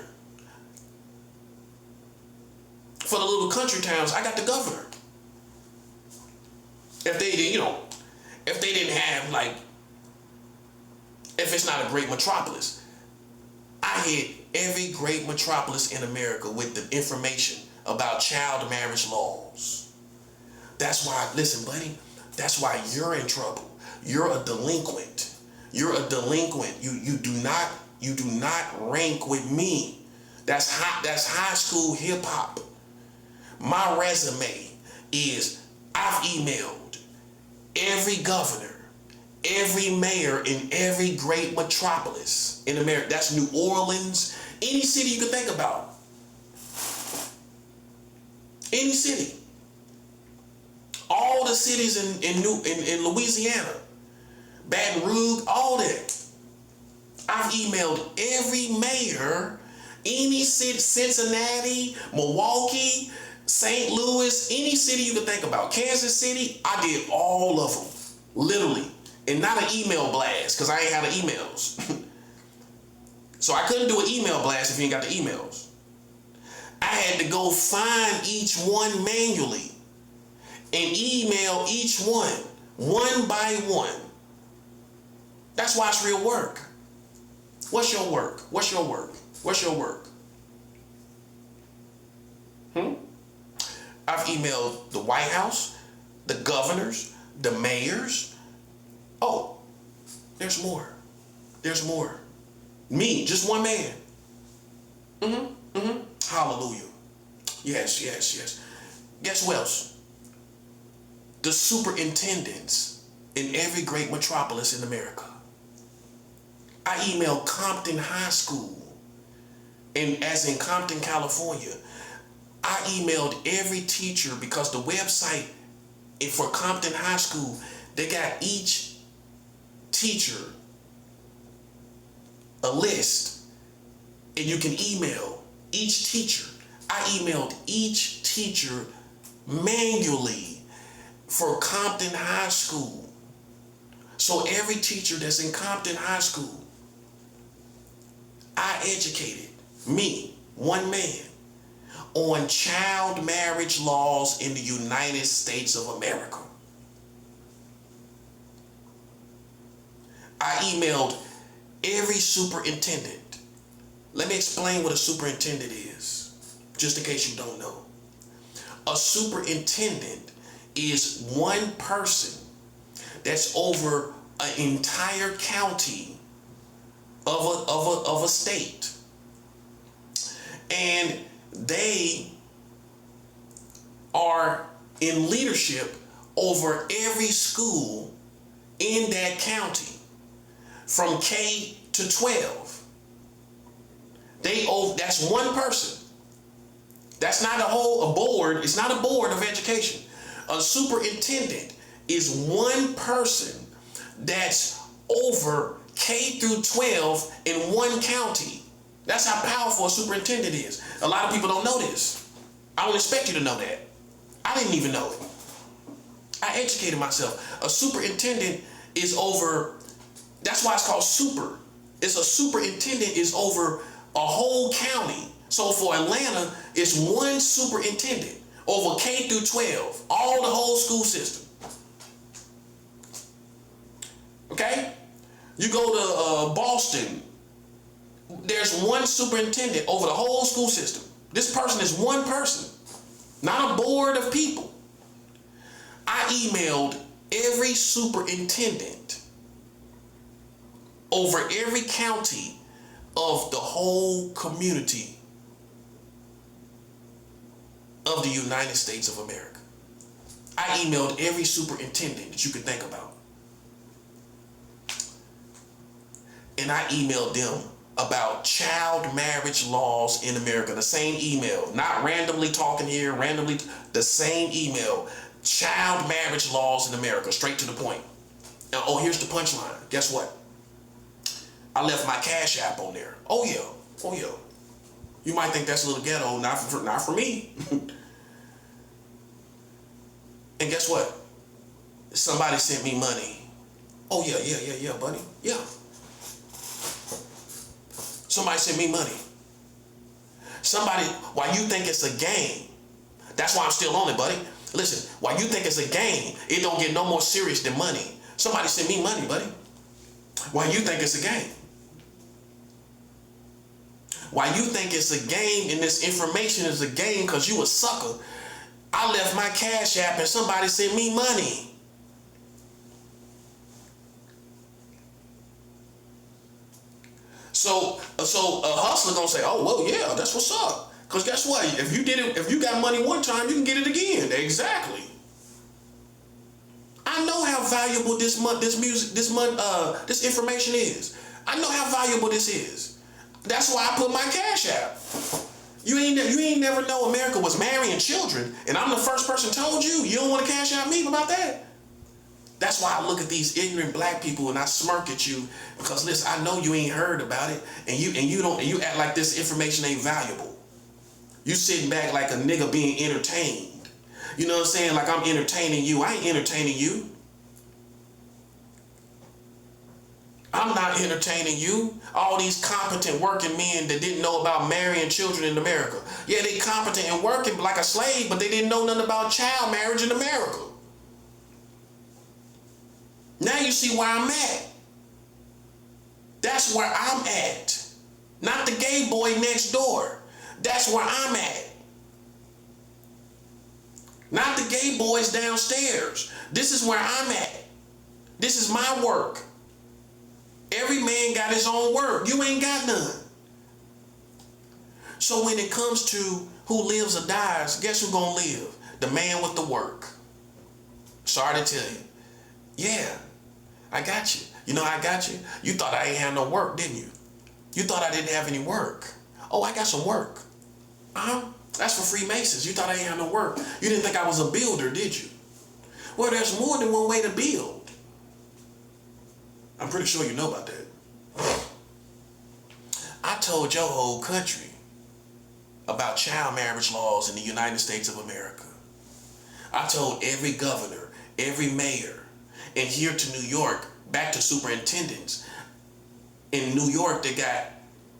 For the little country towns, I got the governor. If they didn't have, like, if it's not a great metropolis, I hit every great metropolis in America with the information about child marriage laws. That's why, listen, buddy, that's why you're in trouble. You're a delinquent. You're a delinquent. You do not rank with me. That's high school hip hop. My resume is I've emailed every governor, every mayor in every great metropolis in America. That's New Orleans, any city you can think about. Any city. All the cities in Louisiana, Baton Rouge, all that. I've emailed every mayor, any city, Cincinnati, Milwaukee, St. Louis, any city you can think about. Kansas City, I did all of them, literally. And not an email blast, because I ain't had the emails. So I couldn't do an email blast if you ain't got the emails. I had to go find each one manually and email each one by one. That's why it's real work. What's your work? What's your work? What's your work? I've emailed the White House, the governors, the mayors. Oh, there's more. There's more. Me, just one man. Mm-hmm. Hallelujah. Yes. Guess who else? the superintendents in every great metropolis in America. I emailed Compton High School, and as in Compton, California. I emailed every teacher because the website for Compton High School, they got each teacher a list, and you can email each teacher. I emailed each teacher manually for Compton High School. So every teacher that's in Compton High School, I educated, me, one man, on child marriage laws in the United States of America. I emailed every superintendent. Let me explain what a superintendent is, just in case you don't know. A superintendent is one person that's over an entire county of a state. And they are in leadership over every school in that county from K to 12. That's one person. That's not a board. It's not a board of education. A superintendent is one person that's over K through 12 in one county. That's how powerful a superintendent is. A lot of people don't know this. I don't expect you to know that. I didn't even know it. I educated myself. A superintendent is over, that's why it's called super. It's a superintendent is over a whole county. So for Atlanta, it's one superintendent over K through 12, all the whole school system. Okay? You go to Boston, there's one superintendent over the whole school system. This person is one person, not a board of people. I emailed every superintendent over every county of the whole community of the United States of America. I emailed every superintendent that you could think about. And I emailed them about child marriage laws in America. The same email, not randomly talking here, the same email. Child marriage laws in America, straight to the point. And here's the punchline. Guess what? I left my Cash App on there. Oh yeah. You might think that's a little ghetto, not for me. And guess what? Somebody sent me money. Oh yeah, buddy. Yeah. Somebody sent me money. Why you think it's a game? That's why I'm still on it, buddy. Listen, why you think it's a game, it don't get no more serious than money. Somebody sent me money, buddy. Why you think it's a game? Why you think it's a game and this information is a game because you a sucker? I left my Cash App and somebody sent me money. So a hustler gonna say, oh, well, yeah, that's what's up. Because guess what? If you got money one time, you can get it again. Exactly. I know how valuable this information is. I know how valuable this is. That's why I put my Cash App. You ain't never know America was marrying children, and I'm the first person told you. You don't want to Cash App me about that? That's why I look at these ignorant black people and I smirk at you because listen, I know you ain't heard about it, and you act like this information ain't valuable. You sitting back like a nigga being entertained. You know what I'm saying? Like I'm entertaining you. I ain't entertaining you. I'm not entertaining you. All these competent working men that didn't know about marrying children in America. Yeah, they competent and working like a slave, but they didn't know nothing about child marriage in America. Now you see where I'm at. That's where I'm at. Not the gay boy next door. That's where I'm at. Not the gay boys downstairs. This is where I'm at. This is my work. Every man got his own work. You ain't got none. So when it comes to who lives or dies, guess who's gonna live? The man with the work. Sorry to tell you. Yeah, I got you. You know I got you? You thought I ain't had no work, didn't you? You thought I didn't have any work. Oh, I got some work. That's for Freemasons. You thought I ain't had no work. You didn't think I was a builder, did you? Well, there's more than one way to build. I'm pretty sure you know about that. I told your whole country about child marriage laws in the United States of America. I told every governor, every mayor, and here to New York, back to superintendents. In New York, they got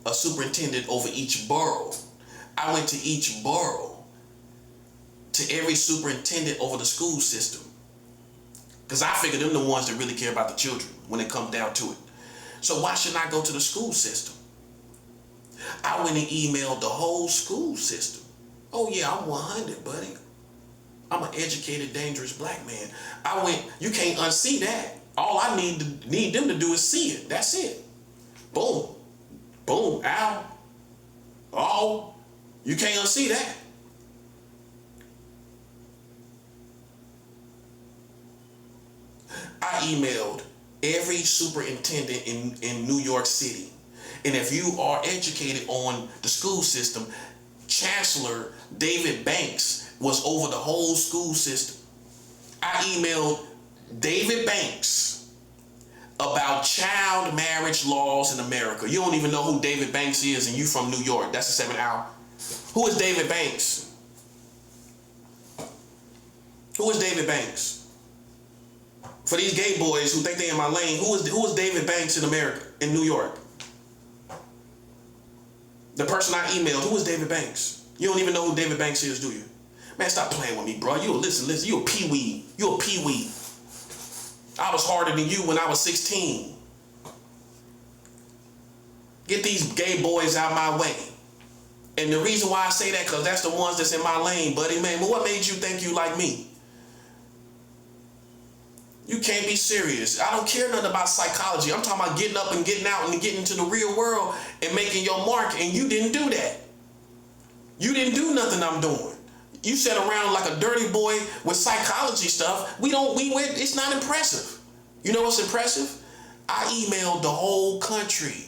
a superintendent over each borough. I went to each borough, to every superintendent over the school system. Because I figure them the ones that really care about the children when it comes down to it. So why shouldn't I go to the school system? I went and emailed the whole school system. Oh yeah, I'm 100, buddy. I'm an educated, dangerous black man. I went, you can't unsee that. All I need them to do is see it. That's it. Boom. Boom. Ow. Oh, you can't unsee that. I emailed every superintendent in New York City. And if you are educated on the school system, Chancellor David Banks was over the whole school system. I emailed David Banks about child marriage laws in America. You don't even know who David Banks is, and you from New York. That's a 7 hour. Who is David Banks? Who is David Banks? For these gay boys who think they in my lane, who is David Banks in America, in New York? The person I emailed, who is David Banks? You don't even know who David Banks is, do you? Man, stop playing with me, bro. Listen, you a peewee. You a peewee. I was harder than you when I was 16. Get these gay boys out my way. And the reason why I say that, because that's the ones that's in my lane, buddy. Man, but what made you think you like me? You can't be serious. I don't care nothing about psychology. I'm talking about getting up and getting out and getting into the real world and making your mark, and you didn't do that. You didn't do nothing I'm doing. You sat around like a dirty boy with psychology stuff. It's not impressive. You know what's impressive? I emailed the whole country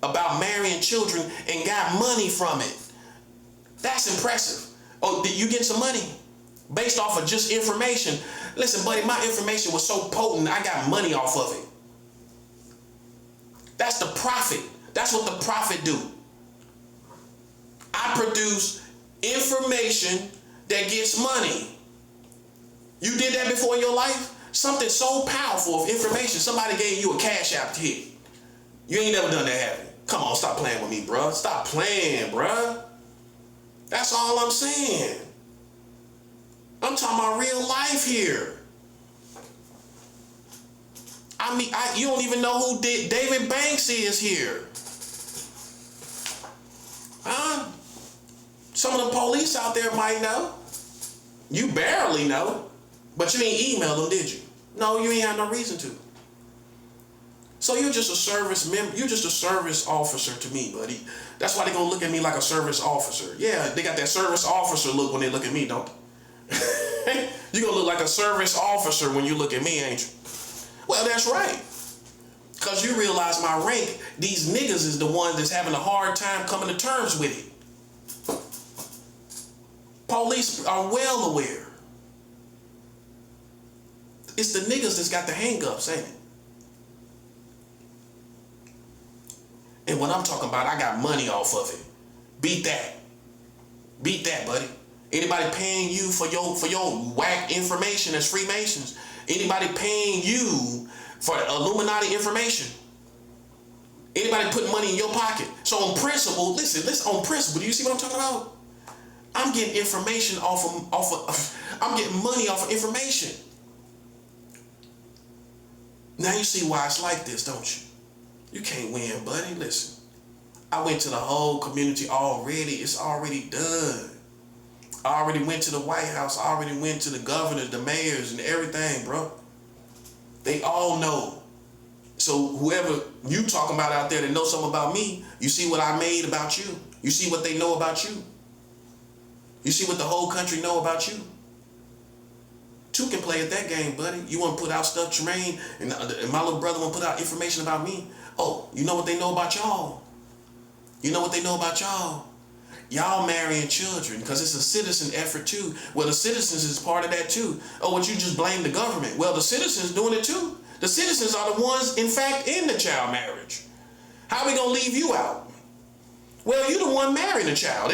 about marrying children and got money from it. That's impressive. Oh, did you get some money based off of just information? Listen, buddy, my information was so potent, I got money off of it. That's the profit. That's what the profit do. I produce information that gets money. You did that before in your life? Something so powerful of information. Somebody gave you a cash app to hit. You ain't never done that, have you? Come on, stop playing with me, bruh. Stop playing, bruh. That's all I'm saying. I'm talking about real life here. I mean, you don't even know who David Banks is here. Huh? Some of the police out there might know. You barely know. But you ain't emailed them, did you? No, you ain't had no reason to. So you're just a service member. You're just a service officer to me, buddy. That's why they're going to look at me like a service officer. Yeah, they got that service officer look when they look at me, don't they? You're going to look like a service officer when you look at me, ain't you? Well, that's right. Because you realize my rank, these niggas is the ones that's having a hard time coming to terms with it. Police are well aware. It's the niggas that's got the hang-ups, ain't it? And what I'm talking about, I got money off of it. Beat that. Beat that, buddy. Anybody paying you for your whack information as Freemasons? Anybody paying you for Illuminati information? Anybody putting money in your pocket? So on principle, listen, on principle, do you see what I'm talking about? I'm getting information I'm getting money off of information. Now you see why it's like this, don't you? You can't win, buddy. Listen, I went to the whole community already. It's already done. I already went to the White House. I already went to the governors, the mayors, and everything, bro. They all know. So whoever you talking about out there that knows something about me, you see what I made about you. You see what they know about you. You see what the whole country know about you. Two can play at that game, buddy. You want to put out stuff, Tremaine, and my little brother want to put out information about me. Oh, you know what they know about y'all? You know what they know about y'all? Y'all marrying children because it's a citizen effort too. Well, the citizens is part of that too. Oh, would you just blame the government? Well, the citizens doing it too. The citizens are the ones, in fact, in the child marriage. How are we going to leave you out? Well, you the one marrying the child.